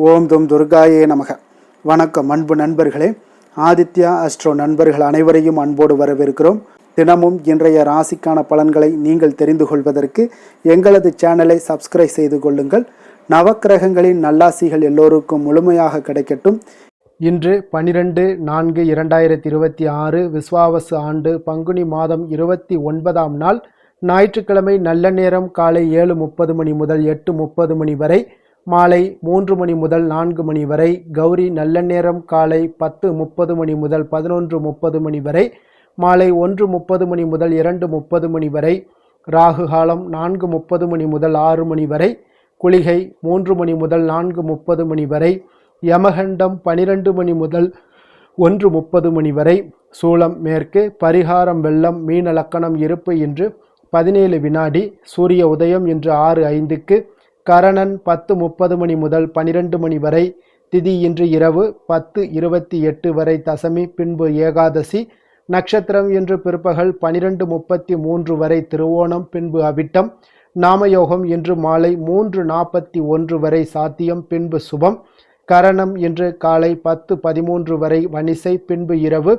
ஓம் தும் துர்காயே நமக. வணக்கம் அன்பு நண்பர்களே. ஆதித்யா அஸ்ட்ரோ நண்பர்கள் அனைவரையும் அன்போடு வரவேற்கிறோம். தினமும் இன்றைய ராசிக்கான பலன்களை நீங்கள் தெரிந்து கொள்வதற்கு எங்களது சேனலை சப்ஸ்கிரைப் செய்து கொள்ளுங்கள். நவக்கிரகங்களின் நல்லாசிகள் எல்லோருக்கும் முழுமையாக கிடைக்கட்டும். இன்று 12/4/2026 விஸ்வாவசு ஆண்டு பங்குனி மாதம் 29ஆம் நாள் ஞாயிற்றுக்கிழமை. நல்ல நேரம் காலை 7:30 மணி முதல் 8:30 மணி வரை, மாலை 3 மணி முதல் 4 மணி வரை. கௌரி நல்ல நேரம் காலை 10:30 மணி முதல் 11:30 மணி வரை, மாலை 1:30 மணி முதல் 2:30 மணி வரை. ராகு காலம் 4:30 மணி முதல் 6 மணி வரை. குளிகை 3 மணி முதல் 4:30 மணி வரை. யமகண்டம் 12 மணி முதல் 1:30 மணி வரை. சூலம் மேற்கு. பரிகாரம் வெள்ளம். மீன லக்கணம். இருப்பு இன்று 17 வினாடி. சூரிய உதயம் இன்று 6:05க்கு. கரணன் 10:30 மணி முதல் 12 மணி வரை. திதி இன்று இரவு 10:28 வரை தசமி, பின்பு ஏகாதசி. நட்சத்திரம் இன்று பிற்பகல் 12:33 வரை திருவோணம், பின்பு அவிட்டம். நாமயோகம் இன்று மாலை 3:41 வரை சாத்தியம், பின்பு சுபம். கரணம் இன்று காலை 10:13 வரை வணிசை, பின்பு இரவு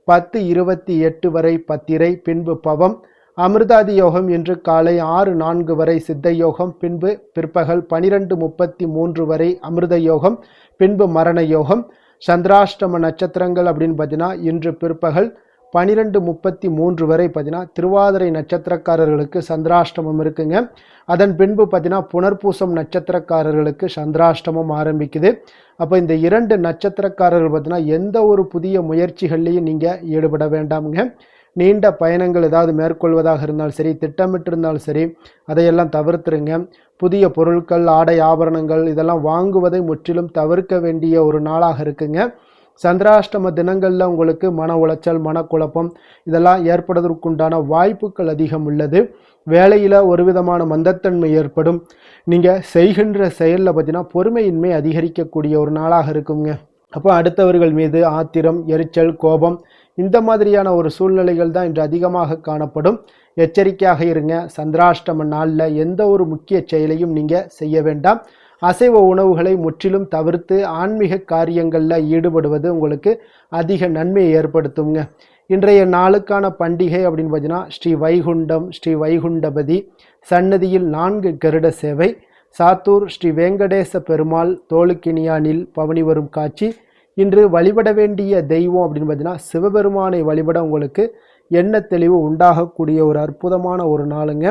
10:28 வரை பத்திரை, பின்பு பவம். அமிர்தாதி யோகம் இன்று காலை 6:04 வரை சித்த யோகம், பின்பு பிற்பகல் 12:33 வரை அமிர்த யோகம், பின்பு மரண யோகம். சந்திராஷ்டம நட்சத்திரங்கள் அப்படின்னு பார்த்தீங்கன்னா இன்று பிற்பகல் 12:33 வரை பார்த்தீங்கன்னா திருவாதிரை நட்சத்திரக்காரர்களுக்கு சந்திராஷ்டமம் இருக்குங்க. அதன் பின்பு பார்த்தீங்கன்னா புனர்பூசம் நட்சத்திரக்காரர்களுக்கு சந்திராஷ்டமம் ஆரம்பிக்குது. அப்போ இந்த 2 நட்சத்திரக்காரர்கள் பார்த்தீங்கன்னா எந்த ஒரு புதிய முயற்சிகள்லையும் நீங்கள் ஈடுபட வேண்டாமுங்க. நீண்ட பயணங்கள் ஏதாவது மேற்கொள்வதாக இருந்தாலும் சரி, திட்டமிட்டிருந்தாலும் சரி, அதையெல்லாம் தவிர்த்துருங்க. புதிய பொருட்கள், ஆடை ஆபரணங்கள் இதெல்லாம் வாங்குவதை முற்றிலும் தவிர்க்க வேண்டிய ஒரு நாளாக இருக்குங்க. சந்திராஷ்டம தினங்களில் உங்களுக்கு மன உளைச்சல், மனக்குழப்பம் இதெல்லாம் ஏற்படுவதற்குண்டான வாய்ப்புகள் அதிகம் உள்ளது. வேலையில் ஒரு விதமான மந்தத்தன்மை ஏற்படும். நீங்கள் செய்கின்ற செயலில் பார்த்தீங்கன்னா பொறுமையின்மை அதிகரிக்கக்கூடிய ஒரு நாளாக இருக்குங்க. அப்போ அடுத்தவர்கள் மீது ஆத்திரம், எரிச்சல், கோபம் இந்த மாதிரியான ஒரு சூழ்நிலைகள் தான் இன்று அதிகமாக காணப்படும். எச்சரிக்கையாக இருங்க. சந்திராஷ்டம நாளில் எந்த ஒரு முக்கிய செயலையும் நீங்கள் செய்ய வேண்டாம். அசைவ உணவுகளை முற்றிலும் தவிர்த்து ஆன்மீக காரியங்களில் ஈடுபடுவது உங்களுக்கு அதிக நன்மையை ஏற்படுத்துங்க. இன்றைய நாளுக்கான பண்டிகை அப்படின்னு பார்த்தீங்கன்னா ஸ்ரீ வைகுண்டம், ஸ்ரீ வைகுண்டபதி சன்னதியில் 4 கருட சேவை. சாத்தூர் ஸ்ரீ வெங்கடேச பெருமாள் தோளுக்கினியானில் பவனி வரும் காட்சி. இன்று வழிபட வேண்டிய தெய்வம் அப்படின்னு பார்த்தீங்கன்னா சிவபெருமானை வழிபட உங்களுக்கு எண்ண தெளிவு உண்டாகக்கூடிய ஒரு அற்புதமான ஒரு நாளுங்க.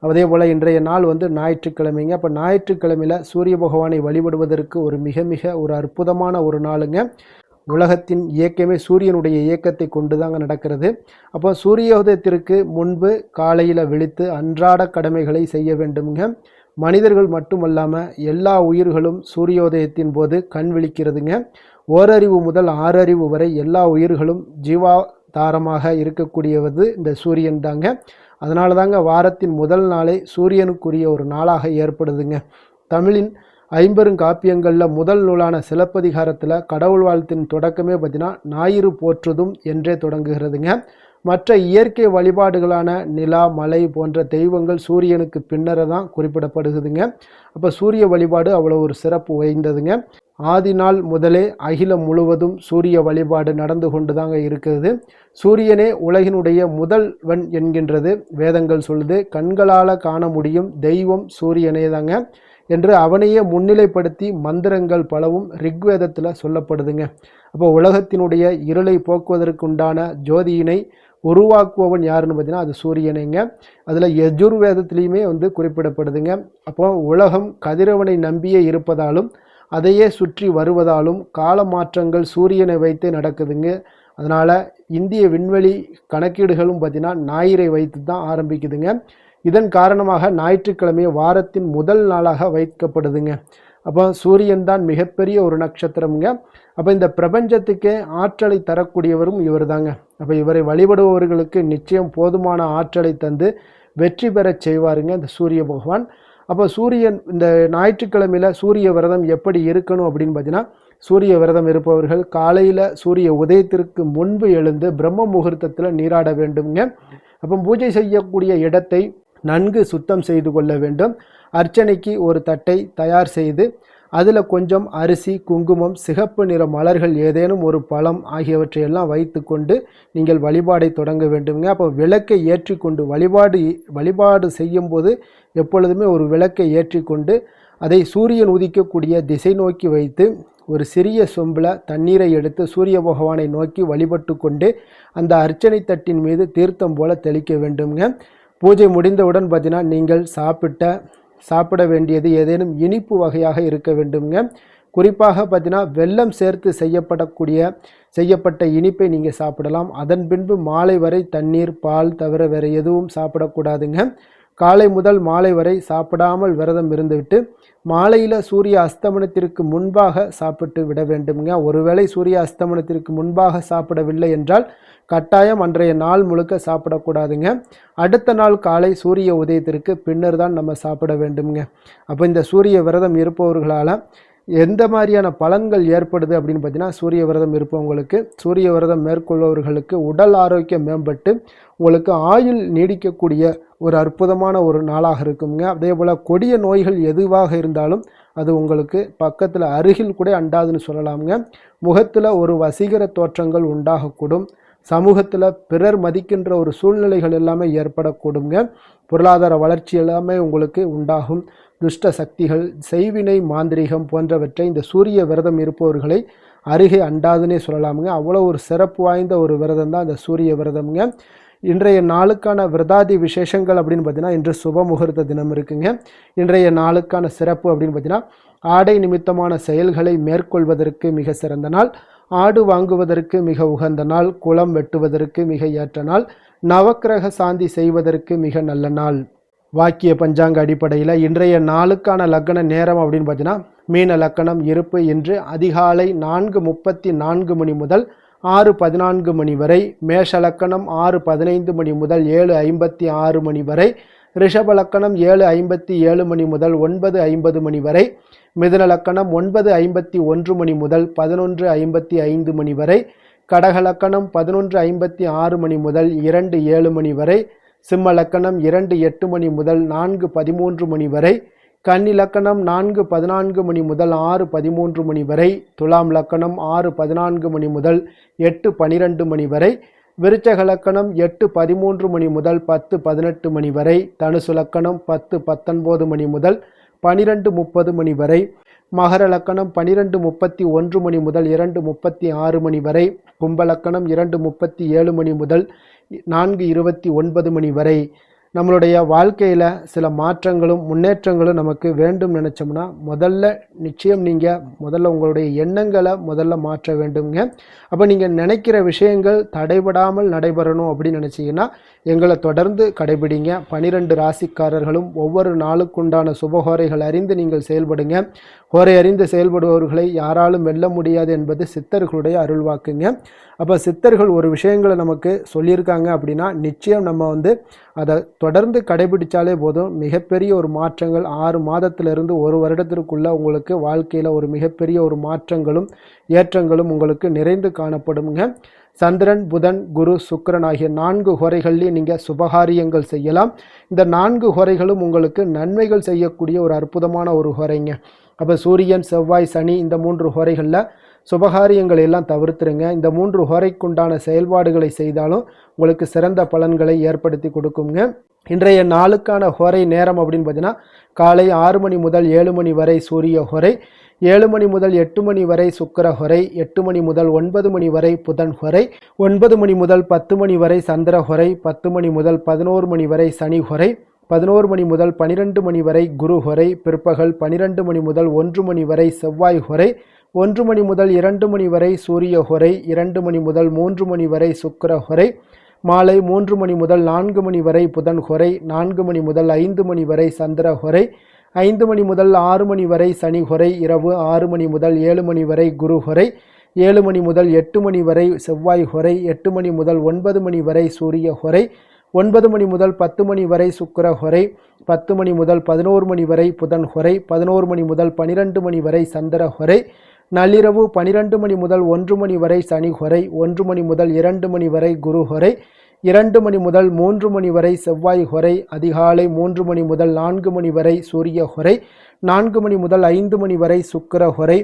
அதே போல் இன்றைய நாள் ஞாயிற்றுக்கிழமைங்க. அப்போ ஞாயிற்றுக்கிழமையில் சூரிய பகவானை வழிபடுவதற்கு மிக மிக ஒரு அற்புதமான ஒரு நாளுங்க. உலகத்தின் இயக்கமே சூரியனுடைய இயக்கத்தை கொண்டு தாங்க நடக்கிறது. அப்போ சூரியோதயத்திற்கு முன்பு காலையில் விழித்து அன்றாட கடமைகளை செய்ய வேண்டுங்க. மனிதர்கள் மட்டுமல்லாமல் எல்லா உயிர்களும் சூரியோதயத்தின் போது கண் விழிக்கிறதுங்க. ஓரறிவு முதல் 6 அறிவு வரை எல்லா உயிர்களும் ஜீவாதாரமாக இருக்கக்கூடியது இந்த சூரியன் தாங்க. அதனால தாங்க வாரத்தின் முதல் நாளை சூரியனுக்குரிய ஒரு நாளாக ஏற்படுதுங்க. தமிழின் 50 காப்பியங்களில் முதல் நூலான சிலப்பதிகாரத்தில் கடவுள் வாழ்த்தின் தொடக்கமே பார்த்தீங்கன்னா ஞாயிறு போற்றுதும் என்றே தொடங்குகிறதுங்க. மற்ற இயற்கை வழிபாடுகளான நிலா, மலை போன்ற தெய்வங்கள் சூரியனுக்கு பின்னர தான் குறிப்பிடப்படுகுதுங்க. அப்போ சூரிய வழிபாடு அவ்வளோ ஒரு சிறப்பு வாய்ந்ததுங்க. ஆதி நாள் முதலே அகிலம் முழுவதும் சூரிய வழிபாடு நடந்து கொண்டு தாங்க இருக்கிறது. சூரியனே உலகினுடைய முதல்வன் என்கின்றது வேதங்கள் சொல்லுது. கண்களால் காண முடியும் தெய்வம் சூரியனே தாங்க என்று அவனையே முன்னிலைப்படுத்தி மந்திரங்கள் பலவும் ரிக்வேதத்தில் சொல்லப்படுதுங்க. அப்போ உலகத்தினுடைய இருளை போக்குவதற்குண்டான ஜோதியினை உருவாக்குவவன் யாருன்னு பார்த்தீங்கன்னா அது சூரியனைங்க. அதில் யஜுர்வேதத்திலையுமே குறிப்பிடப்படுதுங்க. அப்போ உலகம் கதிரவனை நம்பியே இருப்பதாலும் அதையே சுற்றி வருவதாலும் கால மாற்றங்கள் சூரியனை வைத்தே நடக்குதுங்க. அதனால் இந்திய விண்வெளி கணக்கீடுகளும் பார்த்தீங்கன்னா ஞாயிறை வைத்து தான் ஆரம்பிக்குதுங்க. இதன் காரணமாக ஞாயிற்றுக்கிழமை வாரத்தின் முதல் நாளாக வைக்கப்படுதுங்க. அப்போ சூரியன் தான் மிகப்பெரிய ஒரு நட்சத்திரம்ங்க. அப்போ இந்த பிரபஞ்சத்துக்கே ஆற்றலை தரக்கூடியவரும் இவர் தாங்க. அப்போ இவரை வழிபடுபவர்களுக்கு நிச்சயம் போதுமான ஆற்றலை தந்து வெற்றி பெறச் செய்வாருங்க இந்த சூரிய பகவான். அப்போ சூரியன் இந்த ஞாயிற்றுக்கிழமையில் சூரிய விரதம் எப்படி இருக்கணும் அப்படின்னு பார்த்தீங்கன்னா சூரிய விரதம் இருப்பவர்கள் காலையில் சூரிய உதயத்திற்கு முன்பு எழுந்து பிரம்ம முகூர்த்தத்தில் நீராட வேண்டுங்க. அப்போ பூஜை செய்யக்கூடிய இடத்தை நன்கு சுத்தம் செய்து கொள்ள வேண்டும். அர்ச்சனைக்கு ஒரு தட்டை தயார் செய்து அதில் கொஞ்சம் அரிசி, குங்குமம், சிகப்பு நிற மலர்கள், ஏதேனும் ஒரு பழம் ஆகியவற்றையெல்லாம் வைத்து கொண்டு நீங்கள் வழிபாடை தொடங்க வேண்டுங்க. அப்போ விளக்கை ஏற்றி கொண்டு வழிபாடு செய்யும்போது எப்பொழுதுமே ஒரு விளக்கை ஏற்றி கொண்டு அதை சூரியன் உதிக்கக்கூடிய திசை நோக்கி வைத்து ஒரு சிறிய சொம்பில் தண்ணீரை எடுத்து சூரிய பகவானை நோக்கி வழிபட்டு கொண்டு அந்த அர்ச்சனை தட்டின் மீது தீர்த்தம் போல தெளிக்க வேண்டுங்க. பூஜை முடிந்தவுடன் பார்த்தீங்கன்னா நீங்கள் சாப்பிட வேண்டியது ஏதேனும் இனிப்பு வகையாக இருக்க வேண்டுங்க. குறிப்பாக பார்த்தீங்கன்னா வெல்லம் சேர்த்து செய்யப்பட்ட இனிப்பை நீங்கள் சாப்பிடலாம். அதன் பின்பு மாலை வரை தண்ணீர், பால் தவிர வேறு எதுவும் சாப்பிடக்கூடாதுங்க. காலை முதல் மாலை வரை சாப்பிடாமல் விரதம் இருந்துவிட்டு மாலையில் சூரிய அஸ்தமனத்திற்கு முன்பாக சாப்பிட்டு விட வேண்டுங்க. ஒருவேளை சூரிய அஸ்தமனத்திற்கு முன்பாக சாப்பிடவில்லை என்றால் கட்டாயம் அன்றைய நாள் முழுக்க சாப்பிடக்கூடாதுங்க. அடுத்த நாள் காலை சூரிய உதயத்திற்கு பின்னர் தான் நம்ம சாப்பிட வேண்டுங்க. அப்போ இந்த சூரிய விரதம் இருப்பவர்களால் எந்த மாதிரியான பலன்கள் ஏற்படுது அப்படின்னு பார்த்தீங்கன்னா, சூரிய விரதம் இருப்பவங்களுக்கு, சூரிய விரதம் மேற்கொள்பவர்களுக்கு உடல் ஆரோக்கியம் மேம்பட்டு உங்களுக்கு ஆயுள் நீடிக்கக்கூடிய ஒரு அற்புதமான ஒரு நாளாக இருக்குங்க. அதே போல் கொடிய நோய்கள் எதுவாக இருந்தாலும் அது உங்களுக்கு பக்கத்தில் அருகில் கூட அண்டாதுன்னு சொல்லலாமுங்க. முகத்தில் ஒரு வசீகர தோற்றங்கள் உண்டாகக்கூடும். சமூகத்தில் பிறர் மதிக்கின்ற ஒரு சூழ்நிலைகள் எல்லாமே ஏற்படக்கூடுங்க. பொருளாதார வளர்ச்சி எல்லாமே உங்களுக்கு உண்டாகும். துஷ்ட சக்திகள், செய்வினை, மாந்திரீகம் போன்றவற்றை இந்த சூரிய விரதம் இருப்பவர்களை அருகே அண்டாதுன்னே சொல்லலாமுங்க. அவ்வளோ ஒரு சிறப்பு வாய்ந்த ஒரு விரதம் தான் இந்த சூரிய விரதம்ங்க. இன்றைய நாளுக்கான விரதாதி விசேஷங்கள் அப்படின்னு பார்த்தீங்கன்னா, இன்று சுப முகூர்த்த தினம் இருக்குங்க. இன்றைய நாளுக்கான சிறப்பு அப்படின்னு பார்த்தீங்கன்னா, ஆடை நிமித்தமான செயல்களை மேற்கொள்வதற்கு மிக சிறந்த நாள், ஆடு வாங்குவதற்கு மிக உகந்த நாள், குளம் வெட்டுவதற்கு மிக ஏற்ற நாள், நவக்கிரக சாந்தி செய்வதற்கு மிக நல்ல நாள். வாக்கிய பஞ்சாங்க அடிப்படையில் இன்றைய நாளுக்கான லக்கண நேரம் அப்படின்னு பார்த்தீங்கன்னா, மீன லக்கணம் இருப்பு இன்று அதிகாலை 4:34 மணி முதல் 6:14 மணி வரை, மேஷ லக்கணம் 6:15 மணி முதல் 7:56 மணி வரை, ரிஷப லக்கணம் 7:57 மணி முதல் 9:50 மணி வரை, மிதுன லக்கணம் 9:51 மணி முதல் 11:55 மணி வரை, கடக லக்கணம் 11:56 மணி முதல் 2:07 மணி வரை, சிம்ம லக்கணம் 2:08 மணி முதல் 4:13 மணி வரை, கன்னி லக்கணம் 4:14 மணி முதல் 6:13 மணி வரை, துலாம் லக்கணம் 6:14 மணி முதல் 8:12 மணி வரை, விருச்சக லக்கணம் 8:13 மணி முதல் 10:18 மணி வரை, தனுசு லக்கணம் 10:19 மணி முதல் 12:30 மணி வரை, மகர லக்கணம் 12:31 மணி முதல் 2:36 மணி வரை, கும்ப லக்கணம் 2:37 மணி முதல் 4:29 மணி வரை. நம்மளுடைய வாழ்க்கையில் சில மாற்றங்களும் முன்னேற்றங்களும் நமக்கு வேண்டும் நினச்சோம்னா நிச்சயம் நீங்கள் முதல்ல உங்களுடைய எண்ணங்களை மாற்ற வேண்டுங்க. அப்போ நீங்கள் நினைக்கிற விஷயங்கள் தடைபடாமல் நடைபெறணும் அப்படின்னு நினச்சிங்கன்னா எங்களை தொடர்ந்து கடைபிடிங்க. 12 ராசிக்காரர்களும் ஒவ்வொரு நாளுக்குண்டான சுபஹோரைகள் அறிந்து நீங்கள் செயல்படுங்க. ஹோரை அறிந்து செயல்படுபவர்களை யாராலும் வெல்ல முடியாது என்பது சித்தர்களுடைய அருள்வாக்குங்க. அப்போ சித்தர்கள் ஒரு விஷயங்களை நமக்கு சொல்லியிருக்காங்க அப்படின்னா நிச்சயம் நம்ம அதை தொடர்ந்து கடைபிடித்தாலே போதும். மிகப்பெரிய ஒரு மாற்றங்கள் 6 மாதத்திலிருந்து 1 வருடத்திற்குள்ள உங்களுக்கு வாழ்க்கையில் ஒரு மிகப்பெரிய ஒரு மாற்றங்களும் ஏற்றங்களும் உங்களுக்கு நிறைந்து காணப்படுங்க. சந்திரன், புதன், குரு, சுக்கிரன் ஆகிய 4 ஹோரைகள்லேயும் நீங்கள் சுபகாரியங்கள் செய்யலாம். இந்த 4 ஹோரைகளும் உங்களுக்கு நன்மைகள் செய்யக்கூடிய ஒரு அற்புதமான ஒரு ஹோரைங்க. அப்போ சூரியன், செவ்வாய், சனி இந்த 3 ஹோரைகளில் சுபகாரியங்களை எல்லாம் தவிர்த்துருங்க. இந்த 3 ஹோரைக்குண்டான செயல்பாடுகளை செய்தாலும் உங்களுக்கு சிறந்த பலன்களை ஏற்படுத்தி கொடுக்குங்க. இன்றைய நாளுக்கான ஹோரை நேரம் அப்படின்னு பார்த்தீங்கன்னா, காலை 6 மணி முதல் 7 மணி வரை சூரிய ஹோரை, 7 மணி முதல் 8 மணி வரை சுக்கிர ஹோரை, 8 மணி முதல் 9 மணி வரை புதன் ஹோரை, 9 மணி முதல் 10 மணி வரை சந்திர ஹோரை, 10 மணி முதல் 11 மணி வரை சனி ஹோரை, 11 மணி முதல் 12 மணி வரை குரு ஹோரை, பிற்பகல் 12 மணி முதல் 1 மணி வரை செவ்வாய் ஹோரை, 1 மணி முதல் 2 மணி வரை சூரிய ஹோரை, 2 மணி முதல் 3 மணி வரை சுக்கிர ஹோரை, மாலை 3 மணி முதல் 4 மணி வரை புதன் ஹோரை, 4 மணி முதல் 5 மணி வரை சந்திர ஹோரை, 5 மணி முதல் 6 மணி வரை சனி ஹோரை, இரவு 6 மணி முதல் 7 மணி வரை குரு ஹோரை, 7 மணி முதல் 8 மணி வரை செவ்வாய் ஹோரை, 8 மணி முதல் 9 மணி வரை சூரிய ஹோரை, 9 மணி முதல் 10 மணி வரை சுக்கிர ஹோரை, 10 மணி முதல் 11 மணி வரை புதன் ஹோரை, 11 மணி முதல் 12 மணி வரை சந்திர ஹோரை, நள்ளிரவு 12 மணி முதல் 1 மணி வரை சனி ஹோரை, 1 மணி முதல் 2 மணி வரை குரு ஹோரை, 2 மணி முதல் 3 மணி வரை செவ்வாய் ஹோரை, அதிகாலை 3 மணி முதல் 4 மணி வரை சூரிய ஹோரை, 4 மணி முதல் 5 மணி வரை சுக்கிர ஹொரை,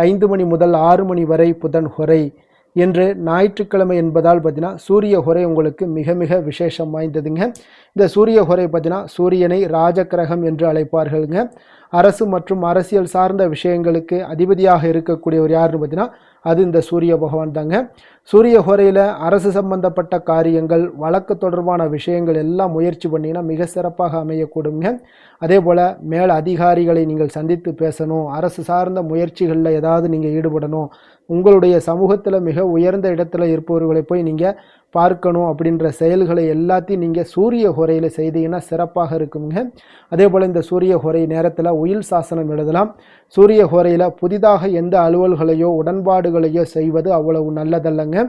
5 மணி முதல் 6 மணி வரை புதன் ஹொரை. இன்று ஞாயிற்றுக்கிழமை என்பதால் பார்த்தீங்கன்னா சூரிய ஹொரை உங்களுக்கு மிக மிக விசேஷம் வாய்ந்ததுங்க. இந்த சூரிய ஹொரை பார்த்தீங்கன்னா சூரியனை ராஜகிரகம் என்று அழைப்பார்கள்ங்க. அரசு மற்றும் அரசியல் சார்ந்த விஷயங்களுக்கு அதிபதியாக இருக்கக்கூடியவர் யாருன்னு பார்த்தீங்கன்னா அது இந்த சூரிய பகவான் தாங்க. சூரிய ஹோரையில் அரசு சம்பந்தப்பட்ட காரியங்கள், வழக்கு தொடர்பான விஷயங்கள் எல்லாம் முயற்சி பண்ணிங்கன்னா மிக சிறப்பாக அமையக்கூடுங்க. அதே போல் மேல் அதிகாரிகளை நீங்கள் சந்தித்து பேசணும், அரசு சார்ந்த முயற்சிகளில் ஏதாவது நீங்கள் ஈடுபடணும், உங்களுடைய சமூகத்தில் மிக உயர்ந்த இடத்துல இருப்பவர்களை போய் நீங்கள் பார்க்கணும் அப்படின்ற செயல்களை எல்லாத்தையும் நீங்கள் சூரிய ஹோரையில் செய்தீங்கன்னா சிறப்பாக இருக்குங்க. அதே போல் இந்த சூரிய ஹோரை நேரத்தில் உயில் சாசனம் எழுதலாம். சூரிய ஹோரையில் புதிதாக எந்த அலுவல்களையோ உடன்பாடுகளையோ செய்வது அவ்வளவு நல்லதல்லங்க.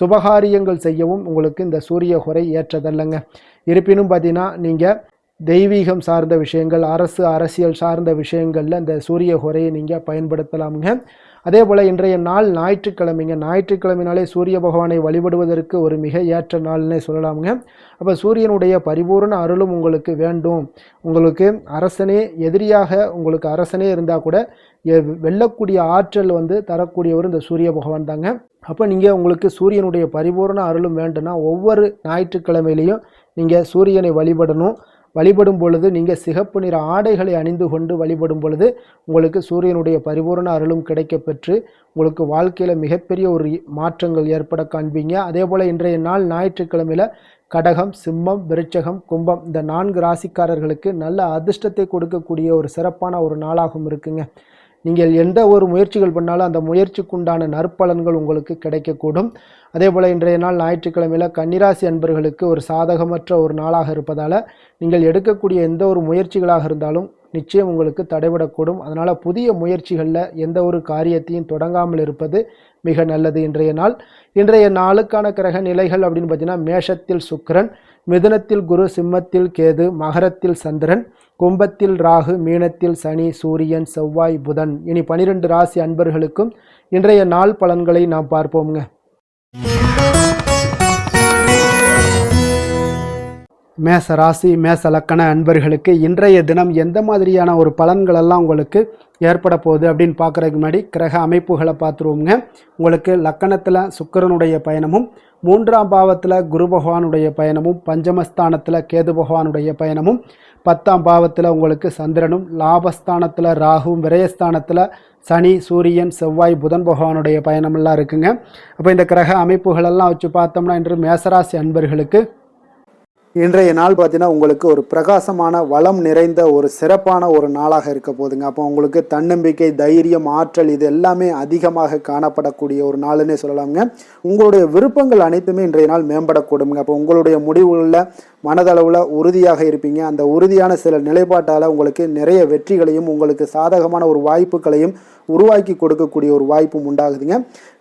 சுபகாரியங்கள் செய்யவும் உங்களுக்கு இந்த சூரிய ஹோரை ஏற்றதல்லங்க. இருப்பினும் பார்த்தீங்கன்னா நீங்கள் தெய்வீகம் சார்ந்த விஷயங்கள், அரசியல் சார்ந்த விஷயங்களில் இந்த சூரிய ஹோரையை நீங்கள் பயன்படுத்தலாமுங்க. அதே போல் இன்றைய நாள் ஞாயிற்றுக்கிழமைங்க. ஞாயிற்றுக்கிழமைனாலே சூரிய பகவானை வழிபடுவதற்கு ஒரு மிக ஏற்ற நாள்னே சொல்லலாமுங்க. அப்போ சூரியனுடைய பரிபூர்ண அருளும் உங்களுக்கு வேண்டும். உங்களுக்கு அரசனே இருந்தால் கூட வெல்லக்கூடிய ஆற்றல் தரக்கூடியவர் இந்த சூரிய பகவான் தாங்க. அப்போ நீங்கள் உங்களுக்கு சூரியனுடைய பரிபூர்ண அருளும் வேண்டும்னா ஒவ்வொரு ஞாயிற்றுக்கிழமையிலையும் நீங்கள் சூரியனை வழிபடும் பொழுது நீங்கள் சிகப்பு நிற ஆடைகளை அணிந்து கொண்டு வழிபடும் பொழுது உங்களுக்கு சூரியனுடைய பரிபூர்ண அருளும் கிடைக்க பெற்று உங்களுக்கு வாழ்க்கையில் மிகப்பெரிய ஒரு மாற்றங்கள் ஏற்பட காண்பீங்க. அதே போல் இன்றைய நாள் ஞாயிற்றுக்கிழமையில் கடகம், சிம்மம், விருச்சகம், கும்பம் இந்த 4 ராசிக்காரர்களுக்கு நல்ல அதிர்ஷ்டத்தை கொடுக்கக்கூடிய ஒரு சிறப்பான ஒரு நாளாகவும் இருக்குங்க. நீங்கள் எந்த ஒரு முயற்சிகள் பண்ணாலும் அந்த முயற்சிக்குண்டான நற்பலன்கள் உங்களுக்கு கிடைக்கக்கூடும். அதே போல் இன்றைய நாள் ஞாயிற்றுக்கிழமையில் கன்னிராசி அன்பர்களுக்கு ஒரு சாதகமற்ற ஒரு நாளாக இருப்பதால் நீங்கள் எடுக்கக்கூடிய எந்த ஒரு முயற்சிகளாக இருந்தாலும் நிச்சயம் உங்களுக்கு தடைபடக்கூடும். அதனால் புதிய முயற்சிகளில் எந்த ஒரு காரியத்தையும் தொடங்காமல் இருப்பது மிக நல்லது. இன்றைய நாளுக்கான கிரக நிலைகள் அப்படின்னு பார்த்தீங்கன்னா மேஷத்தில் சுக்கிரன், மிதுனத்தில் குரு, சிம்மத்தில் கேது, மகரத்தில் சந்திரன், கும்பத்தில் ராகு, மீனத்தில் சனி, சூரியன், செவ்வாய், புதன். இனி 12 ராசி அன்பர்களுக்கும் இன்றைய நாள் பலன்களை நாம் பார்ப்போம்ங்க. மேச ராசி மேச லக்கண அன்பர்களுக்கு இன்றைய தினம் எந்த மாதிரியான ஒரு பலன்கள் எல்லாம் உங்களுக்கு ஏற்பட போகுது அப்படின்னு பார்க்குறதுக்கு முன்னாடி கிரக அமைப்புகளை பார்த்துருவோங்க. உங்களுக்கு லக்கணத்தில் சுக்கிரனுடைய பயணமும், 3ஆம் பாவத்தில் குரு பகவானுடைய பயணமும், பஞ்சமஸ்தானத்தில் கேது பகவானுடைய பயணமும், 10ஆம் பாவத்தில் உங்களுக்கு சந்திரனும், லாபஸ்தானத்தில் ராகுவும், விரயஸ்தானத்தில் சனி, சூரியன், செவ்வாய், புதன் பகவானுடைய பயணமெல்லாம் இருக்குங்க. அப்போ இந்த கிரக அமைப்புகளெல்லாம் வச்சு பார்த்தோம்னா இன்று மேசராசி அன்பர்களுக்கு இன்றைய நாள் பார்த்தீங்கன்னா உங்களுக்கு ஒரு பிரகாசமான வளம் நிறைந்த ஒரு சிறப்பான ஒரு நாளாக இருக்க போகுதுங்க. அப்போ உங்களுக்கு தன்னம்பிக்கை, தைரியம், ஆற்றல் இது எல்லாமே அதிகமாக காணப்படக்கூடிய ஒரு நாளுன்னே சொல்லலாமுங்க. உங்களுடைய விருப்பங்கள் அனைத்துமே இன்றைய நாள் மேம்படக்கூடுங்க. அப்போ உங்களுடைய முடிவுகளில் மனதளவில் உறுதியாக இருப்பீங்க. அந்த உறுதியான சில நிலைப்பாட்டால் உங்களுக்கு நிறைய வெற்றிகளையும் உங்களுக்கு சாதகமான ஒரு வாய்ப்புகளையும் உருவாக்கி கொடுக்கக்கூடிய ஒரு வாய்ப்பும் உண்டாகுதுங்க.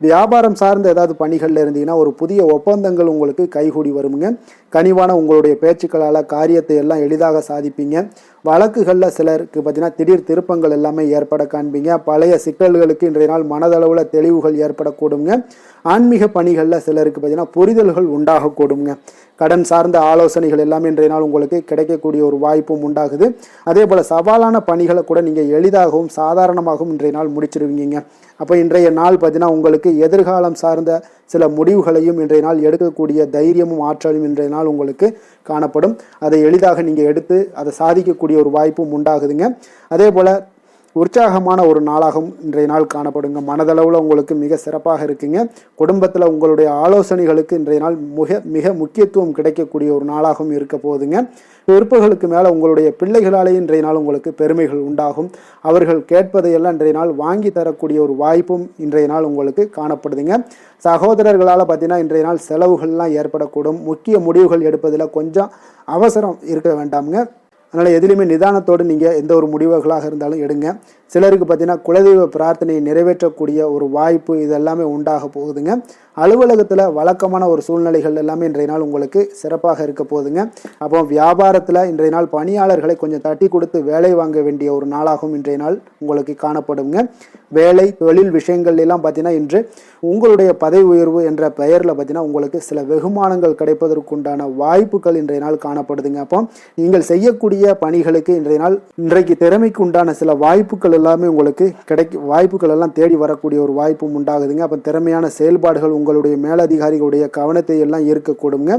வியாபாரம் சார்ந்த ஏதாவது பணிகளில் இருந்தீங்கன்னா ஒரு புதிய ஒப்பந்தங்கள் உங்களுக்கு கைகூடி வருமுங்க. கனிவான உங்களுடைய பேச்சுக்களால் காரியத்தை எல்லாம் எளிதாக சாதிப்பீங்க. வழக்குகளில் சிலருக்கு பார்த்தீங்கன்னா திடீர் திருப்பங்கள் எல்லாமே ஏற்பட காண்பீங்க. பழைய சிக்கல்களுக்கு இன்றைய நாள் மனதளவில் தெளிவுகள் ஏற்படக்கூடுங்க. ஆன்மீக பணிகளில் சிலருக்கு பார்த்தீங்கன்னா புரிதல்கள் உண்டாகக்கூடுங்க. கடன் சார்ந்த ஆலோசனைகள் எல்லாமே இன்றைய நாள் உங்களுக்கு கிடைக்கக்கூடிய ஒரு வாய்ப்பும் உண்டாகுது. அதே போல் சவாலான பணிகளை கூட நீங்கள் எளிதாகவும் சாதாரணமாகவும் இன்றைய நாள் முடிச்சிருவீங்க. அப்போ இன்றைய நாள் பார்த்தீங்கன்னா உங்களுக்கு எதிர்காலம் சார்ந்த சில முடிவுகளையும் இன்றைய நாள் எடுக்கக்கூடிய தைரியமும் ஆற்றலும் இன்றைய நாள் உங்களுக்கு காணப்படும். அதை எளிதாக நீங்கள் எடுத்து அதை சாதிக்கக்கூடிய ஒரு வாய்ப்பும் உண்டாகுதுங்க. அதே போல் உற்சாகமான ஒரு நாளாகவும் இன்றைய நாள் காணப்படுங்க. மனதளவில் உங்களுக்கு மிக சிறப்பாக இருக்குங்க. குடும்பத்தில் உங்களுடைய ஆலோசனைகளுக்கு இன்றைய நாள் மிக முக்கியத்துவம் கிடைக்கக்கூடிய ஒரு நாளாகவும் இருக்க போகுதுங்க. பிற்பகலுக்கு மேலே உங்களுடைய பிள்ளைகளாலே இன்றைய நாள் உங்களுக்கு பெருமைகள் உண்டாகும். அவர்கள் கேட்பதையெல்லாம் இன்றைய நாள் வாங்கி தரக்கூடிய ஒரு வாய்ப்பும் இன்றைய நாள் உங்களுக்கு காணப்படுதுங்க. சகோதரர்களால் பார்த்தீங்கன்னா இன்றைய நாள் செலவுகள்லாம் ஏற்படக்கூடும். முக்கிய முடிவுகள் எடுப்பதில் கொஞ்சம் அவசரம் இருக்க வேண்டாமுங்க. அதனால் எதிலுமே நிதானத்தோடு நீங்கள் எந்த ஒரு முடிவுகளாக இருந்தாலும் எடுங்க. சிலருக்கு பார்த்தீங்கன்னா குலதெய்வ பிரார்த்தனையை நிறைவேற்றக்கூடிய ஒரு வாய்ப்பு இதெல்லாமே உண்டாக போகுதுங்க. அலுவலகத்தில் வழக்கமான ஒரு சூழ்நிலைகள் எல்லாமே இன்றைய நாள் உங்களுக்கு சிறப்பாக இருக்க போகுதுங்க. அப்போ வியாபாரத்தில் இன்றைய நாள் பணியாளர்களை கொஞ்சம் தட்டி கொடுத்து வேலை வாங்க வேண்டிய ஒரு நாளாகவும் இன்றைய நாள் உங்களுக்கு காணப்படுங்க. வேலை தொழில் விஷயங்கள் எல்லாம் பார்த்தீங்கன்னா இன்று உங்களுடைய பதவி உயர்வு என்ற பெயரில் பார்த்தீங்கன்னா உங்களுக்கு சில வெகுமானங்கள் கிடைப்பதற்குண்டான வாய்ப்புகள் இன்றைய நாள் காணப்படுதுங்க. அப்போ நீங்கள் செய்யக்கூடிய பணிகளுக்கு இன்றைக்கு திறமைக்கு உண்டான சில வாய்ப்புகள் எல்லாமே உங்களுக்கு வாய்ப்புகள் எல்லாம் தேடி வரக்கூடிய ஒரு வாய்ப்பும் உண்டாகுதுங்க. அப்போ திறமையான செயல்பாடுகள் உங்களுடைய மேலதிகாரிகளுடைய கவனத்தை எல்லாம் ஈர்க்கக்கூடுங்க.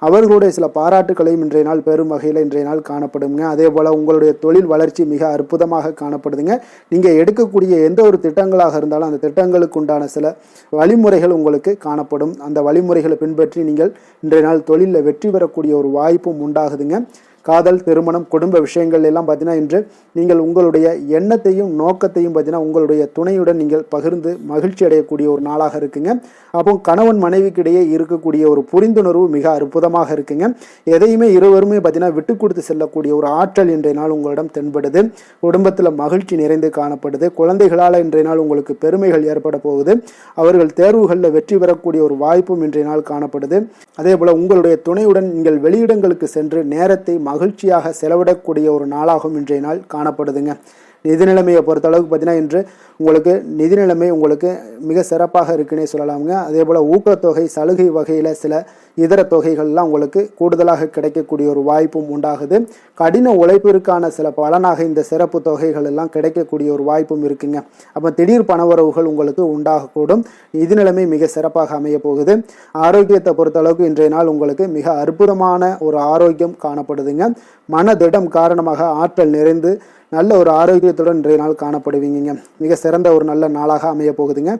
அவர்களுடைய சில பாராட்டுகளையும் இன்றைய நாள் பெரும் வகையில் இன்றைய நாள் காணப்படுங்க. அதே போல் உங்களுடைய தொழில் வளர்ச்சி மிக அற்புதமாக காணப்படுதுங்க. நீங்கள் எடுக்கக்கூடிய எந்த ஒரு திட்டங்களாக இருந்தாலும் அந்த திட்டங்களுக்கு உண்டான சில வழிமுறைகள் உங்களுக்கு காணப்படும். அந்த வழிமுறைகளை பின்பற்றி நீங்கள் இன்றைய நாள் தொழிலில் வெற்றி பெறக்கூடிய ஒரு வாய்ப்பும் உண்டாகுதுங்க. காதல், திருமணம், குடும்ப விஷயங்கள் எல்லாம் பார்த்தீங்கன்னா இன்று நீங்கள் உங்களுடைய எண்ணத்தையும் நோக்கத்தையும் பார்த்தீங்கன்னா உங்களுடைய துணையுடன் நீங்கள் பகிர்ந்து மகிழ்ச்சி அடையக்கூடிய ஒரு நாளாக இருக்குங்க. அப்போ கணவன் மனைவிக்கு இடையே இருக்கக்கூடிய ஒரு புரிந்துணர்வு மிக அற்புதமாக இருக்குங்க. எதையுமே இருவருமே பார்த்தீங்கன்னா விட்டு கொடுத்து செல்லக்கூடிய ஒரு ஆற்றல் இன்றைய நாள் உங்களிடம் தென்படுது. குடும்பத்தில் மகிழ்ச்சி நிறைந்து காணப்படுது. குழந்தைகளால் இன்றைய நாள் உங்களுக்கு பெருமைகள் ஏற்பட போகுது. அவர்கள் தேர்வுகளில் வெற்றி பெறக்கூடிய ஒரு வாய்ப்பும் இன்றைய நாள் காணப்படுது. அதே போல் உங்களுடைய துணையுடன் நீங்கள் வெளியிடங்களுக்கு சென்று நேரத்தை மகிழ்ச்சியாக செலவிடக்கூடிய ஒரு நாளாகவும் இன்றைய நாள் காணப்படுதுங்க. நிதி நிலைமையை பொறுத்தளவுக்கு பார்த்தீங்கன்னா இன்று உங்களுக்கு நிதி நிலைமை உங்களுக்கு மிக சிறப்பாக இருக்குன்னே சொல்லலாமுங்க. அதே போல் ஊக்கத்தொகை, சலுகை வகையில் சில இதர தொகைகள்லாம் உங்களுக்கு கூடுதலாக கிடைக்கக்கூடிய ஒரு வாய்ப்பும் உண்டாகுது. கடின உழைப்பிற்கான சில பலனாக இந்த சிறப்பு தொகைகள் எல்லாம் கிடைக்கக்கூடிய ஒரு வாய்ப்பும் இருக்குங்க. அப்போ திடீர் பணவரவுகள் உங்களுக்கு உண்டாகக்கூடும். நிதி நிலைமை மிக சிறப்பாக அமைய போகுது. ஆரோக்கியத்தை பொறுத்தளவுக்கு இன்றைய நாள் உங்களுக்கு மிக அற்புதமான ஒரு ஆரோக்கியம் காணப்படுதுங்க. மனதிடம் காரணமாக ஆற்றல் நிறைந்து நல்ல ஒரு ஆரோக்கியத்துடன் இன்றைய நாள் காணப்படுவீங்க. மிக சிறந்த ஒரு நல்ல நாளாக அமைய போகுதுங்க.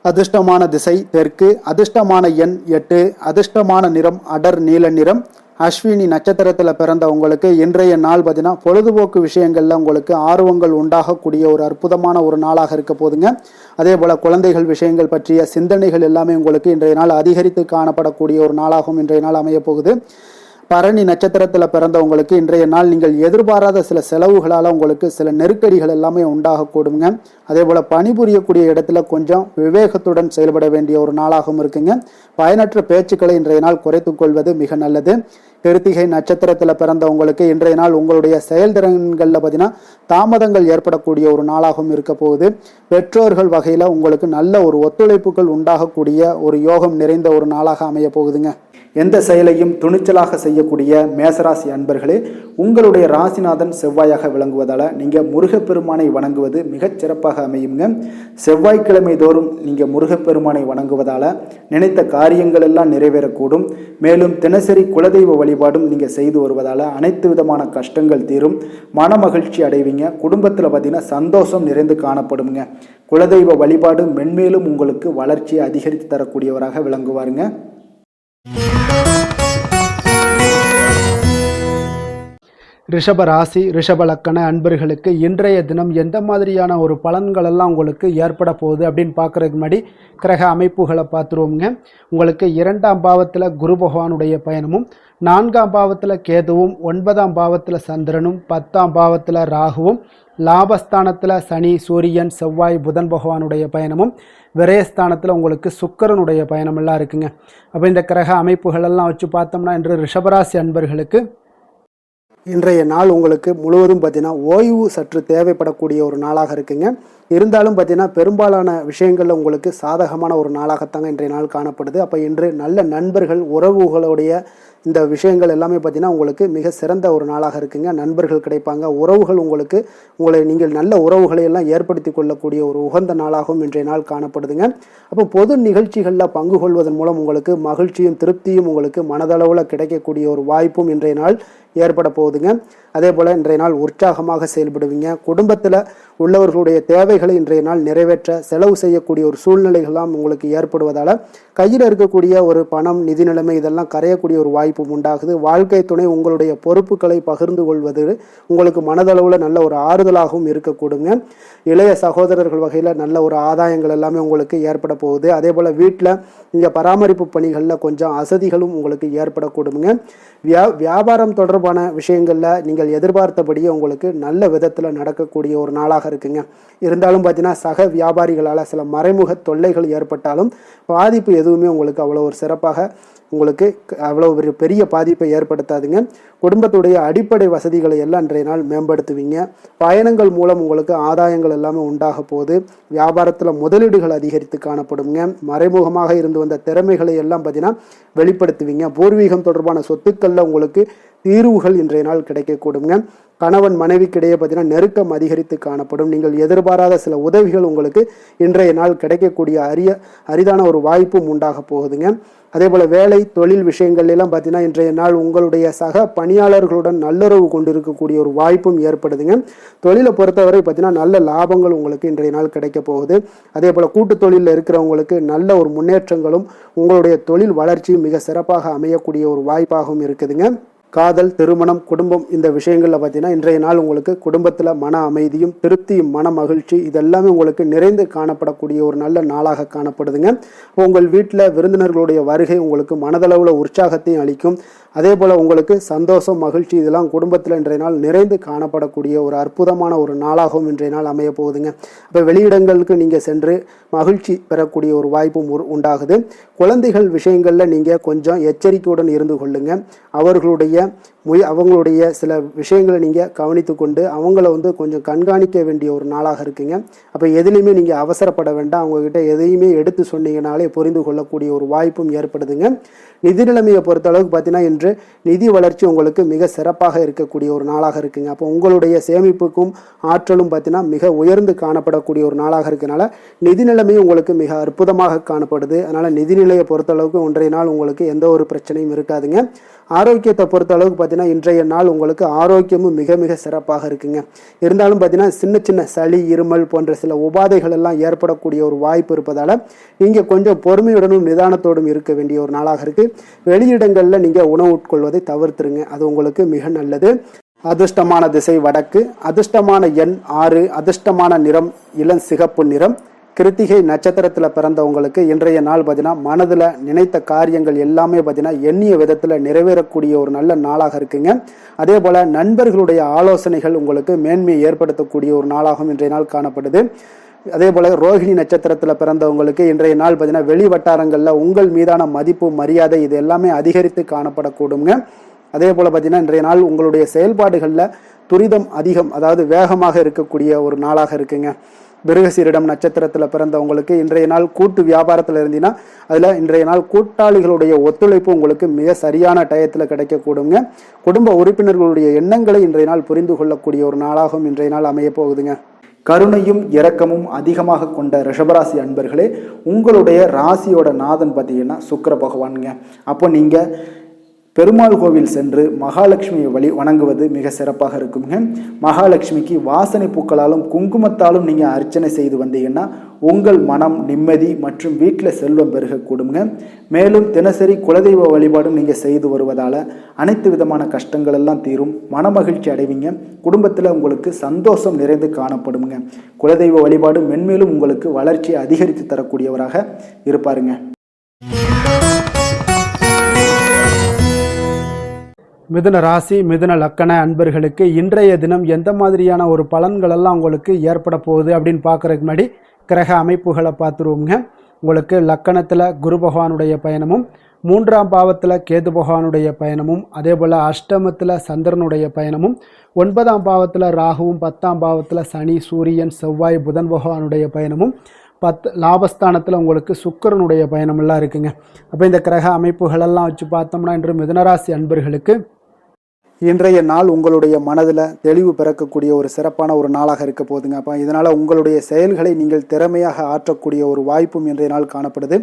அதிர்ஷ்டமான திசை தெற்கு, அதிர்ஷ்டமான எண் 8, அதிர்ஷ்டமான நிறம் அடர் நீல நிறம். அஸ்வினி நட்சத்திரத்தில் பிறந்த உங்களுக்கு இன்றைய நாள் பார்த்தீங்கன்னா பொழுதுபோக்கு விஷயங்கள்ல உங்களுக்கு ஆர்வங்கள் உண்டாகக்கூடிய ஒரு அற்புதமான ஒரு நாளாக இருக்க போதுங்க. அதே போல் குழந்தைகள் விஷயங்கள் பற்றிய சிந்தனைகள் எல்லாமே உங்களுக்கு இன்றைய நாள் அதிகரித்து காணப்படக்கூடிய ஒரு நாளாகவும் இன்றைய நாள் அமைய போகுது. பரணி நட்சத்திரத்தில் பிறந்தவங்களுக்கு இன்றைய நாள் நீங்கள் எதிர்பாராத சில செலவுகளால் உங்களுக்கு சில நெருக்கடிகள் எல்லாமே உண்டாகக்கூடுங்க. அதே போல் பணிபுரியக்கூடிய இடத்துல கொஞ்சம் விவேகத்துடன் செயல்பட வேண்டிய ஒரு நாளாகவும் இருக்குங்க. பயனற்ற பேச்சுக்களை இன்றைய நாள் குறைத்து கொள்வது மிக நல்லது. கிருத்திகை நட்சத்திரத்தில் பிறந்தவங்களுக்கு இன்றைய நாள் உங்களுடைய செயல்திறன்களில் பார்த்தீங்கன்னா தாமதங்கள் ஏற்படக்கூடிய ஒரு நாளாகவும் இருக்க போகுது. பெற்றோர்கள் வகையில் உங்களுக்கு நல்ல ஒரு ஒத்துழைப்புகள் உண்டாகக்கூடிய ஒரு யோகம் நிறைந்த ஒரு நாளாக அமைய போகுதுங்க. எந்த செயலையும் துணிச்சலாக செய்யக்கூடிய மேசராசி அன்பர்களே, உங்களுடைய ராசிநாதன் செவ்வாயாக விளங்குவதால் நீங்கள் முருகப்பெருமானை வணங்குவது மிகச் சிறப்பாக அமையுங்க. செவ்வாய்க்கிழமை தோறும் நீங்கள் முருகப்பெருமானை வணங்குவதால் நினைத்த காரியங்கள் எல்லாம் நிறைவேறக்கூடும். மேலும் தினசரி குலதெய்வ வழிபாடும் நீங்கள் செய்து வருவதால் அனைத்து விதமான கஷ்டங்கள் தீரும். மன மகிழ்ச்சி அடைவீங்க. குடும்பத்தில் பார்த்தீங்கன்னா சந்தோஷம் நிறைந்து காணப்படுங்க. குலதெய்வ வழிபாடு மென்மேலும் உங்களுக்கு வளர்ச்சியை அதிகரித்து தரக்கூடியவராக விளங்குவாருங்க. ரிஷப ராசி ரிஷப லக்கண அன்பர்களுக்கு இன்றைய தினம் எந்த மாதிரியான ஒரு பலன்கள் எல்லாம் உங்களுக்கு ஏற்பட போகுது அப்படின்னு பார்க்குறதுக்கு முன்னாடி கிரக அமைப்புகளை பார்த்துருவோங்க. உங்களுக்கு 2ஆம் பாவத்தில் குரு பகவானுடைய பயணமும், 4ஆம் பாவத்தில் கேதுவும், 9ஆம் பாவத்தில் சந்திரனும், 10ஆம் பாவத்தில் ராகுவும், லாபஸ்தானத்தில் சனி, சூரியன், செவ்வாய், புதன் பகவானுடைய பயணமும், விரயஸ்தானத்தில் உங்களுக்கு சுக்கிரனுடைய பயணமெல்லாம் இருக்குங்க. அப்போ இந்த கிரக அமைப்புகள் எல்லாம் வச்சு பார்த்தோம்னா இன்று ரிஷபராசி அன்பர்களுக்கு இன்றைய நாள் உங்களுக்கு முழுவதும் பார்த்தீங்கன்னா ஓய்வு சற்று தேவைப்படக்கூடிய ஒரு நாளாக இருக்குங்க. இருந்தாலும் பார்த்தீங்கன்னா பெரும்பாலான விஷயங்களில் உங்களுக்கு சாதகமான ஒரு நாளாகத்தாங்க இன்றைய நாள் காணப்படுது. அப்போ இன்று நல்ல நண்பர்கள், உறவுகளுடைய இந்த விஷயங்கள் எல்லாமே பார்த்தீங்கன்னா உங்களுக்கு மிக சிறந்த ஒரு நாளாக இருக்குங்க. நண்பர்கள் கிடைப்பாங்க. உறவுகள் நீங்கள் நல்ல உறவுகளை எல்லாம் ஏற்படுத்தி கொள்ளக்கூடிய ஒரு உகந்த நாளாகவும் இன்றைய நாள் காணப்படுதுங்க. அப்போ பொது நிகழ்ச்சிகளில் பங்கு கொள்வதன் மூலம் உங்களுக்கு மகிழ்ச்சியும் திருப்தியும் உங்களுக்கு மனதளவில் கிடைக்கக்கூடிய ஒரு வாய்ப்பும் இன்றைய நாள் ஏற்பட போகுதுங்க. அதே போல் இன்றைய நாள் உற்சாகமாக செயல்படுவீங்க. குடும்பத்தில் உள்ளவர்களுடைய தேவைகளை இன்றைய நாள் நிறைவேற்ற செலவு செய்யக்கூடிய ஒரு சூழ்நிலைகள்லாம் உங்களுக்கு ஏற்படுவதால் கையில் இருக்கக்கூடிய ஒரு பணம், நிதி நிலைமை இதெல்லாம் கரையக்கூடிய ஒரு வாய்ப்பும் உண்டாகுது. வாழ்க்கை துணை உங்களுடைய பொறுப்புகளை பகிர்ந்து கொள்வது உங்களுக்கு மனதளவில் நல்ல ஒரு ஆறுதலாகவும் இருக்கக்கூடுங்க. இளைய சகோதரர்கள் வகையில் நல்ல ஒரு ஆதாயங்கள் எல்லாமே உங்களுக்கு ஏற்பட போகுது. அதே போல் வீட்டில் நீங்கள் பராமரிப்பு பணிகளில் கொஞ்சம் அசதிகளும் உங்களுக்கு ஏற்படக்கூடுங்க. வியாபாரம் தொடர்பாக தொடர்பான விஷயங்களில் நீங்கள் எதிர்பார்த்தபடியே உங்களுக்கு நல்ல விதத்தில் நடக்கக்கூடிய ஒரு நாளாக இருக்குங்க. இருந்தாலும் பார்த்தீங்கன்னா சக வியாபாரிகளால் சில மறைமுக தொல்லைகள் ஏற்பட்டாலும் பாதிப்பு எதுவுமே உங்களுக்கு அவ்வளோ ஒரு சிறப்பாக உங்களுக்கு அவ்வளோ ஒரு பெரிய பாதிப்பை ஏற்படுத்தாதுங்க. குடும்பத்துடைய அடிப்படை வசதிகளை எல்லாம் இன்றைய நாள் மேம்படுத்துவீங்க. பயணங்கள் மூலம் உங்களுக்கு ஆதாயங்கள் எல்லாமே உண்டாக போகுது. வியாபாரத்தில் முதலீடுகள் அதிகரித்து காணப்படுங்க. மறைமுகமாக இருந்து வந்த திறமைகளை எல்லாம் பார்த்தீங்கன்னா வெளிப்படுத்துவீங்க. பூர்வீகம் தொடர்பான சொத்துக்களில் உங்களுக்கு தீர்வுகள் இன்றைய நாள் கிடைக்கக்கூடுங்க. கணவன் மனைவிக்கிடையே பார்த்தீங்கன்னா நெருக்கம் அதிகரித்து காணப்படும். நீங்கள் எதிர்பாராத சில உதவிகள் உங்களுக்கு இன்றைய நாள் கிடைக்கக்கூடிய அரிதான ஒரு வாய்ப்பும் உண்டாக போகுதுங்க. அதே போல் வேலை தொழில் விஷயங்கள்லாம் பார்த்தீங்கன்னா இன்றைய நாள் உங்களுடைய சக பணியாளர்களுடன் நல்லுறவு கொண்டிருக்கக்கூடிய ஒரு வாய்ப்பும் ஏற்படுதுங்க. தொழிலை பொறுத்தவரை பார்த்தீங்கன்னா நல்ல லாபங்கள் உங்களுக்கு இன்றைய நாள் கிடைக்க போகுது. அதே போல் கூட்டு தொழிலில் இருக்கிறவங்களுக்கு நல்ல ஒரு முன்னேற்றங்களும் உங்களுடைய தொழில் வளர்ச்சியும் மிக சிறப்பாக அமையக்கூடிய ஒரு வாய்ப்பாகவும் இருக்குதுங்க. காதல், திருமணம், குடும்பம் இந்த விஷயங்களில் பார்த்தீங்கன்னா இன்றைய நாள் உங்களுக்கு குடும்பத்தில் மன அமைதியும் திருப்தியும் மன மகிழ்ச்சி இதெல்லாமே உங்களுக்கு நிறைந்து காணப்படக்கூடிய ஒரு நல்ல நாளாக காணப்படுதுங்க. உங்கள் வீட்டில் விருந்தினர்களுடைய வருகை உங்களுக்கு மனதளவில் உற்சாகத்தையும் அளிக்கும். அதே போல் உங்களுக்கு சந்தோஷம், மகிழ்ச்சி இதெல்லாம் குடும்பத்தில் இன்றைய நாள் நிறைந்து காணப்படக்கூடிய ஒரு அற்புதமான ஒரு நாளாகவும் இன்றைய நாள் அமைய போகுதுங்க. அப்போ வெளியிடங்களுக்கு நீங்கள் சென்று மகிழ்ச்சி பெறக்கூடிய ஒரு வாய்ப்பும் உண்டாகுது. குழந்தைகள் விஷயங்களில் நீங்கள் கொஞ்சம் எச்சரிக்கையுடன் இருந்து கொள்ளுங்க. அவங்களுடைய சில விஷயங்களை நீங்கள் கவனித்து கொண்டு அவங்கள கொஞ்சம் கண்காணிக்க வேண்டிய ஒரு நாளாக இருக்குங்க. அப்போ எதுலேயுமே நீங்கள் அவசரப்பட வேண்டாம். அவங்கக்கிட்ட எதையுமே எடுத்து சொன்னீங்கனாலே புரிந்து கொள்ளக்கூடிய ஒரு வாய்ப்பும் ஏற்படுதுங்க. நிதி நிலைமையை பொறுத்த அளவுக்கு பார்த்தீங்கன்னா இன்று நிதி வளர்ச்சி உங்களுக்கு மிக சிறப்பாக இருக்கக்கூடிய ஒரு நாளாக இருக்குங்க. அப்போ உங்களுடைய சேமிப்புக்கும் ஆற்றலும் பார்த்தீங்கன்னா மிக உயர்ந்து காணப்படக்கூடிய ஒரு நாளாக இருக்கனால நிதி நிலைமையும் உங்களுக்கு மிக அற்புதமாக காணப்படுது. அதனால் நிதிநிலையை பொறுத்த அளவுக்கு இன்றைய நாள் உங்களுக்கு எந்த ஒரு பிரச்சனையும் இருக்காதுங்க. ஆரோக்கியத்தை பொறுத்த அளவுக்கு பார்த்தீங்கன்னா இன்றைய நாள் உங்களுக்கு ஆரோக்கியமும் மிக மிக சிறப்பாக இருக்குங்க. இருந்தாலும் பார்த்தீங்கன்னா சின்ன சின்ன சளி, இருமல் போன்ற சில உபாதைகள் எல்லாம் ஏற்படக்கூடிய ஒரு வாய்ப்பு இருப்பதால் நீங்கள் கொஞ்சம் பொறுமையுடனும் நிதானத்தோடும் இருக்க வேண்டிய ஒரு நாளாக இருக்குது. வெளியிடங்களில் நீங்கள் உணவு உட்கொள்வதை தவிர்த்துருங்க. அது உங்களுக்கு மிக நல்லது. அதிர்ஷ்டமான திசை வடக்கு, அதிர்ஷ்டமான எண் 6, அதிர்ஷ்டமான நிறம் இளம் சிகப்பு நிறம். கிருத்திகை நட்சத்திரத்தில் பிறந்தவங்களுக்கு இன்றைய நாள் பார்த்தீங்கன்னா மனதில் நினைத்த காரியங்கள் எல்லாமே பார்த்தீங்கன்னா எண்ணிய விதத்தில் நிறைவேறக்கூடிய ஒரு நல்ல நாளாக இருக்குங்க. அதே போல் நண்பர்களுடைய ஆலோசனைகள் உங்களுக்கு மேன்மையை ஏற்படுத்தக்கூடிய ஒரு நாளாகவும் இன்றைய நாள் காணப்படுது. அதே போல் ரோஹிணி நட்சத்திரத்தில் பிறந்தவங்களுக்கு இன்றைய நாள் பார்த்தீங்கன்னா வெளி வட்டாரங்களில் உங்கள் மீதான மதிப்பு, மரியாதை இது எல்லாமே அதிகரித்து காணப்படக்கூடுங்க. அதே போல் பார்த்தீங்கன்னா இன்றைய நாள் உங்களுடைய செயல்பாடுகளில் துரிதம் அதிகம், அதாவது வேகமாக இருக்கக்கூடிய ஒரு நாளாக இருக்குங்க. மிருகசீரிடம் நட்சத்திரத்தில் பிறந்தவங்களுக்கு இன்றைய நாள் கூட்டு வியாபாரத்தில் இருந்தீங்கன்னா அதில் இன்றைய நாள் கூட்டாளிகளுடைய ஒத்துழைப்பு உங்களுக்கு மிக சரியான டயத்தில் கிடைக்கக்கூடுங்க. குடும்ப உறுப்பினர்களுடைய எண்ணங்களை இன்றைய நாள் புரிந்து கொள்ளக்கூடிய ஒரு நாளாகவும் இன்றைய நாள் அமைய போகுதுங்க. கருணையும் இரக்கமும் அதிகமாக கொண்ட ரிஷபராசி அன்பர்களே, உங்களுடைய ராசியோட நாதன் பார்த்தீங்கன்னா சுக்கிர பகவானுங்க. அப்போ நீங்கள் பெருமாள் கோவில் சென்று மகாலட்சுமியை வணங்குவது மிக சிறப்பாக இருக்குங்க. மகாலட்சுமிக்கு வாசனை பூக்களாலும் குங்குமத்தாலும் நீங்கள் அர்ச்சனை செய்து வந்தீங்கன்னா உங்கள் மனம் நிம்மதி மற்றும் வீட்டில் செல்வம் பெருகக்கூடுங்க. மேலும் தினசரி குலதெய்வ வழிபாடும் நீங்கள் செய்து வருவதால் அனைத்து விதமான கஷ்டங்கள் எல்லாம் தீரும், மனமகிழ்ச்சி அடைவீங்க. குடும்பத்தில் உங்களுக்கு சந்தோஷம் நிறைந்து காணப்படுங்க. குலதெய்வ வழிபாடு மென்மேலும் உங்களுக்கு வளர்ச்சியை அதிகரித்து தரக்கூடியவராக இருப்பாருங்க. மிதுன ராசி, மிதுன லக்கண அன்பர்களுக்கு இன்றைய தினம் எந்த மாதிரியான ஒரு பலன்களெல்லாம் உங்களுக்கு ஏற்பட போகுது அப்படின்னு பார்க்குறதுக்கு முன்னாடி கிரக அமைப்புகளை பார்த்துருவோங்க. உங்களுக்கு லக்கணத்தில் குரு பகவானுடைய பயணமும், 3ஆம் பாவத்தில் கேது பகவானுடைய பயணமும், அதே போல் அஷ்டமத்தில் சந்திரனுடைய பயணமும், 9ஆம் பாவத்தில் ராகுவும், 10ஆம் பாவத்தில் சனி, சூரியன், செவ்வாய், புதன் பகவானுடைய பயணமும், லாபஸ்தானத்தில் உங்களுக்கு சுக்கிரனுடைய பயணமெல்லாம் இருக்குங்க. அப்போ இந்த கிரக அமைப்புகளெல்லாம் வச்சு பார்த்தோம்னா இன்று மிதுனராசி அன்பர்களுக்கு இன்றைய நாள் உங்களுடைய மனதில் தெளிவு பிறக்கக்கூடிய ஒரு சிறப்பான ஒரு நாளாக இருக்க போகுதுங்க. அப்போ இதனால் உங்களுடைய செயல்களை நீங்கள் திறமையாக ஆற்றக்கூடிய ஒரு வாய்ப்பும் இன்றைய நாள் காணப்படுது.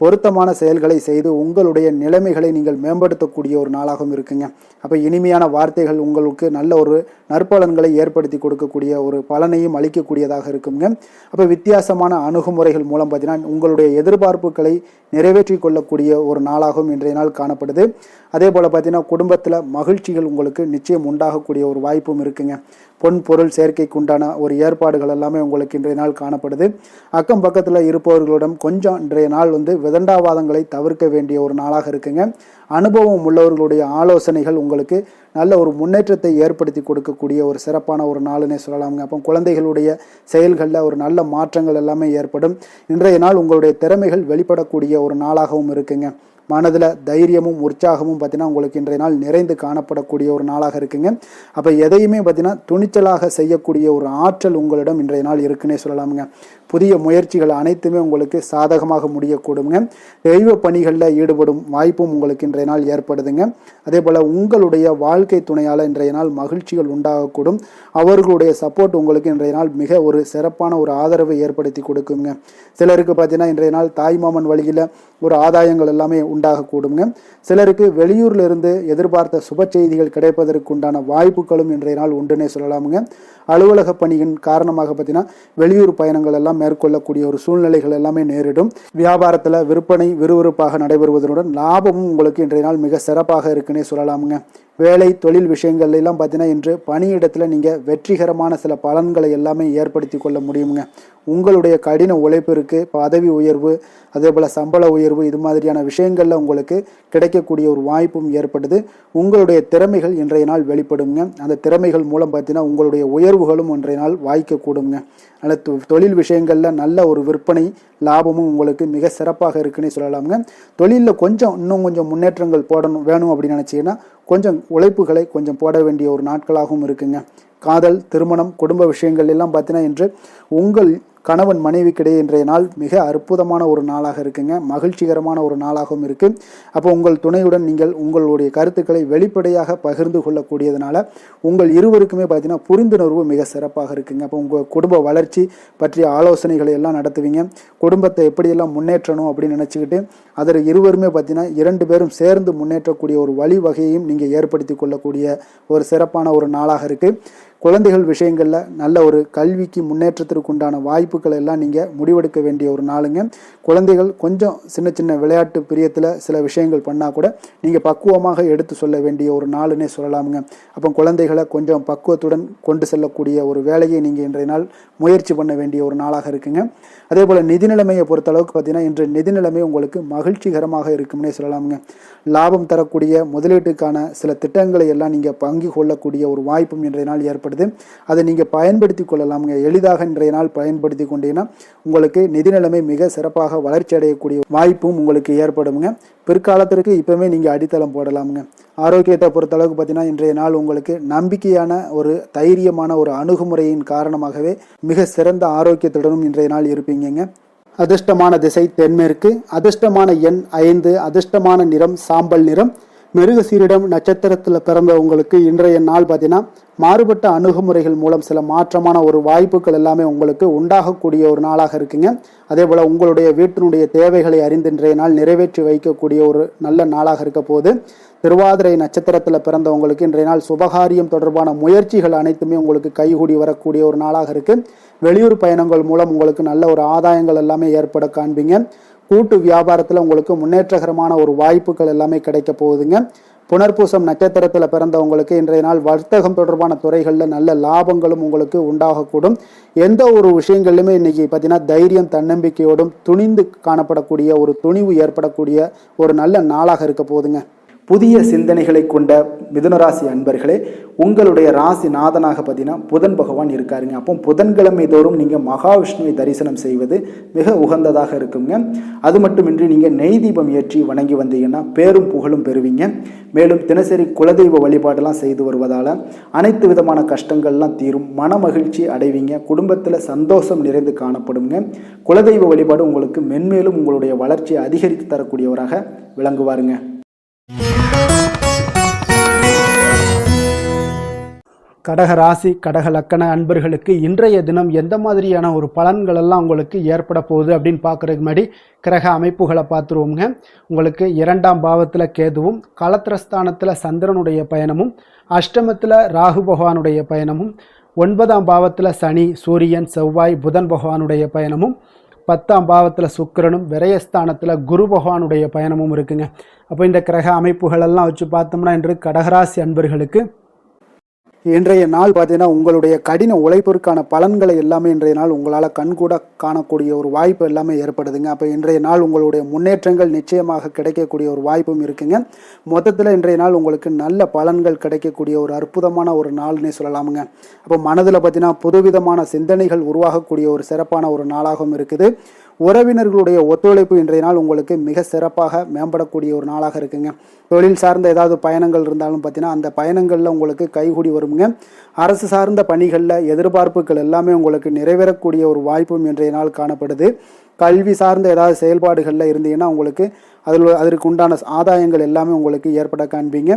பொருத்தமான செயல்களை செய்து உங்களுடைய நிலைமைகளை நீங்கள் மேம்படுத்தக்கூடிய ஒரு நாளாகவும் இருக்குங்க. அப்போ இனிமையான வார்த்தைகள் உங்களுக்கு நல்ல ஒரு நற்பலன்களை ஏற்படுத்தி கொடுக்கக்கூடிய ஒரு பலனையும் அளிக்கக்கூடியதாக இருக்குங்க. அப்போ வித்தியாசமான அணுகுமுறைகள் மூலம் பார்த்தீங்கன்னா உங்களுடைய எதிர்பார்ப்புகளை நிறைவேற்றி கொள்ளக்கூடிய ஒரு நாளாகவும் இன்றைய நாள் காணப்படுது. அதே போல் பார்த்தீங்கன்னா குடும்பத்தில் மகிழ்ச்சிகள் உங்களுக்கு நிச்சயம் உண்டாகக்கூடிய ஒரு வாய்ப்பும் இருக்குங்க. பொன் பொருள் சேர்க்கைக்கு உண்டான ஒரு ஏற்பாடுகள் எல்லாமே உங்களுக்கு இன்றைய நாள் காணப்படுது. அக்கம் பக்கத்தில் இருப்பவர்களிடம் கொஞ்சம் இன்றைய நாள் விதண்டாவாதங்களை தவிர்க்க வேண்டிய ஒரு நாளாக இருக்குங்க. அனுபவம் உள்ளவர்களுடைய ஆலோசனைகள் உங்களுக்கு நல்ல ஒரு முன்னேற்றத்தை ஏற்படுத்தி கொடுக்கக்கூடிய ஒரு சிறப்பான ஒரு நாளுன்னே சொல்லலாமுங்க. அப்போ குழந்தைகளுடைய செயல்களில் ஒரு நல்ல மாற்றங்கள் எல்லாமே ஏற்படும். இன்றைய நாள் உங்களுடைய திறமைகள் வெளிப்படக்கூடிய ஒரு நாளாகவும் இருக்குங்க. மனதில் தைரியமும் உற்சாகமும் பார்த்தீங்கன்னா உங்களுக்கு இன்றைய நாள் நிறைந்து காணப்படக்கூடிய ஒரு நாளாக இருக்குங்க. அப்போ எதையுமே பார்த்தீங்கன்னா துணிச்சலாக செய்யக்கூடிய ஒரு ஆற்றல் உங்களிடம் இன்றைய நாள் இருக்குன்னே சொல்லலாமுங்க. புதிய முயற்சிகள் அனைத்துமே உங்களுக்கு சாதகமாக முடியக்கூடுங்க. தெய்வ பணிகளில் ஈடுபடும் வாய்ப்பும் உங்களுக்கு இன்றைய நாள் ஏற்படுதுங்க. அதே போல் உங்களுடைய வாழ்க்கை துணையால் இன்றைய நாள் மகிழ்ச்சிகள் உண்டாகக்கூடும். அவர்களுடைய சப்போர்ட் உங்களுக்கு இன்றைய நாள் மிக ஒரு சிறப்பான ஒரு ஆதரவை ஏற்படுத்தி கொடுக்குங்க. சிலருக்கு பார்த்தீங்கன்னா இன்றைய நாள் தாய்மாமன் வழியில் ஒரு ஆதாயங்கள் எல்லாமே உண்டாகக்கூடுங்க. சிலருக்கு வெளியூர்ல இருந்து எதிர்பார்த்த சுப செய்திகள் கிடைப்பதற்கு உண்டான வாய்ப்புகளும் இன்றைய நாள் உண்டுன்னே சொல்லலாமுங்க. அலுவலக பணியின் காரணமாக பார்த்தீங்கன்னா வெளியூர் பயணங்கள் எல்லாம் மேற்கொள்ளக்கூடிய ஒரு சூழ்நிலைகள் எல்லாமே நேரிடும். வியாபாரத்தில் விற்பனை விறுவிறுப்பாக நடைபெறுவதனுடன் லாபமும் உங்களுக்கு இன்றைய நாள் மிக சிறப்பாக இருக்குன்னே சொல்லலாமுங்க. வேலை தொழில் விஷயங்கள்ல எல்லாம் பார்த்தீங்கன்னா இன்று பணியிடத்தில் நீங்கள் வெற்றிகரமான சில பலன்களை எல்லாமே ஏற்படுத்தி கொள்ள முடியுங்க. உங்களுடைய கடின உழைப்பிற்கு பதவி உயர்வு, அதே போல் சம்பள உயர்வு, இது மாதிரியான விஷயங்களில் உங்களுக்கு கிடைக்கக்கூடிய ஒரு வாய்ப்பும் ஏற்படுது. உங்களுடைய திறமைகள் இன்றைய நாள் வெளிப்படுங்க. அந்த திறமைகள் மூலம் பார்த்தீங்கன்னா உங்களுடைய உயர்வுகளும் இன்றைய நாள் வாய்க்கக்கூடுங்க. அதனால் தொழில் விஷயங்களில் நல்ல ஒரு விற்பனை லாபமும் உங்களுக்கு மிக சிறப்பாக இருக்குன்னே சொல்லலாமுங்க. தொழிலில் இன்னும் கொஞ்சம் முன்னேற்றங்கள் வேணும் அப்படின்னு நினச்சிங்கன்னா கொஞ்சம் உழைப்புகளை கொஞ்சம் போட வேண்டிய ஒரு நாட்களாகவும் இருக்குங்க. காதல், திருமணம், குடும்ப விஷயங்கள் எல்லாம் பார்த்தீங்கன்னா இன்று உங்கள் கணவன் மனைவிக்கிடையே இன்றைய நாள் மிக அற்புதமான ஒரு நாளாக இருக்குங்க. மகிழ்ச்சிகரமான ஒரு நாளாகவும் இருக்குது. அப்போ உங்கள் துணையுடன் நீங்கள் உங்களுடைய கருத்துக்களை வெளிப்படையாக பகிர்ந்து கொள்ளக்கூடியதுனால உங்கள் இருவருக்குமே பார்த்தீங்கன்னா புரிந்துணர்வு மிக சிறப்பாக இருக்குங்க. அப்போ உங்கள் குடும்ப வளர்ச்சி பற்றிய ஆலோசனைகளை எல்லாம் நடத்துவீங்க. குடும்பத்தை எப்படியெல்லாம் முன்னேற்றணும் அப்படின்னு நினச்சிக்கிட்டு அதில் இருவருமே பார்த்தீங்கன்னா 2 பேரும் சேர்ந்து முன்னேற்றக்கூடிய ஒரு வழிவகையையும் நீங்கள் ஏற்படுத்தி கொள்ளக்கூடிய ஒரு சிறப்பான ஒரு நாளாக இருக்குது. குழந்தைகள் விஷயங்களில் நல்ல ஒரு கல்விக்கு முன்னேற்றத்திற்கு உண்டான வாய்ப்புகள் எல்லாம் நீங்கள் முடிவெடுக்க வேண்டிய ஒரு நாளுங்க. குழந்தைகள் கொஞ்சம் சின்ன சின்ன விளையாட்டு பிரியத்தில் சில விஷயங்கள் பண்ணால் கூட நீங்கள் பக்குவமாக எடுத்து சொல்ல வேண்டிய ஒரு நாளுன்னே சொல்லலாமுங்க. அப்போ குழந்தைகளை கொஞ்சம் பக்குவத்துடன் கொண்டு செல்லக்கூடிய ஒரு வேலையை நீங்கள் இன்றைய நாள் முயற்சி பண்ண வேண்டிய ஒரு நாளாக இருக்குங்க. அதே போல் நிதி நிலைமையை பொறுத்தளவுக்கு பார்த்தீங்கன்னா இன்று நிதி நிலைமை உங்களுக்கு மகிழ்ச்சிகரமாக இருக்கும்னே சொல்லலாமுங்க. லாபம் தரக்கூடிய முதலீட்டுக்கான சில திட்டங்களை எல்லாம் நீங்கள் பங்கு கொள்ளக்கூடிய ஒரு வாய்ப்பும் இன்றைய நாள் ஏற்படுது. அதை நீங்கள் பயன்படுத்தி கொள்ளலாமுங்க. எளிதாக இன்றைய நாள் பயன்படுத்தி கொண்டீங்கன்னா உங்களுக்கு நிதி நிலைமை மிக சிறப்பாக வளர்ச்சி அடையக்கூடிய வாய்ப்பும் உங்களுக்கு ஏற்படுங்க. பிற்காலத்திற்கு இப்பவுமே நீங்கள் அடித்தளம் போடலாமுங்க. ஆரோக்கியத்தை பொறுத்தளவுக்கு பார்த்தீங்கன்னா இன்றைய நாள் உங்களுக்கு நம்பிக்கையான ஒரு தைரியமான ஒரு அணுகுமுறையின் காரணமாகவே மிக சிறந்த ஆரோக்கியத்துடனும் இன்றைய நாள் இருப்பீங்க. அதிர்ஷ்டமான திசை தென்மேற்கு, அதிர்ஷ்டமான எண் 5, அதிர்ஷ்டமான நிறம் சாம்பல் நிறம். மிருகசீரிடம் நட்சத்திரத்தில் பிறந்தவங்களுக்கு இன்றைய நாள் பார்த்தீங்கன்னா மாறுபட்ட அணுகுமுறைகள் மூலம் சில மாற்றமான ஒரு வாய்ப்புகள் எல்லாமே உங்களுக்கு உண்டாகக்கூடிய ஒரு நாளாக இருக்குங்க. அதே போல் உங்களுடைய வீட்டினுடைய தேவைகளை அறிந்து இன்றைய நாள் நிறைவேற்றி வைக்கக்கூடிய ஒரு நல்ல நாளாக இருக்க போது. திருவாதிரை நட்சத்திரத்தில் பிறந்தவங்களுக்கு இன்றைய நாள் சுபகாரியம் தொடர்பான முயற்சிகள் அனைத்துமே உங்களுக்கு கைகூடி வரக்கூடிய ஒரு நாளாக இருக்குது. வெளியூர் பயணங்கள் மூலம் உங்களுக்கு நல்ல ஒரு ஆதாயங்கள் எல்லாமே ஏற்பட காண்பீங்க. கூட்டு வியாபாரத்தில் உங்களுக்கு முன்னேற்றகரமான ஒரு வாய்ப்புகள் எல்லாமே கிடைக்க போகுதுங்க. புனர்பூசம் நட்சத்திரத்தில் பிறந்தவங்களுக்கு இன்றைய நாள் வர்த்தகம் தொடர்பான துறைகளில் நல்ல லாபங்களும் உங்களுக்கு உண்டாகக்கூடும். எந்த ஒரு விஷயங்கள்லையுமே இன்னைக்கு பார்த்தீங்கன்னா தைரியம் தன்னம்பிக்கையோடும் துணிந்து காணப்படக்கூடிய ஒரு துணிவு ஏற்படக்கூடிய ஒரு நல்ல நாளாக இருக்க போகுதுங்க. புதிய சிந்தனைகளை கொண்ட மிதுனராசி அன்பர்களே, உங்களுடைய ராசி நாதனாக பார்த்தீங்கன்னா புதன் பகவான் இருக்காருங்க. அப்போ புதன்கிழமை தோறும் நீங்கள் மகாவிஷ்ணுவை தரிசனம் செய்வது மிக உகந்ததாக இருக்குங்க. அது மட்டுமின்றி நீங்கள் நெய் தீபம் ஏற்றி வணங்கி வந்தீங்கன்னா பேரும் புகழும் பெறுவீங்க. மேலும் தினசரி குலதெய்வ வழிபாடெல்லாம் செய்து வருவதால் அனைத்து விதமான கஷ்டங்கள்லாம் தீரும், மன மகிழ்ச்சி அடைவீங்க. குடும்பத்தில் சந்தோஷம் நிறைந்து காணப்படுங்க. குலதெய்வ வழிபாடு உங்களுக்கு மென்மேலும் உங்களுடைய வளர்ச்சியை அதிகரித்து தரக்கூடியவராக விளங்குவாருங்க. கடக ராசி கடக லக்கண அன்பர்களுக்கு இன்றைய தினம் எந்த மாதிரியான ஒரு பலன்கள் எல்லாம் உங்களுக்கு ஏற்பட போகுது அப்படின்னு பார்க்குறதுக்கு முன்னாடி கிரக அமைப்புகளை பார்த்துருவோங்க. உங்களுக்கு 2ஆம் பாவத்தில் கேதுவும், களத்திரஸ்தானத்தில் சந்திரனுடைய பயணமும், அஷ்டமத்தில் ராகு பகவானுடைய பயணமும், 9ஆம் பாவத்தில் சனி, சூரியன், செவ்வாய், புதன் பகவானுடைய பயணமும், 10ஆம் பாவத்தில் சுக்கிரனும், விரயஸ்தானத்தில் குரு பகவானுடைய பயணமும் இருக்குங்க. அப்போ இந்த கிரக அமைப்புகள் எல்லாம் வச்சு பார்த்தோம்னா இன்று கடகராசி அன்பர்களுக்கு இன்றைய நாள் பார்த்தீங்கன்னா உங்களுடைய கடின உழைப்பிற்கான பலன்களை எல்லாமே இன்றைய நாள் உங்களால் கண்கூட காணக்கூடிய ஒரு வாய்ப்பு எல்லாமே ஏற்படுதுங்க. அப்போ இன்றைய நாள் உங்களுடைய முன்னேற்றங்கள் நிச்சயமாக கிடைக்கக்கூடிய ஒரு வாய்ப்பும் இருக்குங்க. மொத்தத்தில் இன்றைய நாள் உங்களுக்கு நல்ல பலன்கள் கிடைக்கக்கூடிய ஒரு அற்புதமான ஒரு நாள்னே சொல்லலாமுங்க. அப்போ மனதில் பார்த்தீங்கன்னா புதுவிதமான சிந்தனைகள் உருவாகக்கூடிய ஒரு சிறப்பான ஒரு நாளாகவும் இருக்குது. உறவினர்களுடைய ஒத்துழைப்பு இன்றைய நாள் உங்களுக்கு மிக சிறப்பாக மேம்படக்கூடிய ஒரு நாளாக இருக்குங்க. தொழில் சார்ந்த ஏதாவது பயணங்கள் இருந்தாலும் பார்த்தீங்கன்னா அந்த பயணங்களில் உங்களுக்கு கைகூடி வருங்க. அரசு சார்ந்த பணிகளில் எதிர்பார்ப்புகள் எல்லாமே உங்களுக்கு நிறைவேறக்கூடிய ஒரு வாய்ப்பும் இன்றைய நாள் காணப்படுது. கல்வி சார்ந்த ஏதாவது செயல்பாடுகளில் இருந்தீங்கன்னா உங்களுக்கு அதற்கு உண்டான ஆதாயங்கள் எல்லாமே உங்களுக்கு ஏற்பட காண்பீங்க.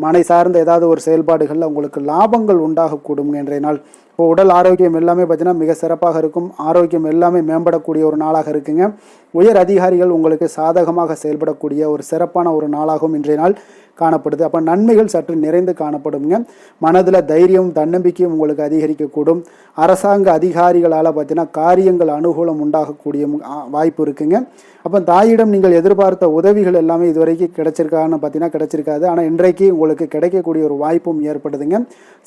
மனை சார்ந்த ஏதாவது ஒரு செயல்பாடுகளில் உங்களுக்கு லாபங்கள் உண்டாகக்கூடுங்க இன்றைய நாள். இப்போ உடல் ஆரோக்கியம் எல்லாமே பார்த்தீங்கன்னா மிக சிறப்பாக இருக்கும். ஆரோக்கியம் எல்லாமே மேம்படக்கூடிய ஒரு நாளாக இருக்குங்க. உயர் அதிகாரிகள் உங்களுக்கு சாதகமாக செயல்படக்கூடிய ஒரு சிறப்பான ஒரு நாளாகவும் இன்றைய நாள் காணப்படுது. அப்போ நன்மைகள் சற்று நிறைந்து காணப்படுங்க. மனதில் தைரியம் தன்னம்பிக்கையும் உங்களுக்கு அதிகரிக்கக்கூடும். அரசாங்க அதிகாரிகளால் பார்த்தீங்கன்னா காரியங்கள் அனுகூலம் உண்டாகக்கூடிய வாய்ப்பு இருக்குங்க. அப்போ தாயிடம் நீங்கள் எதிர்பார்த்த உதவிகள் எல்லாமே இதுவரைக்கும் கிடைச்சிருக்கான்னு பார்த்தீங்கன்னா கிடைச்சிருக்காது. ஆனால் இன்றைக்கு உங்களுக்கு கிடைக்கக்கூடிய ஒரு வாய்ப்பும் ஏற்படுதுங்க.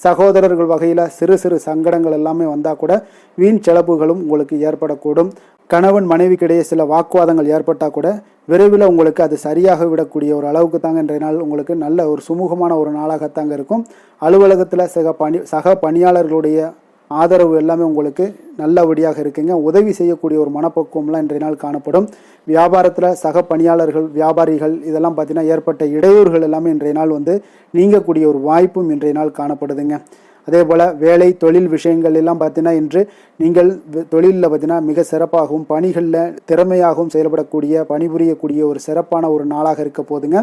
சகோதரர்கள் வகையில் சிறு சிறு சங்கடங்கள் எல்லாமே வந்தால் கூட வீண் செலவுகளும் உங்களுக்கு ஏற்படக்கூடும். கணவன் மனைவிக்கிடையே சில வாக்குவாதங்கள் ஏற்பட்டால் கூட விரைவில் உங்களுக்கு அது சரியாக விடக்கூடிய ஒரு அளவுக்கு தாங்க இன்றைய நாள் உங்களுக்கு நல்ல ஒரு சுமூகமான ஒரு நாளாகத்தாங்க இருக்கும். அலுவலகத்தில் சக பணியாளர்களுடைய ஆதரவு எல்லாமே உங்களுக்கு நல்லபடியாக இருக்குங்க. உதவி செய்யக்கூடிய ஒரு மனப்பக்குவம்லாம் இன்றைய நாள் காணப்படும். வியாபாரத்தில் சக பணியாளர்கள் வியாபாரிகள் இதெல்லாம் பார்த்தீங்கன்னா ஏற்பட்ட இடையூறுகள் எல்லாமே இன்றைய நாள் நீங்கக்கூடிய ஒரு வாய்ப்பும் இன்றைய நாள் காணப்படுதுங்க. அதே போல் வேலை தொழில் விஷயங்கள் எல்லாம் பார்த்தீங்கன்னா இன்று நீங்கள் தொழிலில் பார்த்தீங்கன்னா மிக சிறப்பாகவும் பணிகளில் திறமையாகவும் செயல்படக்கூடிய பணிபுரியக்கூடிய ஒரு சிறப்பான ஒரு நாளாக இருக்க போதுங்க.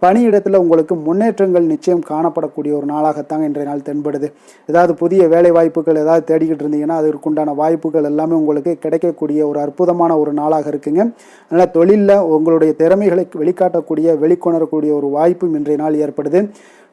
பணியிடத்தில் உங்களுக்கு முன்னேற்றங்கள் நிச்சயம் காணப்படக்கூடிய ஒரு நாளாகத்தாங்க இன்றைய நாள் தென்படுது. ஏதாவது புதிய வேலை வாய்ப்புகள் ஏதாவது தேடிக்கிட்டு இருந்தீங்கன்னா அதற்குண்டான வாய்ப்புகள் எல்லாமே உங்களுக்கு கிடைக்கக்கூடிய ஒரு அற்புதமான ஒரு நாளாக இருக்குங்க. அதனால் தொழிலில் உங்களுடைய திறமைகளை வெளிக்காட்டக்கூடிய வெளிக்கொணரக்கூடிய ஒரு வாய்ப்பும் இன்றைய நாள் ஏற்படுது.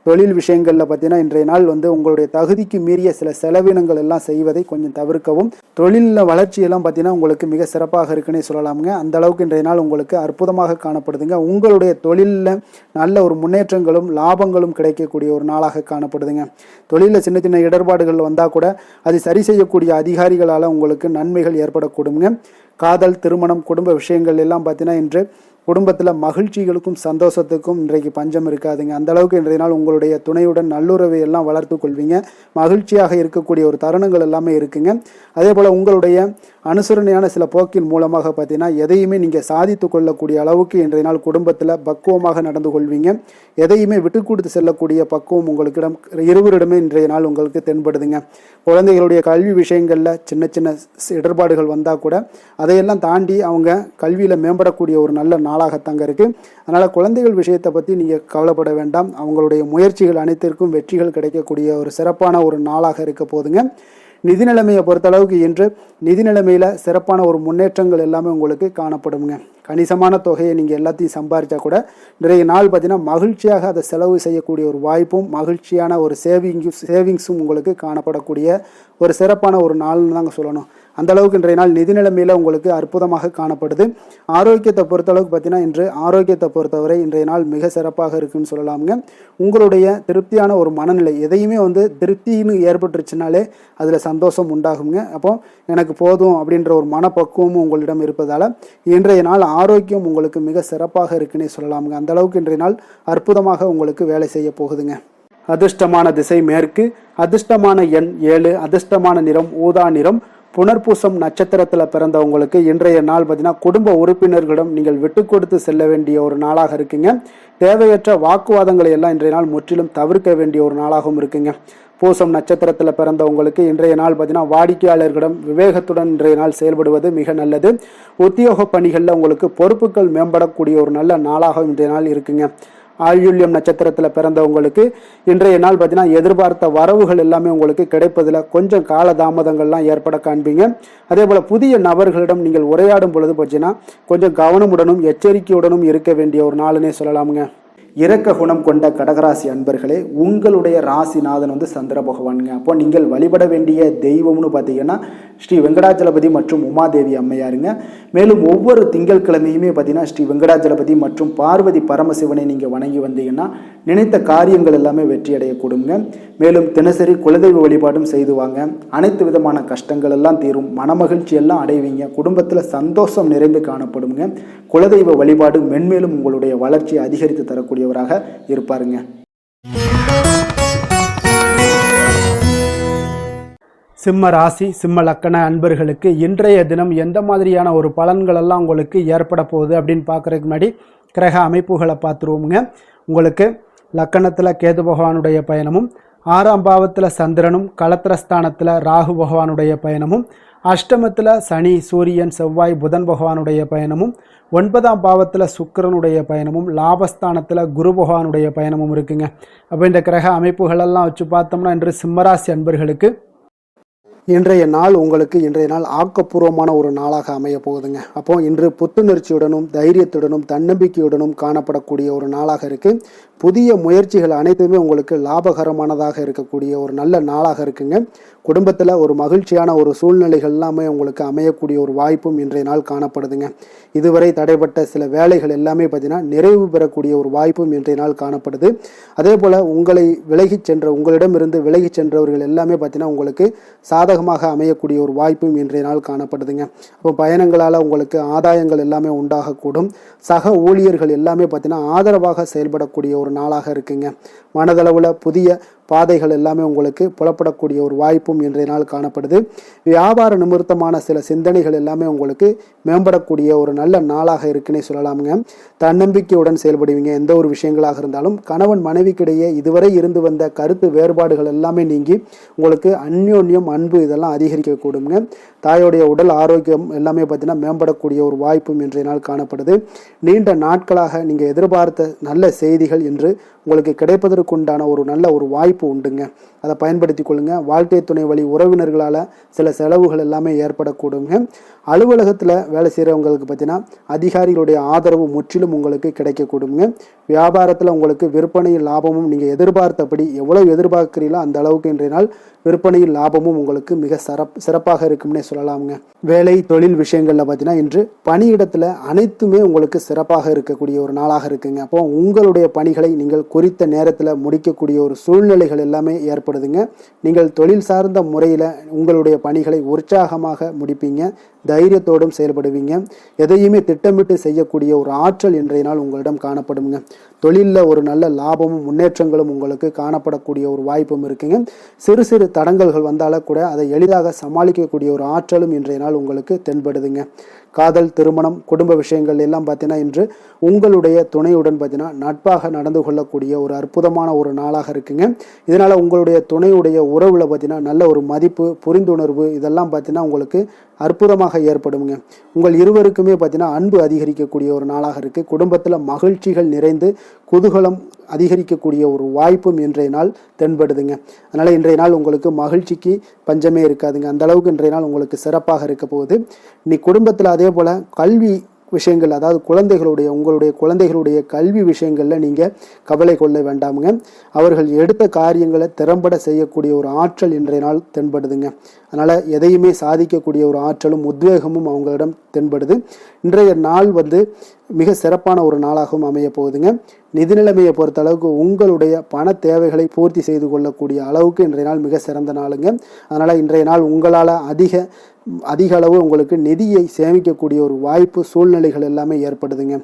தொழில் விஷயங்களில் பார்த்தீங்கன்னா இன்றைய நாள் உங்களுடைய தகுதிக்கு மீறிய சில செலவினங்கள் எல்லாம் செய்வதை கொஞ்சம் தவிர்க்கவும். தொழிலில் வளர்ச்சியெல்லாம் பார்த்தீங்கன்னா உங்களுக்கு மிக சிறப்பாக இருக்குன்னே சொல்லலாமுங்க. அந்த அளவுக்கு இன்றைய நாள் உங்களுக்கு அற்புதமாக காணப்படுதுங்க. உங்களுடைய தொழிலில் நல்ல ஒரு முன்னேற்றங்களும் லாபங்களும் கிடைக்கக்கூடிய ஒரு நாளாக காணப்படுதுங்க. தொழிலில் சின்ன சின்ன இடர்பாடுகள் வந்தால் கூட அது சரி செய்யக்கூடிய அதிகாரிகளால் உங்களுக்கு நன்மைகள் ஏற்படக்கூடுங்க. காதல் திருமணம் குடும்ப விஷயங்கள் எல்லாம் பார்த்தீங்கன்னா இன்று குடும்பத்தில் மகிழ்ச்சிகளுக்கும் சந்தோஷத்துக்கும் இன்றைக்கு பஞ்சம் இருக்காதுங்க. அந்த அளவுக்கு இன்றைய நாள் உங்களுடைய துணையுடன் நல்லுறவை எல்லாம் வளர்த்து கொள்வீங்க. மகிழ்ச்சியாக இருக்கக்கூடிய ஒரு தருணங்கள் எல்லாமே இருக்குங்க. அதே போல் உங்களுடைய அனுசரணையான சில போக்கின் மூலமாக பார்த்தீங்கன்னா எதையுமே நீங்கள் சாதித்து கொள்ளக்கூடிய அளவுக்கு இன்றைய நாள் குடும்பத்தில் பக்குவமாக நடந்து கொள்வீங்க. எதையுமே விட்டு கொடுத்து செல்லக்கூடிய பக்குவம் உங்களுக்கிடம் இருவரிடமே இன்றைய நாள் உங்களுக்கு தென்படுதுங்க. குழந்தைகளுடைய கல்வி விஷயங்களில் சின்ன சின்ன இடர்பாடுகள் வந்தால் கூட அதையெல்லாம் தாண்டி அவங்க கல்வியில் மேம்படக்கூடிய ஒரு நல்ல நாளாகத்தாங்க இருக்குது. அதனால் குழந்தைகள் விஷயத்தை பற்றி நீங்கள் கவலைப்பட வேண்டாம். அவங்களுடைய முயற்சிகள் அனைத்திற்கும் வெற்றிகள் கிடைக்கக்கூடிய ஒரு சிறப்பான ஒரு நாளாக இருக்க போதுங்க. நிதி நிலைமையை பொறுத்தளவுக்கு இன்று நிதி நிலைமையில் சிறப்பான ஒரு முன்னேற்றங்கள் எல்லாமே உங்களுக்கு காணப்படுங்க. கணிசமான தொகையை நீங்கள் எல்லாத்தையும் சம்பாதிச்சா கூட நிறைய நாள் பார்த்தீங்கன்னா மகிழ்ச்சியாக அதை செலவு செய்யக்கூடிய ஒரு வாய்ப்பும் மகிழ்ச்சியான ஒரு சேவிங்ஸும் உங்களுக்கு காணப்படக்கூடிய ஒரு சிறப்பான ஒரு நாள்னு தாங்க சொல்லணும். அந்த அளவுக்கு இன்றைய நாள் நிதி நிலைமையில் உங்களுக்கு அற்புதமாக காணப்படுது. ஆரோக்கியத்தை பொறுத்தளவுக்கு பார்த்தீங்கன்னா இன்று ஆரோக்கியத்தை பொறுத்தவரை இன்றைய நாள் மிக சிறப்பாக இருக்குன்னு சொல்லலாமுங்க. உங்களுடைய திருப்தியான ஒரு மனநிலை எதையுமே திருப்தின்னு ஏற்பட்டுருச்சுனாலே அதில் சந்தோஷம் உண்டாகுங்க. அப்போ எனக்கு போதும் அப்படின்ற ஒரு மனப்பக்குவமும் உங்களிடம் இருப்பதால் இன்றைய நாள் ஆரோக்கியம் உங்களுக்கு மிக சிறப்பாக இருக்குன்னே சொல்லலாமுங்க. அந்த அளவுக்கு இன்றைய நாள் அற்புதமாக உங்களுக்கு வேலை செய்ய போகுதுங்க. அதிர்ஷ்டமான திசை மேற்கு, அதிர்ஷ்டமான எண் 7, அதிர்ஷ்டமான நிறம் ஊதா நிறம். புனர்பூசம் நட்சத்திரத்தில் பிறந்தவங்களுக்கு இன்றைய நாள் பார்த்தீங்கன்னா குடும்ப உறுப்பினர்களிடம் நீங்கள் விட்டு கொடுத்து செல்ல வேண்டிய ஒரு நாளாக இருக்குங்க. தேவையற்ற வாக்குவாதங்களை எல்லாம் இன்றைய நாள் முற்றிலும் தவிர்க்க வேண்டிய ஒரு நாளாகவும் இருக்குங்க. பூசம் நட்சத்திரத்தில் பிறந்தவங்களுக்கு இன்றைய நாள் பார்த்தீங்கன்னா வாடிக்கையாளர்களிடம் விவேகத்துடன் இன்றைய நாள் செயல்படுவது மிக நல்லது. உத்தியோக பணிகளில் உங்களுக்கு பொறுப்புகள் மேம்படக்கூடிய ஒரு நல்ல நாளாக இன்றைய நாள் இருக்குங்க. ஆயுள்யம் நட்சத்திரத்தில் பிறந்தவங்களுக்கு இன்றைய நாள் பார்த்தீங்கன்னா எதிர்பார்த்த வரவுகள் எல்லாமே உங்களுக்கு கிடைப்பதில் கொஞ்சம் காலதாமதங்கள்லாம் ஏற்பட காண்பீங்க. அதே போல் புதிய நபர்களிடம் நீங்கள் உரையாடும் பொழுது பார்த்தீங்கன்னா கொஞ்சம் கவனமுடனும் எச்சரிக்கையுடனும் இருக்க வேண்டிய ஒரு நாளுன்னே சொல்லலாமுங்க. இரக்க குணம் கொண்ட கடகராசி அன்பர்களே, உங்களுடைய ராசிநாதன் வந்து சந்திர பகவானுங்க. அப்போ நீங்கள் வழிபட வேண்டிய தெய்வம்னு பார்த்தீங்கன்னா ஸ்ரீ வெங்கடாஜலபதி மற்றும் உமாதேவி அம்மையாருங்க. மேலும் ஒவ்வொரு திங்கட்கிழமையுமே பார்த்தீங்கன்னா ஸ்ரீ வெங்கடாஜலபதி மற்றும் பார்வதி பரமசிவனை நீங்கள் வணங்கி வந்தீங்கன்னா நினைத்த காரியங்கள் எல்லாமே வெற்றி அடையக்கூடுங்க. மேலும் தினசரி குலதெய்வ வழிபாடும் செய்து வாங்க. அனைத்து விதமான கஷ்டங்கள் எல்லாம் தீரும், மனமகிழ்ச்சி எல்லாம் அடைவீங்க. குடும்பத்தில் சந்தோஷம் நிறைந்து காணப்படுங்க. குலதெய்வ வழிபாடு மென்மேலும் உங்களுடைய வளர்ச்சியை அதிகரித்து தரக்கூடியவராக இருப்பாருங்க. சிம்ம ராசி சிம்ம லக்கண அன்பர்களுக்கு இன்றைய தினம் எந்த மாதிரியான ஒரு பலன்கள் எல்லாம் உங்களுக்கு ஏற்பட போகுது அப்படின்னு பார்க்குறதுக்கு முன்னாடி கிரக அமைப்புகளை பார்த்துருவோமுங்க. உங்களுக்கு லக்கணத்தில் கேது பகவானுடைய பயணமும், 6ஆம் பாவத்தில் சந்திரனும், களத்திரஸ்தானத்தில் ராகு பகவானுடைய பயணமும், அஷ்டமத்தில் சனி சூரியன் செவ்வாய் புதன் பகவானுடைய பயணமும், 9ஆம் பாவத்தில் சுக்கிரனுடைய பயணமும், லாபஸ்தானத்தில் குரு பகவானுடைய பயணமும் இருக்குங்க. அப்போ இந்த கிரக அமைப்புகளெல்லாம் வச்சு பார்த்தோம்னா இன்று சிம்மராசி அன்பர்களுக்கு இன்றைய நாள் உங்களுக்கு ஆக்கப்பூர்வமான ஒரு நாளாக அமைய போகுதுங்க. அப்போ இன்று புத்துணர்ச்சியுடனும் தைரியத்துடனும் தன்னம்பிக்கையுடனும் காணப்படக்கூடிய ஒரு நாளாக இருக்கு. புதிய முயற்சிகள் அனைத்துமே உங்களுக்கு லாபகரமானதாக இருக்கக்கூடிய ஒரு நல்ல நாளாக இருக்குங்க. குடும்பத்தில் ஒரு மகிழ்ச்சியான ஒரு சூழ்நிலைகள் எல்லாமே உங்களுக்கு அமையக்கூடிய ஒரு வாய்ப்பும் இன்றைய நாள் காணப்படுதுங்க. இதுவரை தடைப்பட்ட சில வேலைகள் எல்லாமே பார்த்தீங்கன்னா நிறைவு பெறக்கூடிய ஒரு வாய்ப்பும் இன்றைய நாள் காணப்படுது. அதே போல் உங்களிடமிருந்து விலகி சென்றவர்கள் எல்லாமே பார்த்தீங்கன்னா உங்களுக்கு சாதகமாக அமையக்கூடிய ஒரு வாய்ப்பும் இன்றைய நாள் காணப்படுதுங்க. அப்போ பயணங்களால் உங்களுக்கு ஆதாயங்கள் எல்லாமே உண்டாகக்கூடும். சக ஊழியர்கள் எல்லாமே பார்த்தீங்கன்னா ஆதரவாக செயல்படக்கூடிய ஒரு நாளாக இருக்குங்க. மனதளவில் புதிய பாதைகள் எல்லாமே உங்களுக்கு புலப்படக்கூடிய ஒரு வாய்ப்பும் இன்றைய நாள் காணப்படுது. வியாபார நிமித்தமான சில சிந்தனைகள் எல்லாமே உங்களுக்கு மேம்படக்கூடிய ஒரு நல்ல நாளாக இருக்குன்னே சொல்லலாமுங்க. தன்னம்பிக்கையுடன் செயல்படுவீங்க. எந்த ஒரு விஷயங்களாக இருந்தாலும் கணவன் மனைவிக்கிடையே இதுவரை இருந்து வந்த கருத்து வேறுபாடுகள் எல்லாமே நீங்கி உங்களுக்கு அந்யோன்யம் அன்பு இதெல்லாம் அதிகரிக்கக்கூடுங்க. தாயோடைய உடல் ஆரோக்கியம் எல்லாமே பார்த்தீங்கன்னா மேம்படக்கூடிய ஒரு வாய்ப்பும் இன்றைய நாள் காணப்படுது. நீண்ட நாட்களாக நீங்கள் எதிர்பார்த்த நல்ல செய்திகள் என்று உங்களுக்கு கிடைப்பதற்குண்டான ஒரு நல்ல ஒரு வாய்ப்பு உண்டுங்க. அதை பயன்படுத்தி கொள்ளுங்க. வாழ்க்கை துணை வழி உறவினர்களால் சில செலவுகள் எல்லாமே ஏற்படக்கூடுங்க. அலுவலகத்தில் வேலை செய்கிறவங்களுக்கு பார்த்தீங்கன்னா அதிகாரிகளுடைய ஆதரவு முற்றிலும் உங்களுக்கு கிடைக்கக்கூடுங்க. வியாபாரத்தில் உங்களுக்கு விற்பனையில் லாபமும் நீங்கள் எதிர்பார்த்தபடி எவ்வளவு எதிர்பார்க்கிறீங்களோ அந்த அளவுக்கு இன்றைய நாள் விற்பனையில் லாபமும் உங்களுக்கு மிக சிறப்பாக இருக்கும்னே சொல்லலாமுங்க. வேலை தொழில் விஷயங்களில் பார்த்தீங்கன்னா இன்று பணியிடத்தில் அனைத்துமே உங்களுக்கு சிறப்பாக இருக்கக்கூடிய ஒரு நாளாக இருக்குங்க. அப்போ உங்களுடைய பணிகளை நீங்கள் குறித்த நேரத்தில் முடிக்கக்கூடிய ஒரு சூழ்நிலைகள் எல்லாமே ஏற்படுதுங்க. நீங்கள் தொழில் சார்ந்த முறையில் உங்களுடைய பணிகளை உற்சாகமாக முடிப்பீங்க. தைரியத்தோடும் செயல்படுவீங்க. எதையுமே திட்டமிட்டு செய்யக்கூடிய ஒரு ஆற்றல் இன்றைய நாள் உங்களிடம் காணப்படுங்க. தொழிலில் ஒரு நல்ல லாபமும் முன்னேற்றங்களும் உங்களுக்கு காணப்படக்கூடிய ஒரு வாய்ப்பும் இருக்குங்க. சிறு சிறு தடங்கல்கள் வந்தாலும் கூட அதை எளிதாக சமாளிக்கக்கூடிய ஒரு ஆற்றலும் இன்றைய நாள் உங்களுக்கு தென்படுதுங்க. காதல், திருமணம், குடும்ப விஷயங்கள் எல்லாம் பார்த்தீங்கன்னா இன்று உங்களுடைய துணையுடன் பார்த்தீங்கன்னா நட்பாக நடந்து கொள்ளக்கூடிய ஒரு அற்புதமான ஒரு நாளாக இருக்குங்க. இதனால் உங்களுடைய துணையுடைய உறவில் பார்த்தீங்கன்னா நல்ல ஒரு மதிப்பு, புரிந்துணர்வு இதெல்லாம் பார்த்தீங்கன்னா உங்களுக்கு அற்புதமாக ஏற்படுங்க. உங்கள் இருவருக்குமே பார்த்தீங்கன்னா அன்பு அதிகரிக்கக்கூடிய ஒரு நாளாக இருக்குது. குடும்பத்தில் மகிழ்ச்சிகள் நிறைந்து குதூகலம் அதிகரிக்கக்கூடிய ஒரு வாய்ப்பும் இன்றைய நாள் தென்படுதுங்க. அதனால் இன்றைய நாள் உங்களுக்கு மகிழ்ச்சிக்கு பஞ்சமே இருக்காதுங்க. அந்த அளவுக்கு இன்றைய நாள் உங்களுக்கு சிறப்பாக இருக்க போகுது. இன்னைக்கு குடும்பத்தில் அதே போல் கல்வி விஷயங்கள், அதாவது உங்களுடைய குழந்தைகளுடைய கல்வி விஷயங்களில் நீங்கள் கவலை கொள்ள வேண்டாமுங்க. அவர்கள் எடுத்த காரியங்களை திறம்பட செய்யக்கூடிய ஒரு ஆற்றல் இன்றைய நாள் தென்படுதுங்க. அதனால் எதையுமே சாதிக்கக்கூடிய ஒரு ஆற்றலும் உத்வேகமும் அவங்களிடம் தென்படுது. இன்றைய நாள் மிக சிறப்பான ஒரு நாளாகவும் அமைய போகுதுங்க. நிதி நிலைமையை பொறுத்த அளவுக்கு உங்களுடைய பண தேவைகளை பூர்த்தி செய்து கொள்ளக்கூடிய அளவுக்கு இன்றைய நாள் மிக சிறந்த நாளுங்க. அதனால் இன்றைய நாள் உங்களால் அதிக அளவு உங்களுக்கு நிதியை சேமிக்கக்கூடிய ஒரு வாய்ப்பு, சூழ்நிலைகள் எல்லாமே ஏற்படுதுங்க.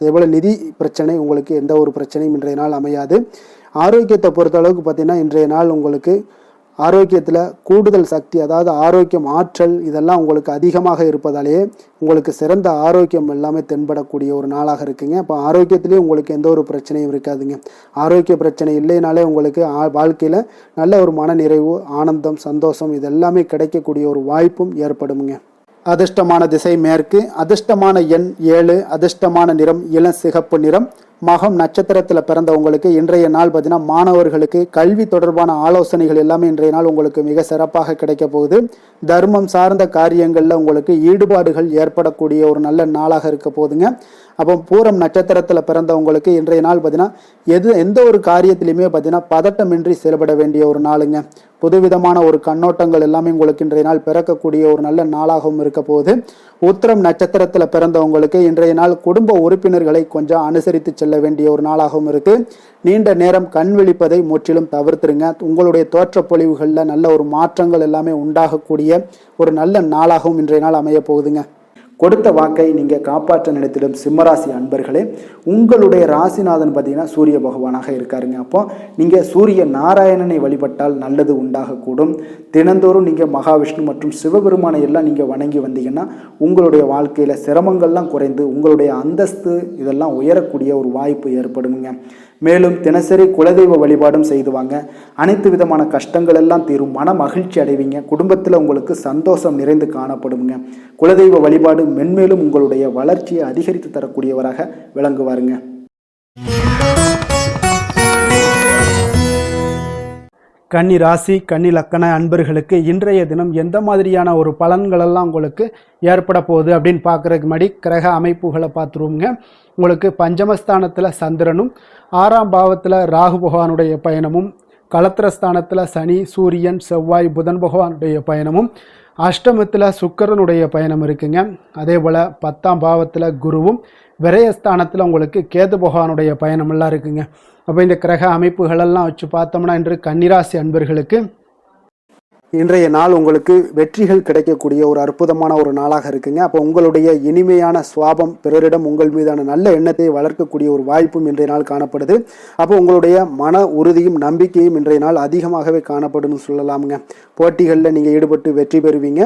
அதேபோல் நிதி பிரச்சனை உங்களுக்கு எந்த ஒரு பிரச்சனையும் இன்றைய நாள் அமையாது. ஆரோக்கியத்தை பொறுத்த அளவுக்கு பார்த்தீங்கன்னா இன்றைய நாள் உங்களுக்கு ஆரோக்கியத்தில் கூடுதல் சக்தி, அதாவது ஆரோக்கியம், ஆற்றல் இதெல்லாம் உங்களுக்கு அதிகமாக இருப்பதாலேயே உங்களுக்கு சிறந்த ஆரோக்கியம் எல்லாமே தென்படக்கூடிய ஒரு நாளாக இருக்குங்க. அப்போ ஆரோக்கியத்திலேயே உங்களுக்கு எந்த ஒரு பிரச்சனையும் இருக்காதுங்க. ஆரோக்கிய பிரச்சனை இல்லைனாலே உங்களுக்கு வாழ்க்கையில் நல்ல ஒரு மன நிறைவு, ஆனந்தம், சந்தோஷம் இதெல்லாமே கிடைக்கக்கூடிய ஒரு வாய்ப்பும் ஏற்படுங்க. அதிர்ஷ்டமான திசை மேற்கு, அதிர்ஷ்டமான எண் 7, அதிர்ஷ்டமான நிறம் இளம் சிகப்பு நிறம். மகம் நட்சத்திரத்தில் பிறந்தவங்களுக்கு இன்றைய நாள் பார்த்தீங்கன்னா மாணவர்களுக்கு கல்வி தொடர்பான ஆலோசனைகள் எல்லாமே இன்றைய நாள் உங்களுக்கு மிக சிறப்பாக கிடைக்க போகுது. தர்மம் சார்ந்த காரியங்களில் உங்களுக்கு ஈடுபாடுகள் ஏற்படக்கூடிய ஒரு நல்ல நாளாக இருக்க போகுதுங்க. அப்போ பூரம் நட்சத்திரத்தில் பிறந்தவங்களுக்கு இன்றைய நாள் பார்த்தீங்கன்னா எந்த ஒரு காரியத்திலையுமே பார்த்தீங்கன்னா பதட்டமின்றி செயல்பட வேண்டிய ஒரு நாளுங்க. புதுவிதமான ஒரு கண்ணோட்டங்கள் எல்லாமே உங்களுக்கு இன்றைய நாள் பிறக்கக்கூடிய ஒரு நல்ல நாளாகவும் இருக்க போகுது. உத்திரம் நட்சத்திரத்தில் பிறந்தவங்களுக்கு இன்றைய நாள் குடும்ப உறுப்பினர்களை கொஞ்சம் அனுசரித்து செல்ல வேண்டிய ஒரு நாளாகவும் இருக்கு. நீண்ட நேரம் கண் விழிப்பதை முற்றிலும் தவிர்த்துருங்க. உங்களுடைய தோற்றப்பொழிவுகளில் நல்ல ஒரு மாற்றங்கள் எல்லாமே உண்டாகக்கூடிய ஒரு நல்ல நாளாகவும் இன்றைய நாள் அமைய போகுதுங்க. கொடுத்த வாக்கை நீங்கள் காப்பாற்ற நினைத்திடும் சிம்மராசி அன்பர்களே, உங்களுடைய ராசிநாதன் பார்த்தீங்கன்னா சூரிய பகவானாக இருக்காருங்க. அப்போ நீங்கள் சூரிய நாராயணனை வழிபட்டால் நல்லது உண்டாகக்கூடும். தினந்தோறும் நீங்கள் மகாவிஷ்ணு மற்றும் சிவபெருமானை எல்லாம் நீங்கள் வணங்கி வந்தீங்கன்னா உங்களுடைய வாழ்க்கையில் சிரமங்கள்லாம் குறைந்து உங்களுடைய அந்தஸ்து இதெல்லாம் உயரக்கூடிய ஒரு வாய்ப்பு ஏற்படுங்க. மேலும் தினசரி குலதெய்வ வழிபாடும் செய்து வாங்க. அனைத்து விதமான கஷ்டங்கள் எல்லாம் தீரும். மன மகிழ்ச்சி அடைவீங்க. குடும்பத்தில் உங்களுக்கு சந்தோஷம் நிறைந்து காணப்படுங்க. குலதெய்வ வழிபாடு மென்மேலும் உங்களுடைய வளர்ச்சியை அதிகரித்து தரக்கூடியவராக விளங்குவாருங்க. கன்னி ராசி கன்னி லக்கண அன்பர்களுக்கு இன்றைய தினம் எந்த மாதிரியான ஒரு பலன்களெல்லாம் உங்களுக்கு ஏற்பட போகுது அப்படின்னு பார்க்குறதுக்கு முன்னாடி கிரக அமைப்புகளை பார்த்துருவோங்க. உங்களுக்கு பஞ்சமஸ்தானத்தில் சந்திரனும் 6ஆம் பாவத்தில் ராகு பகவானுடைய பயணமும், களத்திரஸ்தானத்தில் சனி சூரியன் செவ்வாய் புதன் பகவானுடைய பயணமும், அஷ்டமத்தில் சுக்கிரனுடைய பயணம் இருக்குங்க. அதே போல் 10ஆம் பாவத்தில் குருவும், விரயஸ்தானத்தில் உங்களுக்கு கேது பகவானுடைய பயணமெல்லாம் இருக்குங்க. அப்போ இந்த கிரக அமைப்புகளெல்லாம் வச்சு பார்த்தோம்னா இன்று கன்னிராசி அன்பர்களுக்கு இன்றைய நாள் உங்களுக்கு வெற்றிகள் கிடைக்கக்கூடிய ஒரு அற்புதமான ஒரு நாளாக இருக்குங்க. அப்போ உங்களுடைய இனிமையான சுவாபம் பிறரிடம் உங்கள் மீதான நல்ல எண்ணத்தை வளர்க்கக்கூடிய ஒரு வாய்ப்பும் இன்றைய நாள் காணப்படுது. அப்போ உங்களுடைய மன உறுதியும் நம்பிக்கையும் இன்றைய நாள் அதிகமாகவே காணப்படும்னு சொல்லலாமுங்க. போட்டிகளில் நீங்கள் ஈடுபட்டு வெற்றி பெறுவீங்க.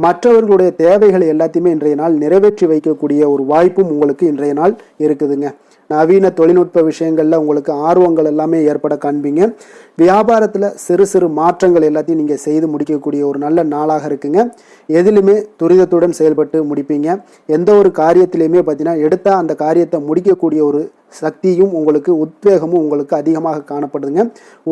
மற்றவர்களுடைய தேவைகளை எல்லாத்தையுமே இன்றைய நாள் நிறைவேற்றி வைக்கக்கூடிய ஒரு வாய்ப்பும் உங்களுக்கு இன்றைய நாள் இருக்குதுங்க. நவீன தொழில்நுட்ப விஷயங்களில் உங்களுக்கு ஆர்வங்கள் எல்லாமே ஏற்பட காண்பீங்க. வியாபாரத்தில் சிறு சிறு மாற்றங்கள் எல்லாத்தையும் நீங்கள் செய்து முடிக்கக்கூடிய ஒரு நல்ல நாளாக இருக்குங்க. எதிலுமே துரிதத்துடன் செயல்பட்டு முடிப்பீங்க. எந்த ஒரு காரியத்திலையுமே பார்த்தீங்கன்னா எடுத்தால் அந்த காரியத்தை முடிக்கக்கூடிய ஒரு சக்தியும் உங்களுக்கு உத்வேகமும் உங்களுக்கு அதிகமாக காணப்படுதுங்க.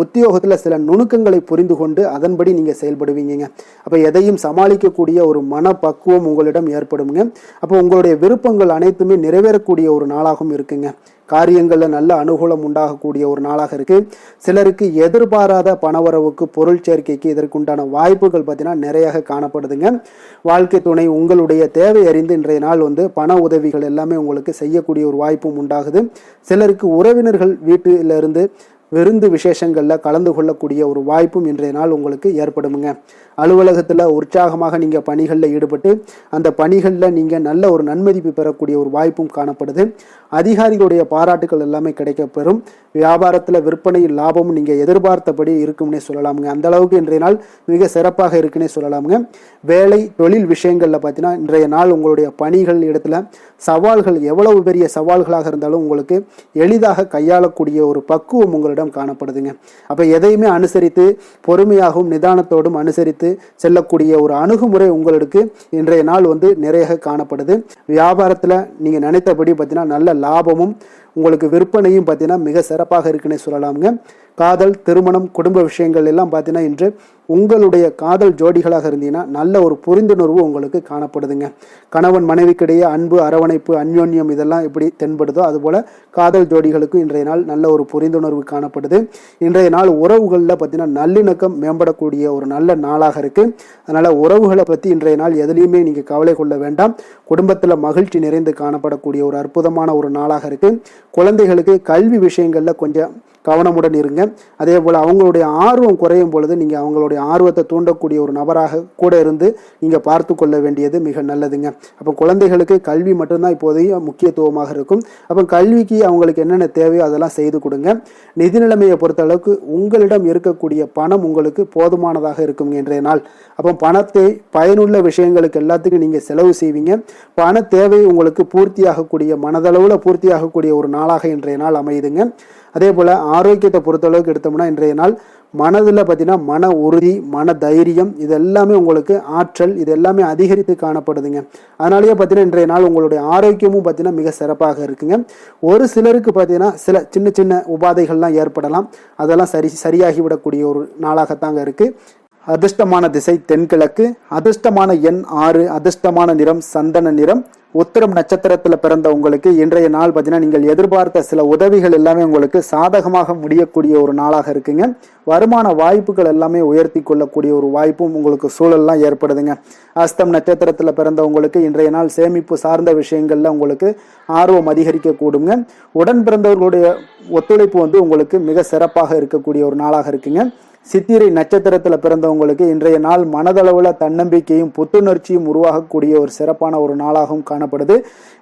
உத்தியோகத்தில் சில நுணுக்கங்களை புரிந்து கொண்டு அதன்படி நீங்கள் செயல்படுவீங்க. அப்போ எதையும் சமாளிக்கக்கூடிய ஒரு மனப்பக்குவம் உங்களிடம் ஏற்படுங்க. அப்போ உங்களுடைய விருப்பங்கள் அனைத்துமே நிறைவேறக்கூடிய ஒரு நாளாகவும் இருக்குங்க. காரியங்களில் நல்ல அனுகூலம் உண்டாகக்கூடிய ஒரு நாளாக இருக்குது. சிலருக்கு எதிர்பாராத பணவரவுக்கு பொருள் சேர்க்கைக்கு இதற்குண்டான வாய்ப்புகள் பார்த்தீங்கன்னா நிறைய காணப்படுதுங்க. வாழ்க்கை துணை உங்களுடைய தேவை அறிந்து இன்றைய நாள் பண உதவிகள் எல்லாமே உங்களுக்கு செய்யக்கூடிய ஒரு வாய்ப்பும் உண்டாகுது. சிலருக்கு உறவினர்கள் வீட்டிலிருந்து விருந்து விசேஷங்களில் கலந்து கொள்ளக்கூடிய ஒரு வாய்ப்பும் இன்றைய நாள் உங்களுக்கு ஏற்படுமுங்க. அலுவலகத்தில் உற்சாகமாக நீங்கள் பணிகளில் ஈடுபட்டு அந்த பணிகளில் நீங்கள் நல்ல ஒரு நன்மதிப்பு பெறக்கூடிய ஒரு வாய்ப்பும் காணப்படுது. அதிகாரிகளுடைய பாராட்டுகள் எல்லாமே கிடைக்கப்பெறும். வியாபாரத்தில் விற்பனையில் லாபமும் நீங்கள் எதிர்பார்த்தபடி இருக்கும்னே சொல்லலாமுங்க. அந்த அளவுக்கு இன்றைய நாள் மிக சிறப்பாக இருக்குன்னே சொல்லலாமுங்க. வேலை தொழில் விஷயங்களில் பார்த்தீங்கன்னா இன்றைய நாள் உங்களுடைய பணிகள் இடத்துல சவால்கள் எவ்வளவு பெரிய சவால்களாக இருந்தாலும் உங்களுக்கு எளிதாக கையாளக்கூடிய ஒரு பக்குவம் உங்களிடம் காணப்படுதுங்க. அப்போ எதையுமே அனுசரித்து பொறுமையாகவும் நிதானத்தோடும் அனுசரித்து செல்லக்கூடிய ஒரு அணுகுமுறை உங்களுக்கு இன்றைய நாள் நிறைய காணப்படுது. வியாபாரத்தில் நீங்கள் நினைத்தபடி பார்த்தீங்கன்னா நல்ல லாபமும் உங்களுக்கு விற்பனையும் பார்த்தீங்கன்னா மிக சிறப்பாக இருக்குன்னே சொல்லலாமுங்க. காதல் திருமணம் குடும்ப விஷயங்கள் எல்லாம் பார்த்தீங்கன்னா இன்று உங்களுடைய காதல் ஜோடிகளாக இருந்தீங்கன்னா நல்ல ஒரு புரிந்துணர்வு உங்களுக்கு காணப்படுதுங்க. கணவன் மனைவிக்கிடையே அன்பு அரவணைப்பு அந்யோன்யம் இதெல்லாம் எப்படி தென்படுதோ அதுபோல் காதல் ஜோடிகளுக்கு இன்றைய நாள் நல்ல ஒரு புரிந்துணர்வு காணப்படுது. இன்றைய நாள் உறவுகளில் பார்த்தீங்கன்னா நல்லிணக்கம் மேம்படக்கூடிய ஒரு நல்ல நாளாக இருக்குது. அதனால் உறவுகளை பற்றி இன்றைய நாள் எதுலேயுமே நீங்கள் கவலை கொள்ள வேண்டாம். குடும்பத்தில் மகிழ்ச்சி நிறைந்து காணப்படக்கூடிய ஒரு அற்புதமான ஒரு நாளாக இருக்குது. குழந்தைகளுக்கு கல்வி விஷயங்களில் கொஞ்சம் கவனமுடன் இருங்க. அதே போல் அவங்களுடைய ஆர்வம் குறையும் பொழுது நீங்கள் அவங்களுடைய ஆர்வத்தை தூண்டக்கூடிய ஒரு நபராக கூட இருந்து நீங்கள் பார்த்து கொள்ள வேண்டியது மிக நல்லதுங்க. அப்போ குழந்தைகளுக்கு கல்வி மட்டும்தான் இப்போதைய முக்கியத்துவமாக இருக்கும். அப்போ கல்விக்கு அவங்களுக்கு என்னென்ன தேவையோ அதெல்லாம் செய்து கொடுங்க. நிதி நிலைமையை பொறுத்த அளவுக்கு உங்களிடம் இருக்கக்கூடிய பணம் உங்களுக்கு போதுமானதாக இருக்குங்க இன்றைய நாள். அப்போ பணத்தை பயனுள்ள விஷயங்களுக்கு எல்லாத்துக்கும் நீங்கள் செலவு செய்வீங்க. பண தேவை உங்களுக்கு பூர்த்தியாகக்கூடிய மனதளவில் பூர்த்தியாகக்கூடிய ஒரு நாளாக இன்றைய நாள் அமையுதுங்க. அதே போல் ஆரோக்கியத்தை பொறுத்தளவுக்கு எடுத்தோம்னா இன்றைய நாள் மனதில் பார்த்தீங்கன்னா மன உறுதி மன தைரியம் இது எல்லாமே உங்களுக்கு ஆற்றல் இது எல்லாமே அதிகரித்து காணப்படுதுங்க. அதனாலேயே பார்த்தீங்கன்னா இன்றைய நாள் உங்களுடைய ஆரோக்கியமும் பார்த்தீங்கன்னா மிக சிறப்பாக இருக்குங்க. ஒரு சிலருக்கு பார்த்தீங்கன்னா சில சின்ன சின்ன உபாதைகள்லாம் ஏற்படலாம். அதெல்லாம் சரியாகிவிடக்கூடிய ஒரு நாளாகத்தாங்க இருக்குது. அதிர்ஷ்டமான திசை தென்கிழக்கு, அதிர்ஷ்டமான எண் 6, அதிர்ஷ்டமான நிறம் சந்தன நிறம். உத்திரம் நட்சத்திரத்துல பிறந்த உங்களுக்கு இன்றைய நாள் பார்த்தீங்கன்னா நீங்கள் எதிர்பார்த்த சில உதவிகள் எல்லாமே உங்களுக்கு சாதகமாக முடியக்கூடிய ஒரு நாளாக இருக்குங்க. வருமான வாய்ப்புகள் எல்லாமே உயர்த்தி கொள்ளக்கூடிய ஒரு வாய்ப்பும் உங்களுக்கு சூழல்லாம் ஏற்படுதுங்க. அஸ்தம் நட்சத்திரத்துல பிறந்த உங்களுக்கு இன்றைய நாள் சேமிப்பு சார்ந்த விஷயங்கள்ல உங்களுக்கு ஆர்வம் அதிகரிக்க கூடுங்க. உடன் பிறந்தவர்களுடைய ஒத்துழைப்பு உங்களுக்கு மிக சிறப்பாக இருக்கக்கூடிய ஒரு நாளாக இருக்குங்க. சித்திரை நட்சத்திரத்துல பிறந்தவங்களுக்கு இன்றைய நாள் மனதளவுல தன்னம்பிக்கையும் புத்துணர்ச்சியும் உருவாகக்கூடிய ஒரு சிறப்பான ஒரு நாளாகவும் காணப்படுது.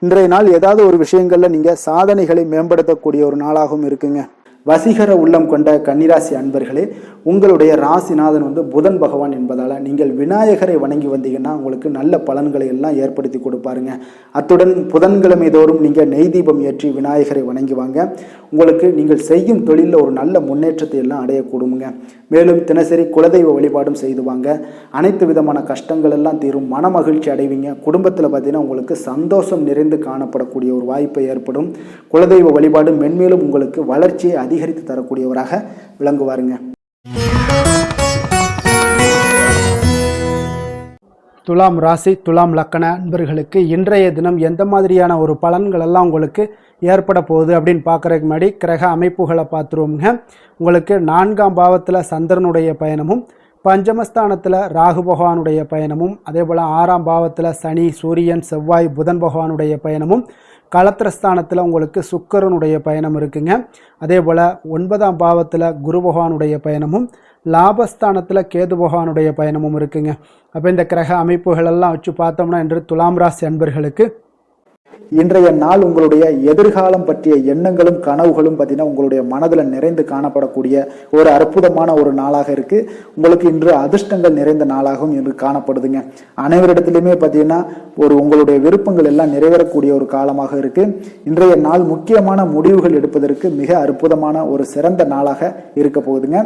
இன்றைய நாள் ஏதாவது ஒரு விஷயங்கள்ல நீங்க சாதனைகளை மேம்படுத்தக்கூடிய ஒரு நாளாகவும் இருக்குங்க. வசீகர உள்ளம் கொண்ட கன்னிராசி அன்பர்களே, உங்களுடைய ராசிநாதன் புதன் பகவான் என்பதால் நீங்கள் விநாயகரை வணங்கி வந்தீங்கன்னா உங்களுக்கு நல்ல பலன்களை எல்லாம் ஏற்படுத்தி கொடுப்பாருங்க. அத்துடன் புதன்கிழமை தோறும் நீங்கள் நெய் தீபம் ஏற்றி விநாயகரை வணங்கி வாங்க. உங்களுக்கு நீங்கள் செய்யும் தொழிலில் ஒரு நல்ல முன்னேற்றத்தை எல்லாம் அடையக்கூடுங்க. மேலும் தினசரி குலதெய்வ வழிபாடும் செய்து வாங்க. அனைத்து விதமான கஷ்டங்கள் எல்லாம் தீரும், மன மகிழ்ச்சி அடைவீங்க. குடும்பத்தில் பார்த்தீங்கன்னா உங்களுக்கு சந்தோஷம் நிறைந்து காணப்படக்கூடிய ஒரு வாய்ப்பு ஏற்படும். குலதெய்வ வழிபாடு மென்மேலும் உங்களுக்கு வளர்ச்சியை அதிகரித்து தரக்கூடியவராக விளங்குவாருங்க. துலாம் ராசி துலாம் லக்கண அன்பர்களுக்கு இன்றைய தினம் எந்த மாதிரியான ஒரு பலன்கள் எல்லாம் உங்களுக்கு ஏற்பட போகுது அப்படின்னு பார்க்குறதுக்கு முன்னாடி கிரக அமைப்புகளை பார்த்துருவோங்க. உங்களுக்கு 4ஆம் பாவத்தில் சந்திரனுடைய பயணமும், பஞ்சமஸ்தானத்தில் ராகு பகவானுடைய பயணமும், அதே போல் 6ஆம் பாவத்தில் சனி சூரியன் செவ்வாய் புதன் பகவானுடைய பயணமும், களத்திரஸ்தானத்தில் உங்களுக்கு சுக்கிரனுடைய பயணம் இருக்குங்க. அதே போல் 9ஆம் பாவத்தில் குரு பகவானுடைய பயணமும், லாபஸ்தானத்தில் கேது பகவானுடைய பயணமும் இருக்குங்க. அப்போ இந்த கிரக அமைப்புகள் எல்லாம் வச்சு பார்த்தோம்னா இன்று துலாம் ராசி அன்பர்களுக்கு இன்றைய நாள் உங்களுடைய எதிர்காலம் பற்றிய எண்ணங்களும் கனவுகளும் பார்த்தீங்கன்னா உங்களுடைய மனதில் நிறைந்து காணப்படக்கூடிய ஒரு அற்புதமான ஒரு நாளாக இருக்கு. உங்களுக்கு இன்று அதிர்ஷ்டங்கள் நிறைந்த நாளாகவும் இன்று காணப்படுதுங்க. அனைவரிடத்திலுமே பார்த்தீங்கன்னா உங்களுடைய விருப்பங்கள் எல்லாம் நிறைவேறக்கூடிய ஒரு காலமாக இருக்கு. இன்றைய நாள் முக்கியமான முடிவுகள் எடுப்பதற்கு மிக அற்புதமான ஒரு சிறந்த நாளாக இருக்க போகுதுங்க.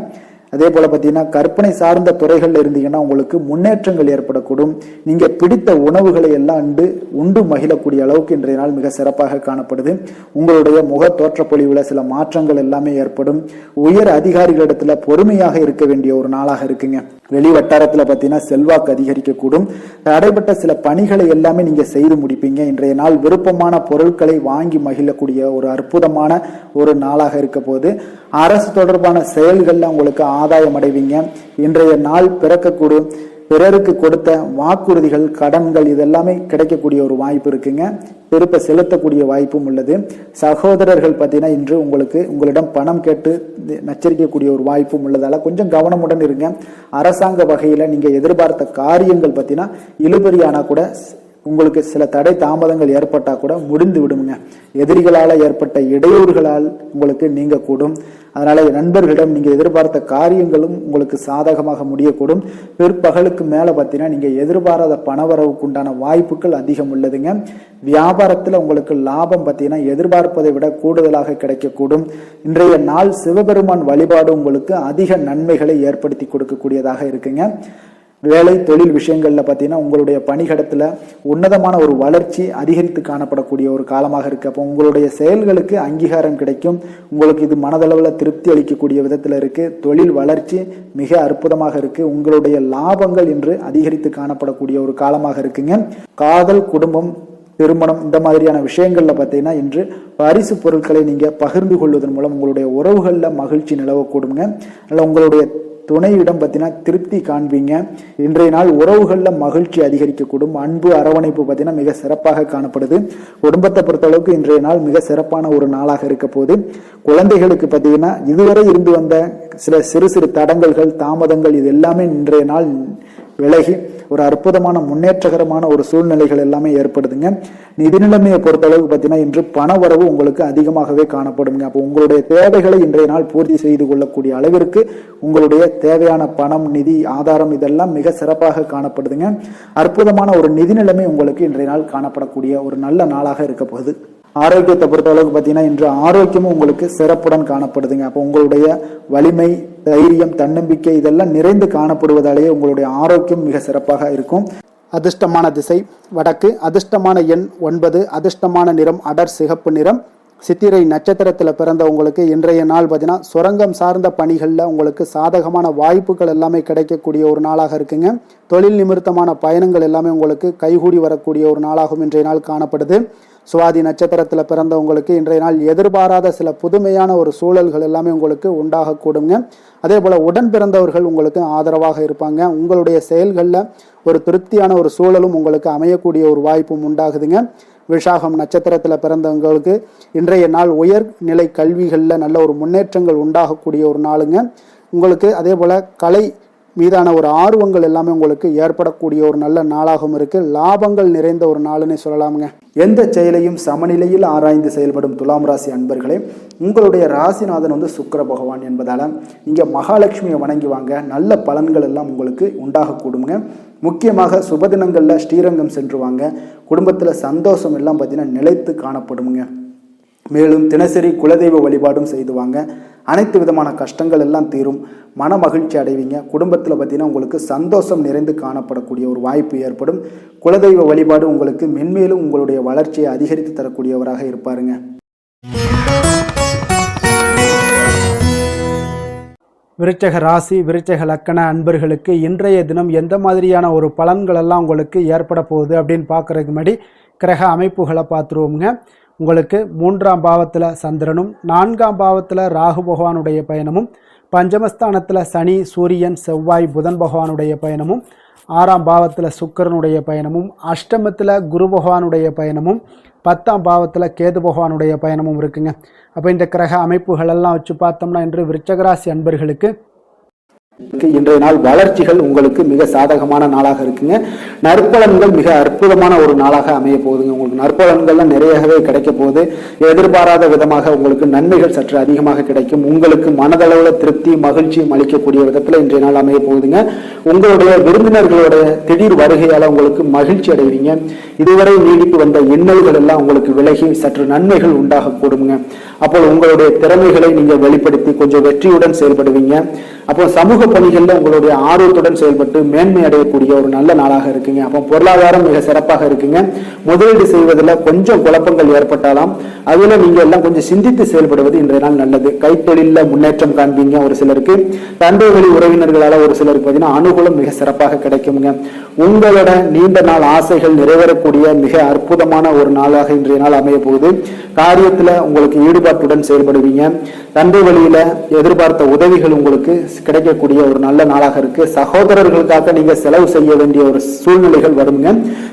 அதே போல பார்த்தீங்கன்னா கற்பனை சார்ந்த துறைகள்ல இருந்தீங்கன்னா உங்களுக்கு முன்னேற்றங்கள் ஏற்படக்கூடும். நீங்க பிடித்த உணவுகளை எல்லாம் உண்டு மகிழக்கூடிய அளவுக்கு இன்றைய நாள் மிக சிறப்பாக காணப்படுது. உங்களுடைய முக தோற்றப்பொழிவுல சில மாற்றங்கள் எல்லாமே ஏற்படும். உயர் அதிகாரிகளிடத்துல பொறுமையாக இருக்க வேண்டிய ஒரு நாளாக இருக்குங்க. வெளி வட்டாரத்துல பார்த்தீங்கன்னா செல்வாக்கு அதிகரிக்கக்கூடும். தடைப்பட்ட சில பணிகளை எல்லாமே நீங்க செய்து முடிப்பீங்க. இன்றைய நாள் விருப்பமான பொருட்களை வாங்கி மகிழக்கூடிய ஒரு அற்புதமான ஒரு நாளாக இருக்க போது. அரசு தொடர்பான செயல்கள்ல உங்களுக்கு ஆதாயம் அடைவீங்க. இன்றைய நாள் பிறக்கக்கூடும். பிறருக்கு கொடுத்த வாக்குறுதிகள் கடன்கள் இதெல்லாமே கிடைக்கக்கூடிய ஒரு வாய்ப்பு இருக்குங்க. திருப்ப செலுத்தக்கூடிய வாய்ப்பும் உள்ளது. சகோதரர்கள் பார்த்தீங்கன்னா இன்று உங்களிடம் பணம் கேட்டு நச்சரிக்கக்கூடிய ஒரு வாய்ப்பும் உள்ளதால கொஞ்சம் கவனமுடன் இருங்க. அரசாங்க வகையில நீங்க எதிர்பார்த்த காரியங்கள் பார்த்தீங்கன்னா இழுபறியானா கூட உங்களுக்கு சில தடை தாமதங்கள் ஏற்பட்டா கூட முடிந்து விடுங்க. எதிரிகளால் ஏற்பட்ட இடையூறுகளால் உங்களுக்கு நீங்க கூடும். அதனால நண்பர்களிடம் நீங்க எதிர்பார்த்த காரியங்களும் உங்களுக்கு சாதகமாக முடியக்கூடும். பிற்பகலுக்கு மேல பார்த்தீங்கன்னா நீங்க எதிர்பாராத பணவரவுக்கு உண்டான வாய்ப்புகள் அதிகம் உள்ளதுங்க. வியாபாரத்துல உங்களுக்கு லாபம் பார்த்தீங்கன்னா எதிர்பார்ப்பதை விட கூடுதலாக கிடைக்கக்கூடும். இன்றைய நாள் சிவபெருமான் வழிபாடு உங்களுக்கு அதிக நன்மைகளை ஏற்படுத்தி கொடுக்கக்கூடியதாக இருக்குங்க. வேலை தொழில் விஷயங்கள்ல பார்த்தீங்கன்னா உங்களுடைய பணியிடத்துல உன்னதமான ஒரு வளர்ச்சி அதிகரித்து காணப்படக்கூடிய ஒரு காலமாக இருக்கு. அப்போ உங்களுடைய செயல்களுக்கு அங்கீகாரம் கிடைக்கும். உங்களுக்கு இது மனதளவில் திருப்தி அளிக்கக்கூடிய விதத்துல இருக்கு. தொழில் வளர்ச்சி மிக அற்புதமாக இருக்கு. உங்களுடைய லாபங்கள் இன்று அதிகரித்து காணப்படக்கூடிய ஒரு காலமாக இருக்குங்க. காதல், குடும்பம், திருமணம் இந்த மாதிரியான விஷயங்கள்ல பார்த்தீங்கன்னா இன்று பரிசு பொருட்களை நீங்க பகிர்ந்து கொள்வதன் மூலம் உங்களுடைய உறவுகள்ல மகிழ்ச்சி நிலவக்கூடுங்க. அதனால உங்களுடைய துணையிடம் பார்த்தீங்கன்னா திருப்தி காண்பீங்க. இன்றைய நாள் உறவுகளில் மகிழ்ச்சி அதிகரிக்கக்கூடும். அன்பு அரவணைப்பு பார்த்தீங்கன்னா மிக சிறப்பாக காணப்படுது. குடும்பத்தை பொறுத்தளவுக்கு இன்றைய நாள் மிக சிறப்பான ஒரு நாளாக இருக்க போது. குழந்தைகளுக்கு பார்த்தீங்கன்னா இதுவரை இருந்து வந்த சில சிறு சிறு தடங்கல்கள் தாமதங்கள் இது எல்லாமே இன்றைய நாள் விலகி ஒரு அற்புதமான முன்னேற்றகரமான ஒரு சூழ்நிலைகள் எல்லாமே ஏற்படுதுங்க. நிதி நிலைமையை பொறுத்தளவுக்கு பார்த்தீங்கன்னா இன்று பண வரவு உங்களுக்கு அதிகமாகவே காணப்படுங்க. அப்போ உங்களுடைய தேவைகளை இன்றைய நாள் பூர்த்தி செய்து கொள்ளக்கூடிய அளவிற்கு உங்களுடைய தேவையான பணம், நிதி ஆதாரம் இதெல்லாம் மிக சிறப்பாக காணப்படுதுங்க. அற்புதமான ஒரு நிதி நிலைமை உங்களுக்கு இன்றைய நாள் காணப்படக்கூடிய ஒரு நல்ல நாளாக இருக்க போகுது. ஆரோக்கியத்தை பொறுத்த அளவுக்கு பார்த்தீங்கன்னா இன்று ஆரோக்கியமும் உங்களுக்கு சிறப்புடன் காணப்படுதுங்க. அப்போ உங்களுடைய வலிமை, தைரியம், தன்னம்பிக்கை இதெல்லாம் நிறைந்து காணப்படுவதாலேயே உங்களுடைய ஆரோக்கியம் மிக சிறப்பாக இருக்கும். அதிர்ஷ்டமான திசை வடக்கு, அதிர்ஷ்டமான எண் 9, அதிர்ஷ்டமான நிறம் அடர் சிகப்பு நிறம், சித்திரை நட்சத்திரத்தில் பிறந்தவங்களுக்கு இன்றைய நாள் பார்த்தீங்கன்னா சுரங்கம் சார்ந்த பணிகளில் உங்களுக்கு சாதகமான வாய்ப்புகள் எல்லாமே கிடைக்கக்கூடிய ஒரு நாளாக இருக்குங்க. தொழில் நிமித்தமான பயணங்கள் எல்லாமே உங்களுக்கு கைகூடி வரக்கூடிய ஒரு நாளாகவும் இன்றைய நாள் காணப்படுது. சுவாதி நட்சத்திரத்தில் பிறந்தவங்களுக்கு இன்றைய நாள் எதிர்பாராத சில புதுமையான ஒரு சூழல்கள் எல்லாமே உங்களுக்கு உண்டாகக்கூடுங்க. அதே போல் உடன் பிறந்தவர்கள் உங்களுக்கு ஆதரவாக இருப்பாங்க. உங்களுடைய செயல்களில் ஒரு திருப்தியான ஒரு சூழலும் உங்களுக்கு அமையக்கூடிய ஒரு வாய்ப்பும் உண்டாகுதுங்க. விஷாகம் நட்சத்திரத்தில் பிறந்தவங்களுக்கு இன்றைய நாள் உயர்நிலை கல்விகளில் நல்ல ஒரு முன்னேற்றங்கள் உண்டாகக்கூடிய ஒரு நாளுங்க. உங்களுக்கு அதே போல் கலை மீதான ஒரு ஆர்வங்கள் எல்லாமே உங்களுக்கு ஏற்படக்கூடிய ஒரு நல்ல நாளாகவும் இருக்குது. லாபங்கள் நிறைந்த ஒரு நாளுன்னு சொல்லலாமுங்க. எந்த செயலையும் சமநிலையில் ஆராய்ந்து செயல்படும் துலாம் ராசி அன்பர்களே, உங்களுடைய ராசிநாதன் சுக்கிர பகவான் என்பதால் இங்கே மகாலட்சுமியை வணங்கி வாங்க, நல்ல பலன்கள் எல்லாம் உங்களுக்கு உண்டாகக்கூடுங்க. முக்கியமாக சுபதினங்களில் ஸ்ரீரங்கம் சென்று வாங்க, குடும்பத்தில் சந்தோஷம் எல்லாம் பார்த்தீங்கன்னா நிலைத்து காணப்படுங்க. மேலும் தினசரி குலதெய்வ வழிபாடும் செய்து வாங்க, அனைத்து விதமான கஷ்டங்கள் எல்லாம் தீரும், மன மகிழ்ச்சி அடைவீங்க. குடும்பத்தில் பார்த்தீங்கன்னா உங்களுக்கு சந்தோஷம் நிறைந்து காணப்படக்கூடிய ஒரு வாய்ப்பு ஏற்படும். குலதெய்வ வழிபாடு உங்களுக்கு மென்மேலும் உங்களுடைய வளர்ச்சியை அதிகரித்து தரக்கூடியவராக இருப்பாருங்க. விருச்சக ராசி விருச்சக லக்கண அன்பர்களுக்கு இன்றைய தினம் எந்த மாதிரியான ஒரு பலன்கள் எல்லாம் உங்களுக்கு ஏற்பட போகுது அப்படின்னு பார்க்குறதுக்கு முன்னாடி கிரக அமைப்புகளை பார்த்துருவோங்க. உங்களுக்கு 3ஆம் பாவத்தில் சந்திரனும் 4ஆம் பாவத்தில் ராகு பகவானுடைய பயணமும், பஞ்சமஸ்தானத்தில் சனி சூரியன் செவ்வாய் புதன் பகவானுடைய பயணமும், 6ஆம் பாவத்தில் சுக்கிரனுடைய பயணமும், அஷ்டமத்தில் குரு பகவானுடைய பயணமும், 10ஆம் பாவத்தில் கேது பகவானுடைய பயணமும் இருக்குங்க. அப்போ இந்த கிரக அமைப்புகள் எல்லாம் வச்சு பார்த்தோம்னா இன்று விருச்சகராசி அன்பர்களுக்கு இன்றைய நாள் வளர்ச்சிகள் உங்களுக்கு மிக சாதகமான நாளாக இருக்குங்க. நற்பலன்கள் மிக அற்புதமான ஒரு நாளாக அமைய போகுதுங்க. உங்களுக்கு நற்பலன்கள்லாம் நிறையவே கிடைக்க போகுது. எதிர்பாராத விதமாக உங்களுக்கு நன்மைகள் சற்று அதிகமாக கிடைக்கும். உங்களுக்கு மனதளவில் திருப்தி மகிழ்ச்சியும் அளிக்கக்கூடிய விதத்தில் இன்றைய நாள் அமைய போகுதுங்க. உங்களுடைய விருந்தினர்களுடைய திடீர் வருகையால் உங்களுக்கு மகிழ்ச்சி அடைவீங்க. இதுவரை நீடித்து வந்த இன்னல்கள் எல்லாம் உங்களுக்கு விலகி சற்று நன்மைகள் உண்டாகக்கூடுங்க. அப்போ உங்களுடைய திறமைகளை நீங்கள் வெளிப்படுத்தி கொஞ்சம் வெற்றியுடன் செயல்படுவீங்க. அப்போ சமூக பணிகளில் உங்களுடைய ஆர்வத்துடன் செயல்பட்டு மேன்மை அடையக்கூடிய ஒரு நல்ல நாளாக இருக்குங்க. அப்போ பொருளாதாரம் மிக சிறப்பாக இருக்குங்க. முதலீடு செய்வதில் கொஞ்சம் குழப்பங்கள் ஏற்பட்டாலும் அதுல நீங்க எல்லாம் கொஞ்சம் சிந்தித்து செயல்படுவது இன்றைய நாள் நல்லது. கைத்தொழில முன்னேற்றம் காண்பீங்க. ஒரு சிலருக்கு தந்தை வழி உறவினர்களால ஒரு சிலருக்கு பார்த்தீங்கன்னா அனுகூலம் மிக சிறப்பாக கிடைக்குங்க. உங்களோட நீண்ட நாள் ஆசைகள் நிறைவேறக்கூடிய மிக அற்புதமான ஒரு நாளாக இன்றைய நாள் அமைய போகுது. காரியத்துல உங்களுக்கு ஈடுபாட்டுடன் செயல்படுவீங்க. தந்தை வழியில எதிர்பார்த்த உதவிகள் உங்களுக்கு கிடைக்கக்கூடிய ஒரு நல்ல நாளாக இருக்கு. சகோதரர்களுக்காக நீங்க செலவு செய்ய வேண்டிய ஒரு சூழ்நிலைகள் வருங்க.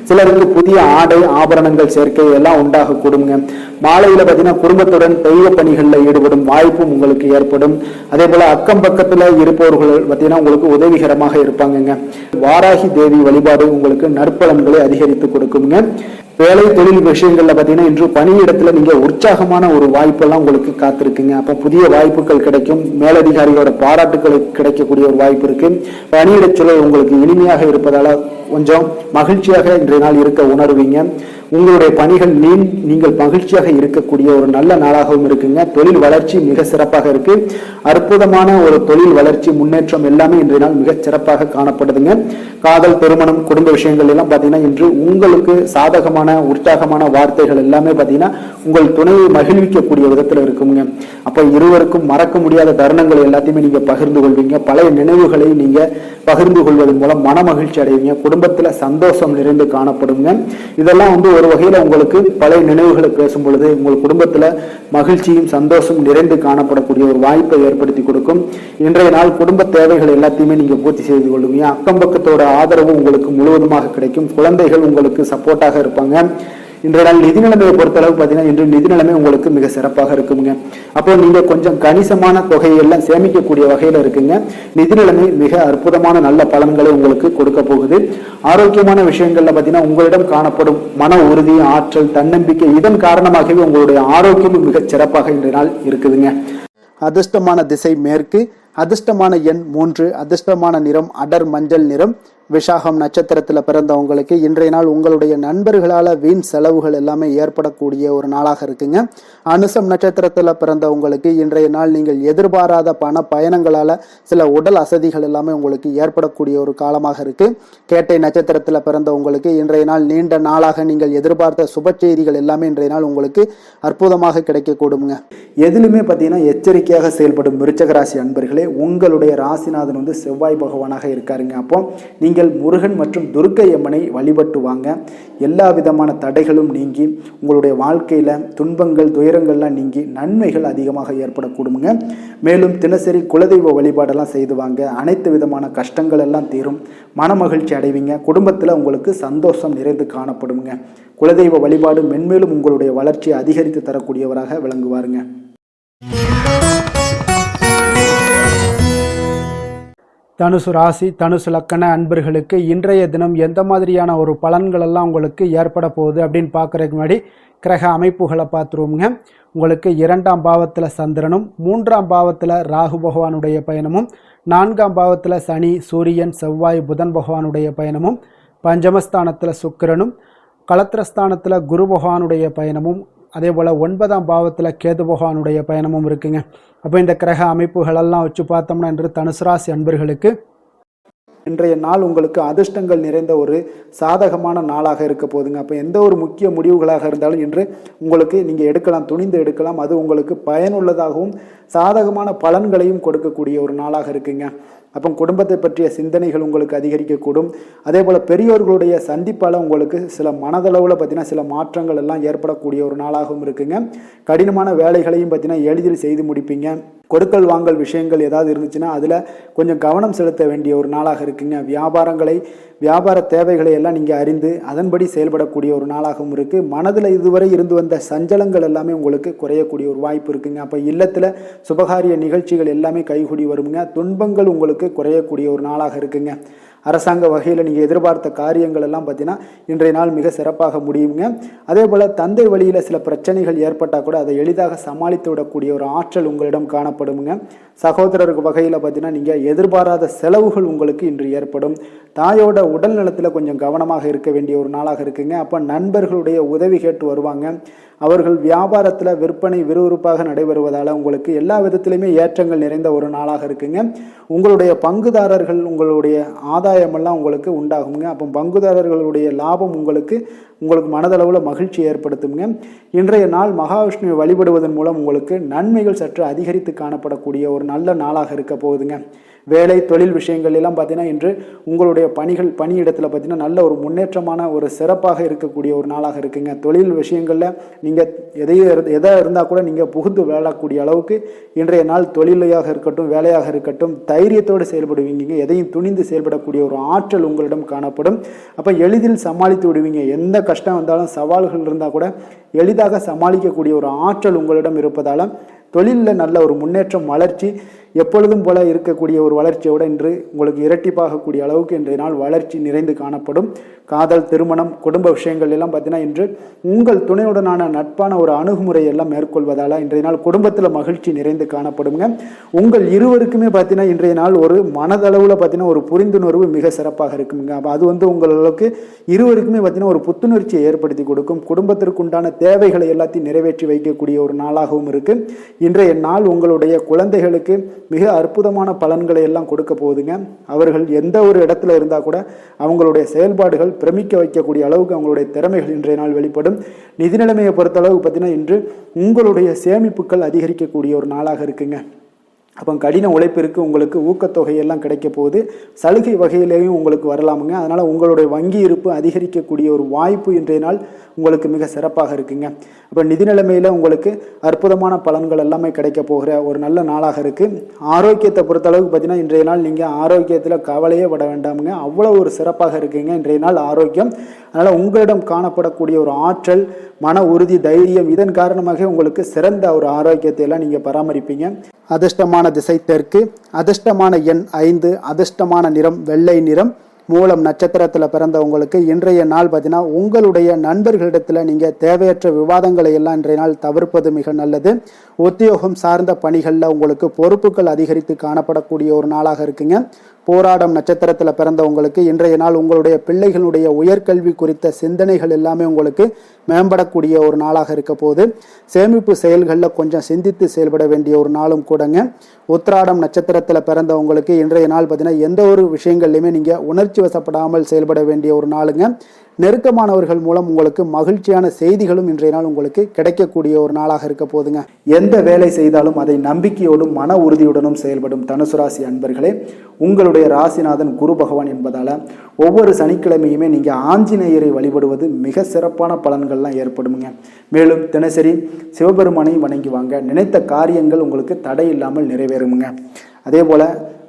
சிலருக்கு புதிய ஆடை ஆபரணங்கள் சேர்க்கை எல்லாம் உண்டாக கூடுங்க. மாலையில பார்த்தீங்கன்னா குடும்பத்துடன் தெய்வ பணிகளில் ஈடுபடும் வாய்ப்பும் உங்களுக்கு ஏற்படும். அதே போல அக்கம் பக்கத்துல இருப்பவர்கள் பார்த்தீங்கன்னா உங்களுக்கு உதவிகரமாக இருப்பாங்கங்க. வாராகி தேவி வழிபாடு உங்களுக்கு நற்பலன்களை அதிகரித்து கொடுக்குங்க. வேலை தொழில் விஷயங்கள்ல பார்த்தீங்கன்னா இன்று பணியிடத்துல நீங்க உற்சாகமான ஒரு வாய்ப்பெல்லாம் உங்களுக்கு காத்திருக்குங்க. அப்போ புதிய வாய்ப்புகள் கிடைக்கும். மேலதிகாரிகளோட பாராட்டுகள் கிடைக்கக்கூடிய ஒரு வாய்ப்பு இருக்கு. பணியிட சூழல் உங்களுக்கு இனிமையாக இருப்பதால கொஞ்சம் மகிழ்ச்சியாக இன்றைய நாள் இருக்க உணர்வீங்க. உங்களுடைய பணிகள் நீங்கள் மகிழ்ச்சியாக இருக்கக்கூடிய ஒரு நல்ல நாளாகவும் இருக்குங்க. தொழில் வளர்ச்சி மிக சிறப்பாக இருக்கு. அற்புதமான ஒரு தொழில் வளர்ச்சி முன்னேற்றம் எல்லாமே இன்றைய நாள் மிக சிறப்பாக காணப்படுதுங்க. காதல் திருமணம் குடும்ப விஷயங்கள் எல்லாம் பார்த்தீங்கன்னா இன்று உங்களுக்கு சாதகமான உற்சாகமான வார்த்தைகள் எல்லாமே பார்த்தீங்கன்னா உங்கள் துணையை மகிழ்விக்கக்கூடிய விதத்தில் இருக்குங்க. அப்ப இருவருக்கும் மறக்க முடியாத தருணங்கள் எல்லாத்தையுமே நீங்க பகிர்ந்து கொள்வீங்க. பழைய நினைவுகளை நீங்க பகிர்ந்து கொள்வதன் மூலம் மன மகிழ்ச்சி அடைவீங்க. குடும்பத்துல சந்தோஷம் நிறைந்து காணப்படுங்க. இதெல்லாம் ஒரு வகையில உங்களுக்கு பழைய நினைவுகளை பேசும் பொழுது உங்கள் குடும்பத்துல மகிழ்ச்சியும் சந்தோஷம் நிறைந்து காணப்படக்கூடிய ஒரு வாய்ப்பை ஏற்படுத்தி கொடுக்கும். இன்றைய நாள் குடும்ப தேவைகள் எல்லாத்தையுமே நீங்க பூர்த்தி செய்து கொள்ளுங்க. அக்கம் பக்கத்தோட ஆதரவு உங்களுக்கு முழுவதுமாக கிடைக்கும். குழந்தைகள் உங்களுக்கு சப்போர்ட்டாக இருப்பாங்க. இன்றைய நாள் நிதி நிலைமையை பொறுத்தளவு பார்த்தீங்கன்னா இன்று நிதி நிலைமை உங்களுக்கு மிக சிறப்பாக இருக்குங்க. அப்போ நீங்க கொஞ்சம் கணிசமான தொகையெல்லாம் சேமிக்கக்கூடிய வகையில இருக்குங்க. நிதி நிலைமை மிக அற்புதமான நல்ல பலன்களை உங்களுக்கு கொடுக்க போகுது. ஆரோக்கியமான விஷயங்கள்ல பார்த்தீங்கன்னா உங்களிடம் காணப்படும் மன உறுதி ஆற்றல் தன்னம்பிக்கை இதன் காரணமாகவே உங்களுடைய ஆரோக்கியம் மிக சிறப்பாக இன்றைய நாள் இருக்குதுங்க. அதிர்ஷ்டமான திசை மேற்கு, அதிர்ஷ்டமான எண் 3, அதிர்ஷ்டமான நிறம் அடர் மஞ்சள் நிறம், விசாகம் நட்சத்திரத்தில் பிறந்தவங்களுக்கு இன்றைய நாள் உங்களுடைய நண்பர்களால் வீண் செலவுகள் எல்லாமே ஏற்படக்கூடிய ஒரு நாளாக இருக்குங்க. அனுசம் நட்சத்திரத்தில் பிறந்தவங்களுக்கு இன்றைய நாள் நீங்கள் எதிர்பாராத பண பயணங்களால் சில உடல் அசதிகள் எல்லாமே உங்களுக்கு ஏற்படக்கூடிய ஒரு காலமாக இருக்கு. கேட்டை நட்சத்திரத்தில் பிறந்தவங்களுக்கு இன்றைய நாள் நீண்ட நாளாக நீங்கள் எதிர்பார்த்த சுப செய்திகள் எல்லாமே இன்றைய நாள் உங்களுக்கு அற்புதமாக கிடைக்கக்கூடுங்க. எதிலுமே பார்த்தீங்கன்னா எச்சரிக்கையாக செயல்படும் விருச்சிக ராசி அன்பர்களே, உங்களுடைய ராசிநாதன் வந்து செவ்வாய் பகவானாக இருக்காருங்க. அப்போ நீங்கள் முருகன் மற்றும் துர்க்கை அம்மனை வழிபட்டு வாங்க. எல்லா விதமான தடைகளும் நீங்கி உங்களுடைய வாழ்க்கையில துன்பங்கள் துயரங்கள்லாம் நீங்கி நன்மைகள் அதிகமாக ஏற்படக்கூடுங்க. மேலும் தினசரி குலதெய்வ வழிபாடெல்லாம் செய்து வாங்க. அனைத்து விதமான கஷ்டங்கள் எல்லாம் தீரும், மன மகிழ்ச்சி அடைவீங்க. குடும்பத்தில் உங்களுக்கு சந்தோஷம் நிறைந்து காணப்படுங்க. குலதெய்வ வழிபாடு மென்மேலும் உங்களுடைய வளர்ச்சியை அதிகரித்து தரக்கூடியவராக விளங்குவாருங்க. தனுசு ராசி தனுசு லக்கண அன்பர்களுக்கு இன்றைய தினம் எந்த மாதிரியான ஒரு பலன்கள் எல்லாம் உங்களுக்கு ஏற்பட போகுது அப்படின்னு பார்க்குறதுக்கு முன்னாடி கிரக அமைப்புகளை பார்த்துருவோங்க. உங்களுக்கு 2ஆம் பாவத்தில் சந்திரனும் 3ஆம் பாவத்தில் ராகு பகவானுடைய பயணமும் 4ஆம் பாவத்தில் சனி சூரியன் செவ்வாய் புதன் பகவானுடைய பயணமும் பஞ்சமஸ்தானத்தில் சுக்கிரனும் களத்திரஸ்தானத்தில் குரு பகவானுடைய பயணமும் அதே போல் 9ஆம் பாவத்தில் கேது பகவானுடைய பயணமும் இருக்குங்க. அப்போ இந்த கிரக அமைப்புகளெல்லாம் வச்சு பார்த்தோம்னா இன்று தனுசு ராசி அன்பர்களுக்கு இன்றைய நாள் உங்களுக்கு அதிர்ஷ்டங்கள் நிறைந்த ஒரு சாதகமான நாளாக இருக்க போகுதுங்க. அப்போ எந்த ஒரு முக்கிய முடிவுகளாக இருந்தாலும் இன்று உங்களுக்கு நீங்கள் எடுக்கலாம், துணிந்து எடுக்கலாம். அது உங்களுக்கு பயனுள்ளதாகவும் சாதகமான பலன்களையும் கொடுக்கக்கூடிய ஒரு நாளாக இருக்குங்க. அப்போ குடும்பத்தை பற்றிய சிந்தனைகள் உங்களுக்கு அதிகரிக்கக்கூடும். அதே போல் பெரியோர்களுடைய சந்திப்பால் உங்களுக்கு சில மனதளவில் பார்த்தீங்கன்னா சில மாற்றங்கள் எல்லாம் ஏற்படக்கூடிய ஒரு நாளாகவும் இருக்குங்க. கடினமான வேலைகளையும் பார்த்தீங்கன்னா எளிதில் செய்து முடிப்பீங்க. கொடுக்கல் வாங்கல் விஷயங்கள் ஏதாவது இருந்துச்சுன்னா அதில் கொஞ்சம் கவனம் செலுத்த வேண்டிய ஒரு நாளாக இருக்குங்க. வியாபார தேவைகளை எல்லாம் நீங்கள் அறிந்து அதன்படி செயல்படக்கூடிய ஒரு நாளாகவும் இருக்குது. மனதில் இதுவரை இருந்து வந்த சஞ்சலங்கள் எல்லாமே உங்களுக்கு குறையக்கூடிய ஒரு வாய்ப்பு இருக்குங்க. அப்போ இல்லத்தில் சுபகாரிய நிகழ்ச்சிகள் எல்லாமே கைகூடி வருங்க. துன்பங்கள் உங்களுக்கு குறையக்கூடிய ஒரு நாளாக இருக்குங்க. அரசாங்க வகையில் நீங்கள் எதிர்பார்த்த காரியங்கள் எல்லாம் பார்த்தீங்கன்னா இன்றைய நாள் மிக சிறப்பாக முடியுங்க. அதே போல் தந்தை வழியில் சில பிரச்சனைகள் ஏற்பட்டால் கூட அதை எளிதாக சமாளித்து விடக்கூடிய ஒரு ஆற்றல் உங்களிடம் காணப்படுங்க. சகோதரருக்கு வகையில் பார்த்தீங்கன்னா நீங்கள் எதிர்பாராத செலவுகள் உங்களுக்கு இன்று ஏற்படும். தாயோட உடல் நலத்தில் கொஞ்சம் கவனமாக இருக்க வேண்டிய ஒரு நாளாக இருக்குங்க. அப்போ நண்பர்களுடைய உதவி கேட்டு வருவாங்க. அவர்கள் வியாபாரத்தில் விற்பனை விறுவிறுப்பாக நடைபெறுவதால் உங்களுக்கு எல்லா விதத்திலையுமே ஏற்றங்கள் நிறைந்த ஒரு நாளாக இருக்குங்க. உங்களுடைய பங்குதாரர்கள் உங்களுடைய ஆதாயமெல்லாம் உங்களுக்கு உண்டாகுங்க. அப்போ பங்குதாரர்களுடைய லாபம் உங்களுக்கு மனதளவில் மகிழ்ச்சி ஏற்படுத்துங்க. இன்றைய நாள் மகாவிஷ்ணுவை வழிபடுவதன் மூலம் உங்களுக்கு நன்மைகள் சற்று அதிகரித்து காணப்படக்கூடிய ஒரு நல்ல நாளாக இருக்க போகுதுங்க. வேலை தொழில் விஷயங்கள் எல்லாம் பார்த்தீங்கன்னா இன்று உங்களுடைய பணியிடத்தில் பார்த்தீங்கன்னா நல்ல ஒரு முன்னேற்றமான ஒரு சிறப்பாக இருக்கக்கூடிய ஒரு நாளாக இருக்குங்க. தொழில் விஷயங்களில் நீங்கள் எதாக இருந்தால் கூட நீங்கள் புகுந்து விளையாடக்கூடிய அளவுக்கு இன்றைய நாள் தொழிலையாக இருக்கட்டும் வேலையாக இருக்கட்டும் தைரியத்தோடு செயல்படுவீங்க. எதையும் துணிந்து செயல்படக்கூடிய ஒரு ஆற்றல் உங்களிடம் காணப்படும். அப்போ எளிதில் சமாளித்து விடுவீங்க. எந்த கஷ்டம் வந்தாலும் சவால்கள் இருந்தால் கூட எளிதாக சமாளிக்கக்கூடிய ஒரு ஆற்றல் உங்களிடம் இருப்பதால் தொழிலில் நல்ல ஒரு முன்னேற்றம் வளர்ச்சி எப்பொழுதும் போல இருக்கக்கூடிய ஒரு வளர்ச்சியோடு இன்று உங்களுக்கு இரட்டிப்பாகக்கூடிய அளவுக்கு இன்றைய நாள் வளர்ச்சி நிறைந்து காணப்படும். காதல் திருமணம் குடும்ப விஷயங்கள் எல்லாம் பார்த்தீங்கன்னா இன்று உங்கள் துணையுடனான நட்பான ஒரு அணுகுமுறை எல்லாம் மேற்கொள்வதால் இன்றைய நாள் குடும்பத்தில் மகிழ்ச்சி நிறைந்து காணப்படுங்க. உங்கள் இருவருக்குமே பார்த்தீங்கன்னா இன்றைய நாள் ஒரு மனதளவில் பார்த்தீங்கன்னா ஒரு புரிந்துணர்வு மிக சிறப்பாக இருக்குங்க. அப்போ அது உங்களுக்கு இருவருக்குமே பார்த்தீங்கன்னா ஒரு புத்துணர்ச்சியை ஏற்படுத்தி கொடுக்கும். குடும்பத்திற்கு உண்டான தேவைகளை எல்லாத்தையும் நிறைவேற்றி வைக்கக்கூடிய ஒரு நாளாகவும் இருக்கு. இன்றைய நாள் உங்களுடைய குழந்தைகளுக்கு மிக அற்புதமான பலன்களை எல்லாம் கொடுக்க போகுதுங்க. அவர்கள் எந்த ஒரு இடத்துல இருந்தால் கூட அவங்களுடைய செயல்பாடுகள் பிரமிக்க வைக்கக்கூடிய அளவுக்கு அவங்களுடைய திறமைகள் இன்றைய நாள் வெளிப்படும். நிதி நிலைமையை பொறுத்த அளவுக்கு பார்த்தீங்கன்னா இன்று உங்களுடைய சேமிப்புகள் அதிகரிக்கக்கூடிய ஒரு நாளாக இருக்குங்க. அப்போ கடின உழைப்பிற்கு உங்களுக்கு ஊக்கத்தொகையெல்லாம் கிடைக்க போகுது. சலுகை வகையிலேயும் உங்களுக்கு வரலாமுங்க. அதனால் உங்களுடைய வங்கி இருப்பு அதிகரிக்கக்கூடிய ஒரு வாய்ப்பு இன்றைய நாள் உங்களுக்கு மிக சிறப்பாக இருக்குங்க. அப்போ நிதி நிலைமையில் உங்களுக்கு அற்புதமான பலன்கள் எல்லாமே கிடைக்க போகிற ஒரு நல்ல நாளாக இருக்குது. ஆரோக்கியத்தை பொறுத்தளவுக்கு பார்த்தீங்கன்னா இன்றைய நாள் நீங்கள் ஆரோக்கியத்தில் கவலையே பட வேண்டாமுங்க. அவ்வளோ ஒரு சிறப்பாக இருக்குங்க இன்றைய நாள் ஆரோக்கியம். அதனால் உங்களிடம் காணப்படக்கூடிய ஒரு ஆற்றல் மன உறுதி தைரியம் இதன் காரணமாக உங்களுக்கு சிறந்த ஒரு ஆரோக்கியத்தை எல்லாம் நீங்கள் பராமரிப்பீங்க. அதிர்ஷ்டமான திசை தெற்கு, அதிர்ஷ்டமான எண் 5, அதிர்ஷ்டமான நிறம் வெள்ளை நிறம். மூலம் நட்சத்திரத்தில் பிறந்தவங்களுக்கு இன்றைய நாள் பார்த்தீங்கன்னா உங்களுடைய நண்பர்களிடத்தில் நீங்கள் தேவையற்ற விவாதங்களை எல்லாம் இன்றைய நாள் தவிர்ப்பது மிக நல்லது. உத்தியோகம் சார்ந்த பணிகளில் உங்களுக்கு பொறுப்புகள் அதிகரித்து காணப்படக்கூடிய ஒரு நாளாக இருக்குங்க. போராடம் நட்சத்திரத்தில் பிறந்தவங்களுக்கு இன்றைய நாள் உங்களுடைய பிள்ளைகளுடைய உயர்கல்வி குறித்த சிந்தனைகள் எல்லாமே உங்களுக்கு மேம்படக்கூடிய ஒரு நாளாக இருக்க போது. சேமிப்பு செயல்களில் கொஞ்சம் சிந்தித்து செயல்பட வேண்டிய ஒரு நாளும் கூடங்க. உத்திராடம் நட்சத்திரத்தில் பிறந்தவங்களுக்கு இன்றைய நாள் பார்த்தீங்கன்னா எந்த ஒரு விஷயங்கள்லையுமே நீங்கள் உணர்ச்சி வசப்படாமல் செயல்பட வேண்டிய ஒரு நாளுங்க. நெருக்கமானவர்கள் மூலம் உங்களுக்கு மகிழ்ச்சியான செய்திகளும் இன்றைய நாள் உங்களுக்கு கிடைக்கக்கூடிய ஒரு நாளாக இருக்க போதுங்க. எந்த வேலை செய்தாலும் அதை நம்பிக்கையோடும் மன உறுதியுடனும் செயல்படும் தனுசு ராசி அன்பர்களே, உங்களுடைய ராசிநாதன் குரு பகவான் என்பதால் ஒவ்வொரு சனிக்கிழமையுமே நீங்கள் ஆஞ்சநேயரை வழிபடுவது மிக சிறப்பான பலன்கள்லாம் ஏற்படுமுங்க. மேலும் தினசரி சிவபெருமானை வணங்கி வாங்க, நினைத்த காரியங்கள் உங்களுக்கு தடை இல்லாமல் நிறைவேறுமுங்க. அதே போல்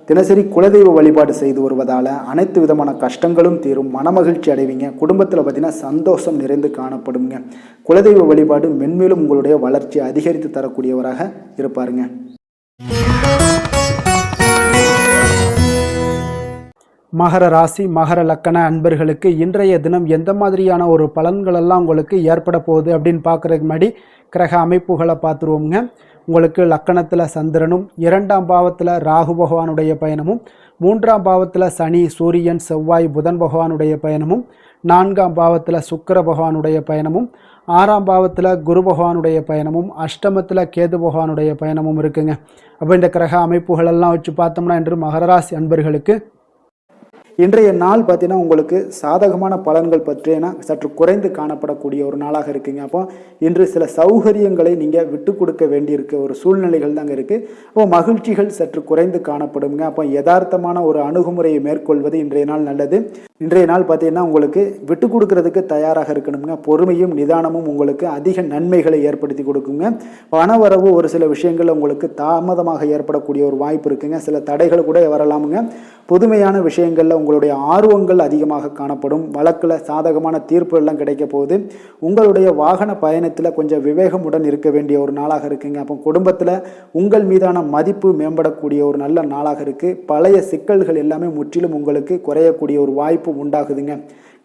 தினசரி குலதெய்வ வழிபாடு செய்து வருவதால் அனைத்து விதமான கஷ்டங்களும் தீரும், மனமகிழ்ச்சி அடைவீங்க. குடும்பத்தில் பார்த்தீங்கன்னா சந்தோஷம் நிறைந்து காணப்படுங்க. குலதெய்வ வழிபாடு மென்மேலும் உங்களுடைய வளர்ச்சி அதிகரித்து தரக்கூடியவராக இருப்பாருங்க. மகர ராசி மகர லக்கண அன்பர்களுக்கு இன்றைய தினம் எந்த மாதிரியான ஒரு பலன்களெல்லாம் உங்களுக்கு ஏற்பட போகுது அப்படின்னு பார்க்குறதுக்கு முன்னாடி கிரக அமைப்புகளை பார்த்துருவோங்க. உங்களுக்கு லக்கணத்தில் சந்திரனும், 2ஆம் பாவத்தில் ராகு பகவானுடைய பயணமும், 3ஆம் பாவத்தில் சனி சூரியன் செவ்வாய் புதன் பகவானுடைய பயணமும், 4ஆம் பாவத்தில் சுக்கிர பகவானுடைய பயணமும், 6ஆம் பாவத்தில் குரு பகவானுடைய பயணமும், அஷ்டமத்தில் கேது பகவானுடைய பயணமும் இருக்குங்க. அப்போ இந்த கிரக அமைப்புகளெல்லாம் வச்சு பார்த்தோம்னா இன்று மகராசி அன்பர்களுக்கு இன்றைய நாள் பார்த்தீங்கன்னா உங்களுக்கு சாதகமான பலன்கள் பற்றினா சற்று குறைந்து காணப்படக்கூடிய ஒரு நாளாக இருக்குங்க. அப்போ இன்று சில சௌகரியங்களை நீங்கள் விட்டு கொடுக்க வேண்டியிருக்க ஒரு சூழ்நிலைகள் தாங்க இருக்குது. அப்போ மகிழ்ச்சிகள் சற்று குறைந்து காணப்படுங்க. அப்போ யதார்த்தமான ஒரு அணுகுமுறையை மேற்கொள்வது இன்றைய நாள் நல்லது. இன்றைய நாள் பார்த்தீங்கன்னா உங்களுக்கு விட்டு கொடுக்கறதுக்கு தயாராக இருக்கணுங்க. பொறுமையும் நிதானமும் உங்களுக்கு அதிக நன்மைகளை ஏற்படுத்தி கொடுக்குங்க. பணவரவு ஒரு சில விஷயங்கள் உங்களுக்கு தாமதமாக ஏற்படக்கூடிய ஒரு வாய்ப்பு இருக்குங்க. சில தடைகள் கூட வரலாமுங்க. புதுமையான விஷயங்களில் உங்களுடைய ஆர்வங்கள் அதிகமாக காணப்படும். வழக்கில் சாதகமான தீர்ப்பு எல்லாம் கிடைக்க போகுது. உங்களுடைய வாகன பயணத்தில் கொஞ்சம் விவேகமுடன் இருக்க வேண்டிய ஒரு நாளாக இருக்குங்க. அப்போ குடும்பத்தில் உங்கள் மீதான மதிப்பு மேம்படக்கூடிய ஒரு நல்ல நாளாக இருக்குது. பழைய சிக்கல்கள் எல்லாமே முற்றிலும் உங்களுக்கு குறையக்கூடிய ஒரு வாய்ப்பு உண்டாகுதுங்க.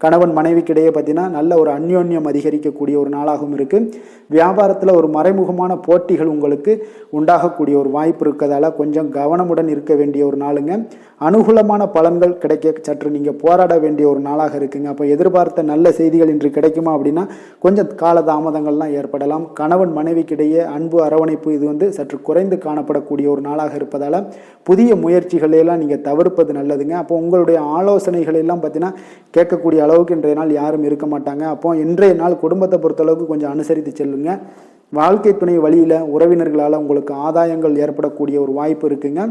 கணவன் மனைவிக்கிடையே பார்த்தீங்கன்னா நல்ல ஒரு அந்யோன்யம் அதிகரிக்கக்கூடிய ஒரு நாளாகவும் இருக்குது. வியாபாரத்தில் ஒரு மறைமுகமான போட்டிகள் உங்களுக்கு உண்டாகக்கூடிய ஒரு வாய்ப்பு இருக்கிறதால கொஞ்சம் கவனமுடன் இருக்க வேண்டிய ஒரு நாளுங்க. அனுகூலமான பலன்கள் கிடைக்க சற்று நீங்கள் போராட வேண்டிய ஒரு நாளாக இருக்குங்க. அப்போ எதிர்பார்த்த நல்ல செய்திகள் இன்று கிடைக்குமா அப்படின்னா கொஞ்சம் காலதாமதங்கள்லாம் ஏற்படலாம். கணவன் மனைவிக்கிடையே அன்பு அரவணைப்பு இது சற்று குறைந்து காணப்படக்கூடிய ஒரு நாளாக இருப்பதால் புதிய முயற்சிகளையெல்லாம் நீங்கள் தவிர்ப்பது நல்லதுங்க. அப்போ உங்களுடைய ஆலோசனைகளெல்லாம் பார்த்தீங்கன்னா கேட்கக்கூடிய அளவுக்கு இன்றைய நாள் யாரும் இருக்க மாட்டாங்க. அப்போ இன்றைய நாள் குடும்பத்தை பொறுத்தளவுக்கு கொஞ்சம் அனுசரித்து செல்லுங்க. வாழ்க்கை துணை வழியில் உறவினர்களால் உங்களுக்கு ஆதாயங்கள் ஏற்படக்கூடிய ஒரு வாய்ப்பு இருக்குங்க.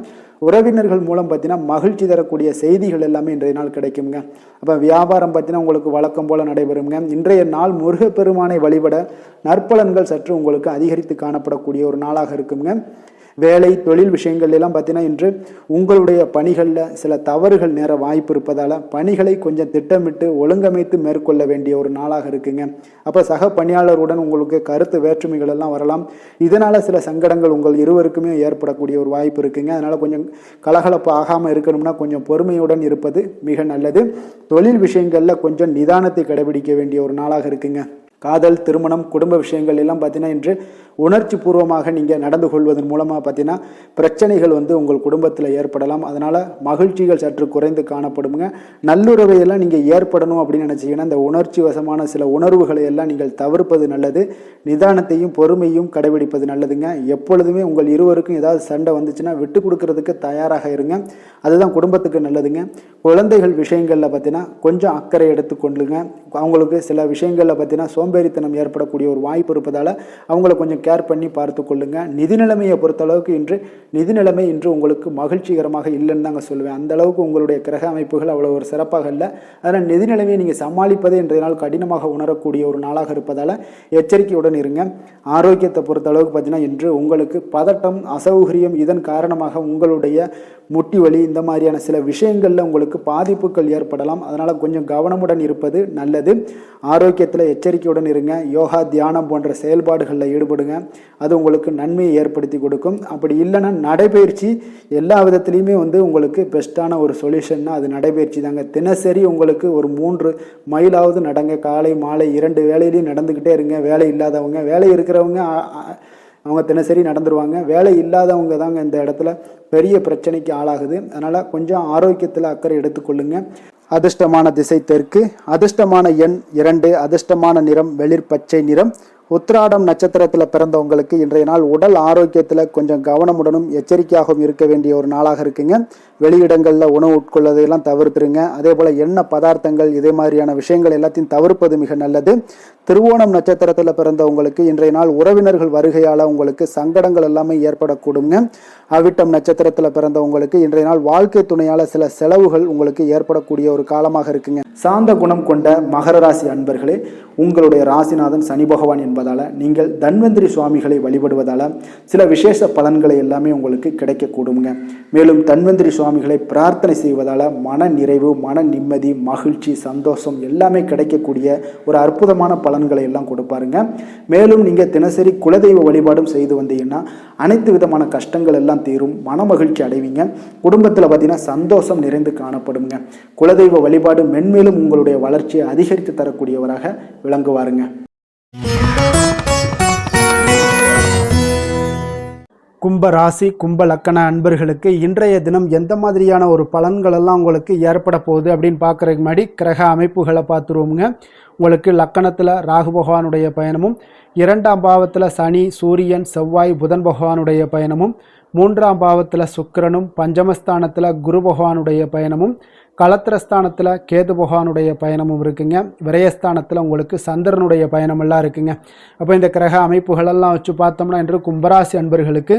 உறவினர்கள் மூலம் பார்த்தீங்கன்னா மகிழ்ச்சி தரக்கூடிய செய்திகள் எல்லாமே இன்றைய நாள் கிடைக்குங்க. அப்போ வியாபாரம் பார்த்தீங்கன்னா உங்களுக்கு வழக்கம் போல் நடைபெறுங்க. இன்றைய நாள் முருகப்பெருமானை வழிபட நற்பலன்கள் சற்று உங்களுக்கு அதிகரித்து காணப்படக்கூடிய ஒரு நாளாக இருக்குங்க. வேலை தொழில் விஷயங்கள் எல்லாம் பார்த்தீங்கன்னா இன்று உங்களுடைய பணிகளில் சில தவறுகள் நேர வாய்ப்பு இருப்பதால் பணிகளை கொஞ்சம் திட்டமிட்டு ஒழுங்கமைத்து மேற்கொள்ள வேண்டிய ஒரு நாளாக இருக்குங்க. அப்போ சக பணியாளருடன் உங்களுக்கு கருத்து வேற்றுமைகள் எல்லாம் வரலாம். இதனால் சில சங்கடங்கள் உங்கள் இருவருக்குமே ஏற்படக்கூடிய ஒரு வாய்ப்பு இருக்குங்க. அதனால் கொஞ்சம் கலகலப்பு ஆகாமல் இருக்கணும்னா கொஞ்சம் பொறுமையுடன் இருப்பது மிக நல்லது. தொழில் விஷயங்களில் கொஞ்சம் நிதானத்தை கடைபிடிக்க வேண்டிய ஒரு நாளாக இருக்குங்க. காதல், திருமணம், குடும்ப விஷயங்கள் எல்லாம் பார்த்தீங்கன்னா இன்று உணர்ச்சி பூர்வமாக நீங்கள் நடந்து கொள்வதன் மூலமாக பார்த்தீங்கன்னா பிரச்சனைகள் உங்கள் குடும்பத்தில் ஏற்படலாம். அதனால் மகிழ்ச்சிகள் சற்று குறைந்து காணப்படுங்க. நல்லுறவையெல்லாம் நீங்கள் ஏற்படணும் அப்படின்னு நினச்சிங்கன்னா இந்த உணர்ச்சி வசமான சில உணர்வுகளை எல்லாம் நீங்கள் தவிர்ப்பது நல்லது. நிதானத்தையும் பொறுமையும் கடைபிடிப்பது நல்லதுங்க. எப்பொழுதுமே உங்கள் இருவருக்கும் ஏதாவது சண்டை வந்துச்சுன்னா விட்டு கொடுக்கறதுக்கு தயாராக இருங்க. அதுதான் குடும்பத்துக்கு நல்லதுங்க. குழந்தைகள் விஷயங்களில் பார்த்தீங்கன்னா கொஞ்சம் அக்கறை எடுத்துக்கொள்ளுங்க. அவங்களுக்கு சில விஷயங்களில் பார்த்தீங்கன்னா சோம்பேறித்தனம் ஏற்படக்கூடிய ஒரு வாய்ப்பு இருப்பதால் அவங்கள கொஞ்சம் கேர் பண்ணி பார்த்து கொள்ளுங்க. நிதி நிலைமையை பொறுத்தளவுக்கு நிதி நிலைமை இன்று உங்களுக்கு மகிழ்ச்சிகரமாக இல்லைன்னு தாங்க சொல்லுவேன். அந்த அளவுக்கு உங்களுடைய கிரக அமைப்புகள் அவ்வளோ ஒரு சிறப்பாக இல்லை. அதனால் நிதி நிலைமையை நீங்கள் சமாளிப்பதே இன்றைய நாள் கடினமாக உணரக்கூடிய ஒரு நாளாக இருப்பதால் எச்சரிக்கையுடன் இருங்க. ஆரோக்கியத்தை பொறுத்தளவுக்கு பார்த்தீங்கன்னா இன்று உங்களுக்கு பதட்டம், அசௌகரியம் இதன் காரணமாக உங்களுடைய முட்டி வலி இந்த மாதிரியான சில விஷயங்களில் உங்களுக்கு பாதிப்புகள் ஏற்படலாம். அதனால் கொஞ்சம் கவனமுடன் இருப்பது நல்லது. ஆரோக்கியத்தில் எச்சரிக்கையுடன் இருங்க. யோகா, தியானம் போன்ற செயல்பாடுகளில் ஈடுபடுங்க. அது உங்களுக்கு நன்மையை ஏற்படுத்தி கொடுக்கும். அப்படி இல்லைன்னா நடைபயிற்சி எல்லா விதத்துலேயுமே உங்களுக்கு பெஸ்ட்டான ஒரு சொல்யூஷன்னா அது நடைபயிற்சி தாங்க. தினசரி உங்களுக்கு ஒரு 3 மைலாவது நடங்க. காலை மாலை 2 வேலையிலையும் நடந்துக்கிட்டே இருங்க. வேலை இல்லாதவங்க, வேலை இருக்கிறவங்க அவங்க தினசரி நடந்துருவாங்க. வேலை இல்லாதவங்க தாங்க இந்த இடத்துல பெரிய பிரச்சனைக்கு ஆளாகுது. அதனால் கொஞ்சம் ஆரோக்கியத்தில் அக்கறை எடுத்துக்கொள்ளுங்க. அதிர்ஷ்டமான திசை தெற்கு, அதிர்ஷ்டமான எண் 2, அதிர்ஷ்டமான நிறம் வெளிர் பச்சை நிறம். உத்திராடம் நட்சத்திரத்தில் பிறந்தவங்களுக்கு இன்றைய நாள் உடல் ஆரோக்கியத்தில் கொஞ்சம் கவனமுடனும் எச்சரிக்கையாகவும் இருக்க வேண்டிய ஒரு நாளாக இருக்குங்க. வெளியிடங்களில் உணவு உட்கொள்வதையெல்லாம் தவிர்த்துருங்க. அதே போல் எண்ணெய் பதார்த்தங்கள் இதே மாதிரியான விஷயங்கள் எல்லாத்தையும் தவிர்ப்பது மிக நல்லது. திருவோணம் நட்சத்திரத்தில் பிறந்தவங்களுக்கு இன்றைய நாள் உறவினர்கள் வருகையால் உங்களுக்கு சங்கடங்கள் எல்லாமே ஏற்படக்கூடுங்க. அவிட்டம் நட்சத்திரத்தில் பிறந்தவங்களுக்கு இன்றைய நாள் வாழ்க்கை துணையால் சில செலவுகள் உங்களுக்கு ஏற்படக்கூடிய ஒரு காலமாக இருக்குங்க. சாந்த குணம் கொண்ட மகர ராசி அன்பர்களே, உங்களுடைய ராசிநாதன் சனி பகவான் என்பதால் நீங்கள் தன்வந்திரி சுவாமிகளை வழிபடுவதால் சில விசேஷ பலன்களை எல்லாமே உங்களுக்கு கிடைக்கக்கூடுங்க. மேலும் தன்வந்திரி சுவாமிகளை பிரார்த்தனை செய்வதால் மன நிறைவு, மன நிம்மதி, மகிழ்ச்சி, சந்தோஷம் எல்லாமே கிடைக்கக்கூடிய ஒரு அற்புதமான பலன்களை எல்லாம் கொடுப்பாருங்க. மேலும் நீங்கள் தினசரி குலதெய்வ வழிபாடும் செய்து வந்தீங்கன்னா அனைத்து விதமான கஷ்டங்கள் எல்லாம் தீரும், மன மகிழ்ச்சி அடைவீங்க. குடும்பத்தில் பார்த்தீங்கன்னா சந்தோஷம் நிறைந்து காணப்படுங்க. குலதெய்வ வழிபாடு மென்மேலும் உங்களுடைய வளர்ச்சியை அதிகரித்து தரக்கூடியவராக விளங்குவாருங்க. கும்ப ராசி கும்ப லக்கண அன்பர்களுக்கு இன்றைய தினம் எந்த மாதிரியான ஒரு பலன்கள் எல்லாம் உங்களுக்கு ஏற்பட போகுது அப்படின்னு பார்க்குறதுக்கு முன்னாடி கிரக அமைப்புகளை பார்த்துருவோமுங்க. உங்களுக்கு லக்கணத்தில் ராகு பகவானுடைய பயணமும், 2ஆம் பாவத்தில் சனி, சூரியன், செவ்வாய், புதன் பகவானுடைய பயணமும், 3ஆம் பாவத்தில் சுக்கிரனும், பஞ்சமஸ்தானத்தில் குரு பகவானுடைய பயணமும், களத்திரஸ்தானத்தில் கேது பகவானுடைய பயணமும் இருக்குங்க. விரயஸ்தானத்தில் உங்களுக்கு சந்திரனுடைய பயணமெல்லாம் இருக்குங்க. அப்போ இந்த கிரக அமைப்புகளெல்லாம் வச்சு பார்த்தோம்னா இன்று கும்பராசி அன்பர்களுக்கு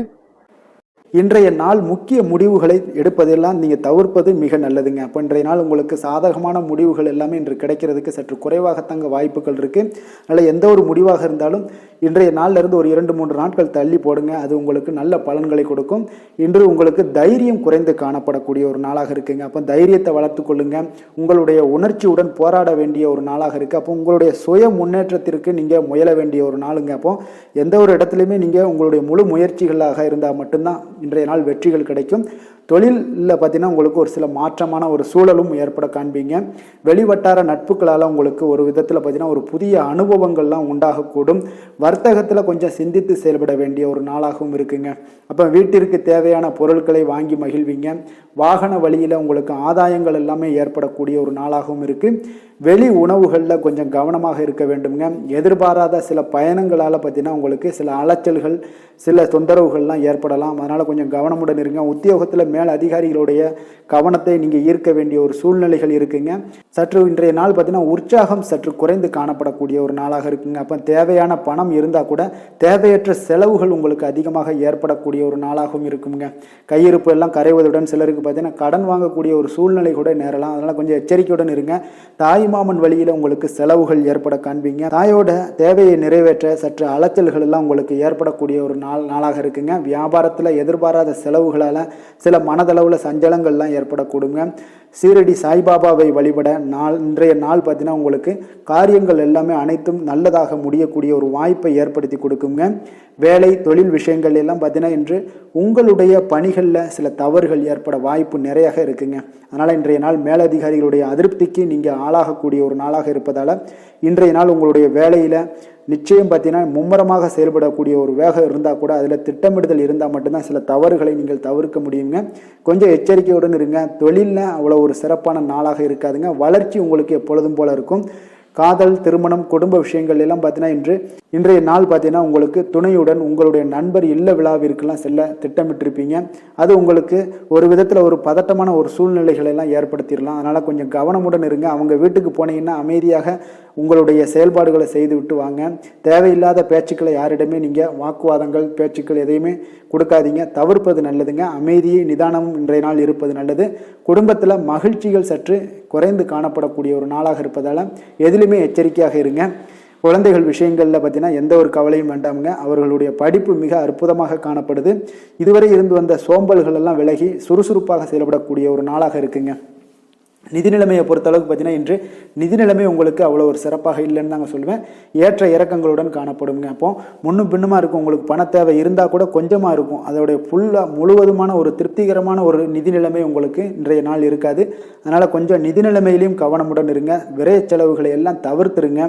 இன்றைய நாள் முக்கிய முடிவுகளை எடுப்பதெல்லாம் நீங்கள் தவிர்ப்பது மிக நல்லதுங்க. அப்போ இன்றைய நாள் உங்களுக்கு சாதகமான முடிவுகள் எல்லாமே இன்று கிடைக்கிறதுக்கு சற்று குறைவாகத்தாங்க வாய்ப்புகள் இருக்குது. அதனால் எந்த ஒரு முடிவாக இருந்தாலும் இன்றைய நாளிலிருந்து ஒரு 2-3 நாட்கள் தள்ளி போடுங்க. அது உங்களுக்கு நல்ல பலன்களை கொடுக்கும். இன்று உங்களுக்கு தைரியம் குறைந்து காணப்படக்கூடிய ஒரு நாளாக இருக்குங்க. அப்போ தைரியத்தை வளர்த்து கொள்ளுங்க. உங்களுடைய உணர்ச்சியுடன் போராட வேண்டிய ஒரு நாளாக இருக்குது. அப்போ உங்களுடைய சுய முன்னேற்றத்திற்கு நீங்கள் முயல வேண்டிய ஒரு நாளுங்க. அப்போ எந்த ஒரு இடத்துலையுமே நீங்கள் உங்களுடைய முழு முயற்சிகளாக இருந்தால் மட்டும்தான் இன்றைய நாள் வெற்றிகள் கிடைக்கும். தொழிலில் பார்த்தீங்கன்னா உங்களுக்கு ஒரு சில மாற்றமான ஒரு சூழலும் ஏற்பட காண்பீங்க. வெளிவட்டார நட்புகளால் உங்களுக்கு ஒரு விதத்தில் பார்த்தீங்கன்னா ஒரு புதிய அனுபவங்கள்லாம் உண்டாகக்கூடும். வர்த்தகத்தில் கொஞ்சம் சிந்தித்து செயல்பட வேண்டிய ஒரு நாளாகவும் இருக்குங்க. அப்போ வீட்டிற்கு தேவையான பொருட்களை வாங்கி மகிழ்வீங்க. வாகன வழியில் உங்களுக்கு ஆதாயங்கள் எல்லாமே ஏற்படக்கூடிய ஒரு நாளாகவும் இருக்குது. வெளி உணவுகளில் கொஞ்சம் கவனமாக இருக்க வேண்டுங்க. எதிர்பாராத சில பயணங்களால் பார்த்தீங்கன்னா உங்களுக்கு சில அலைச்சல்கள், சில தொந்தரவுகள்லாம் ஏற்படலாம். அதனால் கொஞ்சம் கவனமுடன் இருங்க. உத்தியோகத்தில் மேல் அதிகாரிகளுடைய கவனத்தை நீங்கள் ஈர்க்க வேண்டிய ஒரு சூழ்நிலைகள் இருக்குங்க. சற்று இன்றைய நாள் பார்த்தீங்கன்னா உற்சாகம் சற்று குறைந்து காணப்படக்கூடிய ஒரு நாளாக இருக்குங்க. அப்போ தேவையான பணம் இருந்தால் கூட தேவையற்ற செலவுகள் உங்களுக்கு அதிகமாக ஏற்படக்கூடிய ஒரு நாளாகவும் இருக்குங்க. கையிருப்பு எல்லாம் கரைவதுடன் சிலருக்கு பார்த்தீங்கன்னா கடன் வாங்கக்கூடிய ஒரு சூழ்நிலை கூட நேரலாம். அதனால் கொஞ்சம் எச்சரிக்கையுடன் இருங்க. தாய்மாமன் வழியில் உங்களுக்கு செலவுகள் ஏற்பட காண்பீங்க. தாயோட தேவையை நிறைவேற்ற சற்று அலைச்சல்கள் எல்லாம் உங்களுக்கு ஏற்படக்கூடிய ஒரு நாளாக இருக்குங்க. வியாபாரத்தில் எதிர்பாராத செலவுகளால் சில மனதளவில் சஞ்சலங்கள்லாம் ஏற்படக்கூடுங்க. சீரடி சாய்பாபாவை வழிபட இன்றைய நாள் பார்த்தீங்கன்னா உங்களுக்கு காரியங்கள் எல்லாமே அனைத்தும் நல்லதாக முடியக்கூடிய ஒரு வாய்ப்பை ஏற்படுத்தி கொடுக்குங்க. வேலை தொழில் விஷயங்கள் எல்லாம் பார்த்தீங்கன்னா இன்று உங்களுடைய பணிகளில் சில தவறுகள் ஏற்பட வாய்ப்பு நிறையாக இருக்குங்க. அதனால் இன்றைய நாள் மேலதிகாரிகளுடைய அதிருப்திக்கு நீங்கள் ஆளாகக்கூடிய ஒரு நாளாக இருப்பதால் இன்றைய நாள் உங்களுடைய வேலையில் நிச்சயம் பார்த்தீங்கன்னா மும்முரமாக செயல்படக்கூடிய ஒரு வேகம் இருந்தால் கூட அதில் திட்டமிடுதல் இருந்தால் மட்டும்தான் சில தவறுகளை நீங்கள் தவிர்க்க முடியுங்க. கொஞ்சம் எச்சரிக்கையுடன் இருங்க. தொழிலில் அவ்வளோ ஒரு சிறப்பான நாளாக இருக்காதுங்க. வளர்ச்சி உங்களுக்கு எப்பொழுதும் போல இருக்கும். காதல், திருமணம், குடும்ப விஷயங்கள் எல்லாம் பார்த்தீங்கன்னா இன்றைய நாள் பார்த்தீங்கன்னா உங்களுக்கு துணையுடன் உங்களுடைய நண்பர் இல்ல விழாவிற்கெல்லாம் செல்ல திட்டமிட்டிருப்பீங்க. அது உங்களுக்கு ஒரு விதத்தில் ஒரு பதட்டமான ஒரு சூழ்நிலைகளை எல்லாம் ஏற்படுத்திடலாம். அதனால் கொஞ்சம் கவனமுடன் இருங்க. அவங்க வீட்டுக்கு போனீங்கன்னா அமைதியாக உங்களுடைய செயல்பாடுகளை செய்து விட்டு வாங்க. தேவையில்லாத பேச்சுக்களை யாரிடமே நீங்கள் வாக்குவாதங்கள், பேச்சுக்கள் எதையுமே கொடுக்காதீங்க. தவிர்ப்பது நல்லதுங்க. அமைதியை நிதானமும் இன்றைய நாள் இருப்பது நல்லது. குடும்பத்தில் மகிழ்ச்சிகள் சற்று குறைந்து காணப்படக்கூடிய ஒரு நாளாக இருப்பதால் எதிலுமே எச்சரிக்கையாக இருங்க. குழந்தைகள் விஷயங்களில் பார்த்தீங்கன்னா எந்த ஒரு கவலையும் வேண்டாமுங்க. அவர்களுடைய படிப்பு மிக அற்புதமாக காணப்படுது. இதுவரை இருந்து வந்த சோம்பல்கள் எல்லாம் விலகி சுறுசுறுப்பாக செயல்படக்கூடிய ஒரு நாளாக இருக்குங்க. நிதி நிலைமையை பொறுத்தளவுக்கு பார்த்தீங்கன்னா இன்று நிதி நிலைமை உங்களுக்கு அவ்வளோ ஒரு சிறப்பாக இல்லைன்னு தாங்க சொல்லுவேன். ஏற்ற இறக்கங்களுடன் காணப்படுங்க. அப்போ முன்னும் பின்னுமா இருக்கும். உங்களுக்கு பண தேவை இருந்தால் கூட கொஞ்சமாக இருக்கும். அதோடைய முழுவதுமான ஒரு திருப்திகரமான ஒரு நிதி நிலைமை உங்களுக்கு இன்றைய நாள் இருக்காது. அதனால் கொஞ்சம் நிதி நிலைமையிலையும் கவனமுடன் இருங்க. விரைய செலவுகளை எல்லாம் தவிர்த்துருங்க.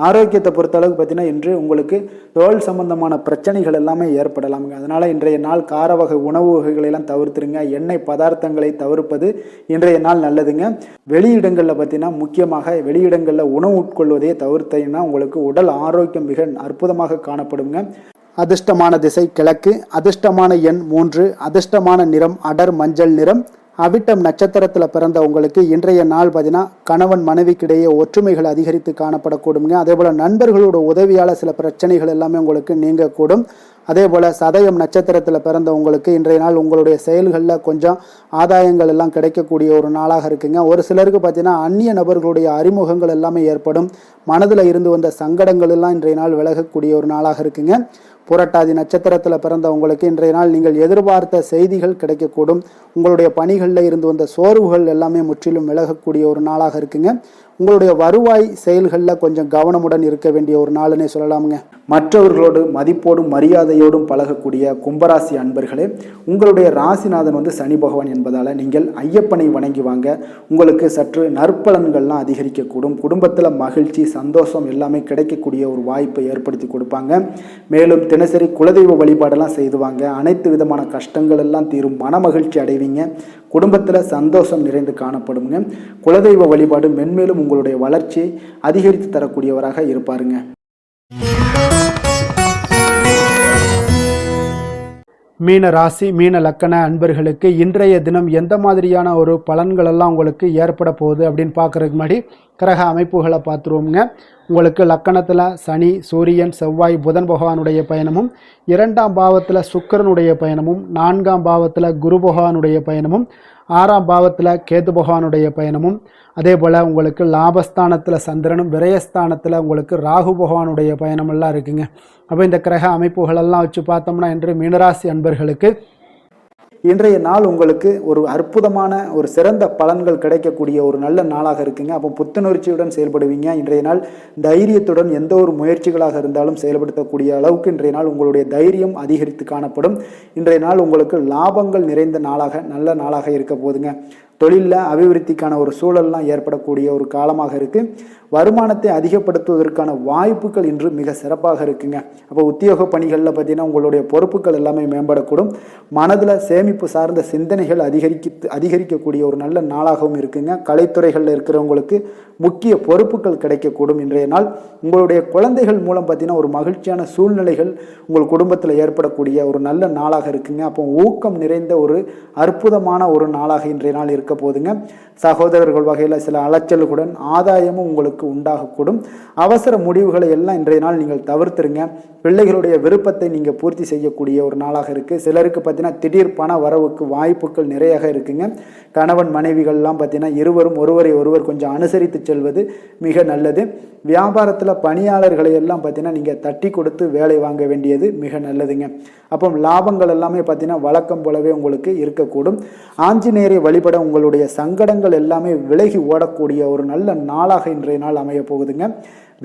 ஆரோக்கியத்தை பொறுத்தளவுக்கு பார்த்தீங்கன்னா இன்று உங்களுக்கு தோல் சம்பந்தமான பிரச்சனைகள் எல்லாமே ஏற்படலாமுங்க. அதனால் இன்றைய நாள் கார வகை உணவு வகைகளெல்லாம் தவிர்த்துருங்க. எண்ணெய் பதார்த்தங்களை தவிர்ப்பது இன்றைய நாள் நல்லதுங்க. வெளியிடங்களில் பார்த்தீங்கன்னா முக்கியமாக வெளியிடங்களில் உணவு உட்கொள்வதையே தவிர்த்தீங்கன்னா உங்களுக்கு உடல் ஆரோக்கியம் மிக அற்புதமாக காணப்படுங்க. அதிர்ஷ்டமான திசை கிழக்கு, அதிர்ஷ்டமான எண் 3, அதிர்ஷ்டமான நிறம் அடர் மஞ்சள் நிறம். அவிட்டம் நட்சத்திரத்தில் பிறந்த உங்களுக்கு இன்றைய நாள் பார்த்தீங்கன்னா கணவன் மனைவிக்கிடையே ஒற்றுமைகள் அதிகரித்து காணப்படக்கூடுங்க. அதே போல் நண்பர்களோட உதவியால் சில பிரச்சனைகள் எல்லாமே உங்களுக்கு நீங்கக்கூடும். அதே போல் சதயம் நட்சத்திரத்தில் பிறந்த உங்களுக்கு இன்றைய நாள் உங்களுடைய செயல்களில் கொஞ்சம் ஆதாயங்கள் எல்லாம் கிடைக்கக்கூடிய ஒரு நாளாக இருக்குங்க. ஒரு சிலருக்கு பார்த்தீங்கன்னா அந்நிய நபர்களுடைய அறிமுகங்கள் எல்லாமே ஏற்படும். மனதில் இருந்து வந்த சங்கடங்கள் எல்லாம் இன்றைய நாள் விலகக்கூடிய ஒரு நாளாக இருக்குங்க. புரட்டாதி நட்சத்திரத்தில் பிறந்த உங்களுக்கு இன்றைய நாள் நீங்கள் எதிர்பார்த்த செய்திகள் கிடைக்கக்கூடும். உங்களுடைய பணிகளில் இருந்து வந்த சோர்வுகள் எல்லாமே முற்றிலும் விலகக்கூடிய ஒரு நாளாக இருக்குங்க. உங்களுடைய வருவாய் செயல்களில் கொஞ்சம் கவனமுடன் இருக்க வேண்டிய ஒரு நாளுன்னே சொல்லலாமுங்க. மற்றவர்களோடு மதிப்போடும் மரியாதையோடும் பழகக்கூடிய கும்பராசி அன்பர்களே, உங்களுடைய ராசிநாதன் சனி பகவான் என்பதால் நீங்கள் ஐயப்பனை வணங்கி வாங்க. உங்களுக்கு சற்று நற்பலன்கள்லாம் அதிகரிக்கக்கூடும். குடும்பத்தில் மகிழ்ச்சி சந்தோஷம் எல்லாமே கிடைக்கக்கூடிய ஒரு வாய்ப்பை ஏற்படுத்தி கொடுப்பாங்க. மேலும் தினசரி குலதெய்வ வழிபாடெல்லாம் செய்துவாங்க. அனைத்து விதமான கஷ்டங்கள் எல்லாம் தீரும். மன மகிழ்ச்சி அடைவீங்க. குடும்பத்தில் சந்தோஷம் நிறைந்து காணப்படுங்க. குலதெய்வ வழிபாடு மென்மேலும் உங்களுடைய வளர்ச்சியை அதிகரித்து தரக்கூடியவராக இருப்பாருங்க. மீன ராசி மீன லக்கண அன்பர்களுக்கு இன்றைய தினம் எந்த மாதிரியான ஒரு பலன்கள் எல்லாம் உங்களுக்கு ஏற்பட போகுது அப்படின்னு பார்க்குறதுக்கு முன்னாடி கிரக அமைப்புகளை பார்த்துருவோங்க. உங்களுக்கு லக்கணத்தில் சனி சூரியன் செவ்வாய் புதன் பகவானுடைய பயணமும், 2ஆம் பாவத்தில் சுக்கிரனுடைய பயணமும், 4ஆம் பாவத்தில் குரு பகவானுடைய பயணமும், 6ஆம் பாவத்தில் கேது பகவானுடைய பயணமும், அதே போல் உங்களுக்கு லாபஸ்தானத்தில் சந்திரனும் விரயஸ்தானத்தில் உங்களுக்கு ராகு பகவானுடைய பயணமெல்லாம் இருக்குங்க. அப்போ இந்த கிரக அமைப்புகளெல்லாம் வச்சு பார்த்தோம்னா இன்று மீனராசி அன்பர்களுக்கு இன்றைய நாள் உங்களுக்கு ஒரு அற்புதமான ஒரு சிறந்த பலன்கள் கிடைக்கக்கூடிய ஒரு நல்ல நாளாக இருக்குங்க. அப்போ புத்துணர்ச்சியுடன் செயல்படுவீங்க. இன்றைய நாள் தைரியத்துடன் எந்த ஒரு முயற்சிகளாக இருந்தாலும் செயல்படுத்தக்கூடிய அளவுக்கு இன்றைய நாள் உங்களுடைய தைரியம் அதிகரித்து காணப்படும். இன்றைய நாள் உங்களுக்கு லாபங்கள் நிறைந்த நாளாக நல்ல நாளாக இருக்க போதுங்க. தொழிலில் அபிவிருத்திக்கான ஒரு சூழல்லாம் ஏற்படக்கூடிய ஒரு காலமாக இருக்குது. வருமானத்தை அதிகப்படுத்துவதற்கான வாய்ப்புகள் இன்று மிக சிறப்பாக இருக்குங்க. அப்போ உத்தியோக பணிகளில் பார்த்தீங்கன்னா உங்களுடைய பொறுப்புகள் எல்லாமே மேம்படக்கூடும். மனதில் சேமிப்பு சார்ந்த சிந்தனைகள் அதிகரிக்கக்கூடிய ஒரு நல்ல நாளாகவும் இருக்குங்க. கலைத்துறைகளில் இருக்கிறவங்களுக்கு முக்கிய பொறுப்புகள் கிடைக்கக்கூடும். இன்றைய நாள் உங்களுடைய குழந்தைகள் மூலம் பார்த்தீங்கன்னா ஒரு மகிழ்ச்சியான சூழ்நிலைகள் உங்கள் குடும்பத்தில் ஏற்படக்கூடிய ஒரு நல்ல நாளாக இருக்குங்க. அப்போ ஊக்கம் நிறைந்த ஒரு அற்புதமான ஒரு நாளாக இன்றைய நாள் இருக்க போதுங்க. சகோதரர்கள் வகையில் சில அலைச்சல்களுடன் ஆதாயமும் உங்களுக்கு உண்டாகக்கூடும். அவசர முடிவுகளை எல்லாம் இன்றைய நாள் நீங்கள் தவிர்த்துருங்க. பிள்ளைகளுடைய விருப்பத்தை நீங்கள் பூர்த்தி செய்யக்கூடிய ஒரு நாளாக இருக்குது. சிலருக்கு பார்த்தீங்கன்னா திடீர் பண வரவுக்கு வாய்ப்புகள் நிறையாக இருக்குங்க. கணவன் மனைவிகள்லாம் பார்த்தீங்கன்னா இருவரும் ஒருவரை ஒருவர் கொஞ்சம் அனுசரித்து செல்வது மிக நல்லது. வியாபாரத்தில் பணியாளர்களை எல்லாம் பார்த்தீங்கன்னா நீங்கள் தட்டி கொடுத்து வேலை வாங்க வேண்டியது மிக நல்லதுங்க. அப்போ லாபங்கள் எல்லாமே பார்த்தீங்கன்னா வழக்கம் போலவே உங்களுக்கு இருக்கக்கூடும். ஆஞ்சநேயரை வழிபட உங்களுடைய சங்கடங்கள் எல்லாமே விலகி ஓடக்கூடிய ஒரு நல்ல நாளாக இன்றைய நாள் அமைய போகுதுங்க.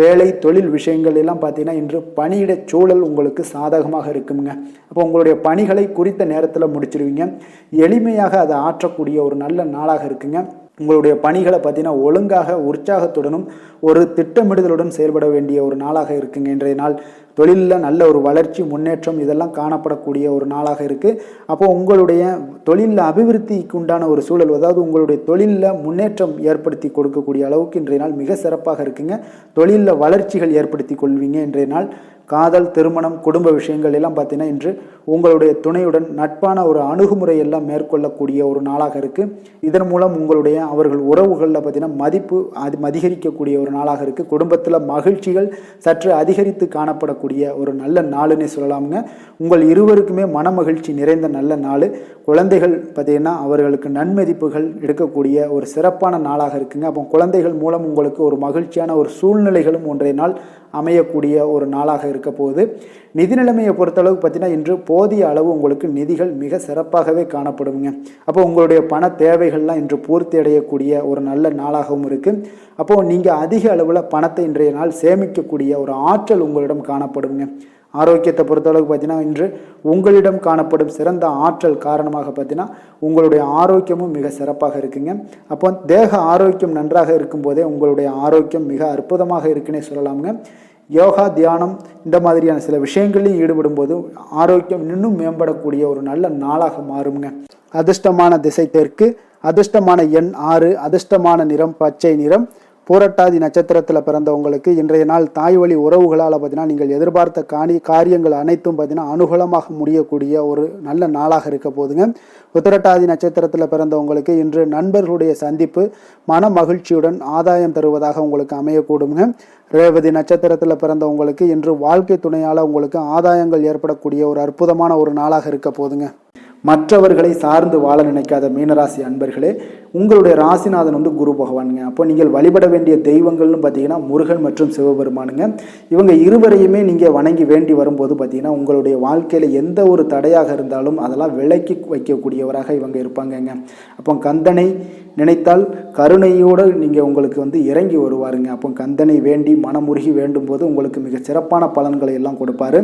வேலை தொழில் விஷயங்கள் எல்லாம் பார்த்தீங்கன்னா இன்று பணியிட சூழல் உங்களுக்கு சாதகமாக இருக்குங்க. அப்போ உங்களுடைய பணிகளை குறித்த நேரத்தில் முடிச்சிடுவீங்க. எளிமையாக அதை ஆற்றக்கூடிய ஒரு நல்ல நாளாக இருக்குங்க. உங்களுடைய பணிகளை பார்த்தீங்கன்னா ஒழுங்காக உற்சாகத்துடனும் ஒரு திட்டமிடுதலுடன் செயல்பட வேண்டிய ஒரு நாளாக இருக்குங்க. இன்றைய நாள் தொழிலில் நல்ல ஒரு வளர்ச்சி முன்னேற்றம் இதெல்லாம் காணப்படக்கூடிய ஒரு நாளாக இருக்குது. அப்போ உங்களுடைய தொழிலில் அபிவிருத்திக்கு உண்டான ஒரு சூழல், அதாவது உங்களுடைய தொழிலில் முன்னேற்றம் ஏற்படுத்தி கொடுக்கக்கூடிய அளவுக்கு இன்றைய நாள் மிக சிறப்பாக இருக்குங்க. தொழிலில் வளர்ச்சிகள் ஏற்படுத்தி கொள்வீங்க. இன்றைய நாள் காதல் திருமணம் குடும்ப விஷயங்கள் எல்லாம் பார்த்தீங்கன்னா இன்று உங்களுடைய துணையுடன் நட்பான ஒரு அணுகுமுறை எல்லாம் மேற்கொள்ளக்கூடிய ஒரு நாளாக இருக்குது. இதன் மூலம் உங்களுடைய அவர்கள் உறவுகளில் பார்த்தீங்கன்னா மதிப்பு அதிகரிக்கக்கூடிய ஒரு நாளாக இருக்குது. குடும்பத்தில் மகிழ்ச்சிகள் சற்று அதிகரித்து காணப்படக்கூடிய ஒரு நல்ல நாளுன்னே சொல்லலாமுங்க. உங்கள் இருவருக்குமே மன மகிழ்ச்சி நிறைந்த நல்ல நாள். குழந்தைகள் பார்த்தீங்கன்னா அவர்களுக்கு நன்மதிப்புகள் எடுக்கக்கூடிய ஒரு சிறப்பான நாளாக இருக்குங்க. அப்போ குழந்தைகள் மூலம் உங்களுக்கு ஒரு மகிழ்ச்சியான ஒரு சூழ்நிலைகளும் ஒன்றைய நாள் அமையக்கூடிய ஒரு நாளாக இருக்க போகுது. நிதி நிலைமையை பொறுத்தளவுக்கு பார்த்தீங்கன்னா இன்று போதிய அளவு உங்களுக்கு நிதிகள் மிக சிறப்பாகவே காணப்படுங்க. அப்போ உங்களுடைய பண தேவைகள்லாம் இன்று பூர்த்தி அடையக்கூடிய ஒரு நல்ல நாளாகவும் இருக்குது. அப்போது நீங்கள் அதிக அளவில் பணத்தை இன்றைய நாள் சேமிக்கக்கூடிய ஒரு ஆற்றல் உங்களிடம் காணப்படுங்க. ஆரோக்கியத்தை பொறுத்தளவுக்கு பார்த்தீங்கன்னா இன்று உங்களிடம் காணப்படும் சிறந்த ஆற்றல் காரணமாக பார்த்தீங்கன்னா உங்களுடைய ஆரோக்கியமும் மிக சிறப்பாக இருக்குங்க. அப்போ தேக ஆரோக்கியம் நன்றாக இருக்கும்போதே உங்களுடைய ஆரோக்கியம் மிக அற்புதமாக இருக்குன்னே சொல்லலாமுங்க. யோகா, தியானம் இந்த மாதிரியான சில விஷயங்களையும் ஈடுபடும் போது ஆரோக்கியம் இன்னும் மேம்படக்கூடிய ஒரு நல்ல நாளாக மாறுங்க. அதிர்ஷ்டமான திசை தெற்கு, அதிர்ஷ்டமான எண் 6, அதிர்ஷ்டமான நிறம் பச்சை நிறம். பூரட்டாதி நட்சத்திரத்தில் பிறந்தவங்களுக்கு இன்றைய நாள் தாய் வழி உறவுகளால் பார்த்தீங்கன்னா நீங்கள் எதிர்பார்த்த காரியங்கள் அனைத்தும் பார்த்தீங்கன்னா அனுகூலமாக முடியக்கூடிய ஒரு நல்ல நாளாக இருக்க போதுங்க. உத்திரட்டாதி நட்சத்திரத்தில் பிறந்தவங்களுக்கு இன்று நண்பர்களுடைய சந்திப்பு மன மகிழ்ச்சியுடன் ஆதாயம் தருவதாக உங்களுக்கு அமையக்கூடுங்க. ரேவதி நட்சத்திரத்தில் பிறந்தவங்களுக்கு இன்று வாழ்க்கை துணையால் உங்களுக்கு ஆதாயங்கள் ஏற்படக்கூடிய ஒரு அற்புதமான ஒரு நாளாக இருக்க போதுங்க. மற்றவர்களை சார்ந்து வாழ நினைக்காத மீனராசி அன்பர்களே, உங்களுடைய ராசிநாதன் குரு பகவானுங்க. அப்போ நீங்கள் வழிபட வேண்டிய தெய்வங்கள்னு பார்த்தீங்கன்னா முருகன் மற்றும் சிவபெருமானுங்க. இவங்க இருவரையுமே நீங்கள் வணங்கி வேண்டி வரும்போது பார்த்தீங்கன்னா உங்களுடைய வாழ்க்கையில் எந்த ஒரு தடையாக இருந்தாலும் அதெல்லாம் விலக்கி வைக்கக்கூடியவராக இவங்க இருப்பாங்கங்க. அப்போ கந்தனை நினைத்தால் கருணையோடு நீங்கள் உங்களுக்கு இறங்கி வருவாருங்க. அப்போ கந்தனை வேண்டி மனமுருகி வேண்டும் போது உங்களுக்கு மிக சிறப்பான பலன்களை எல்லாம் கொடுப்பாரு.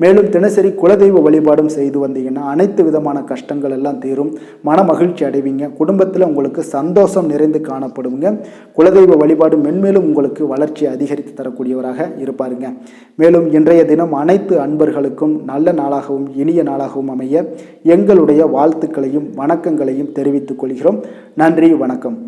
மேலும் தினசரி குலதெய்வ வழிபாடும் செய்து வந்தீங்கன்னா அனைத்து விதமான கஷ்டங்கள் எல்லாம் தீரும், மன மகிழ்ச்சி அடைவீங்க. குடும்பத்தில் உங்களுக்கு சந்தோஷம் நிறைந்து காணப்படுங்க. குலதெய்வ வழிபாடு மென்மேலும் உங்களுக்கு வளர்ச்சி அதிகரித்து தரக்கூடியவராக இருப்பாருங்க. மேலும் இன்றைய தினம் அனைத்து அன்பர்களுக்கும் நல்ல நாளாகவும் இனிய நாளாகவும் அமைய எங்களுடைய வாழ்த்துக்களையும் வணக்கங்களையும் தெரிவித்துக் கொள்கிறோம். நன்றி, வணக்கம்.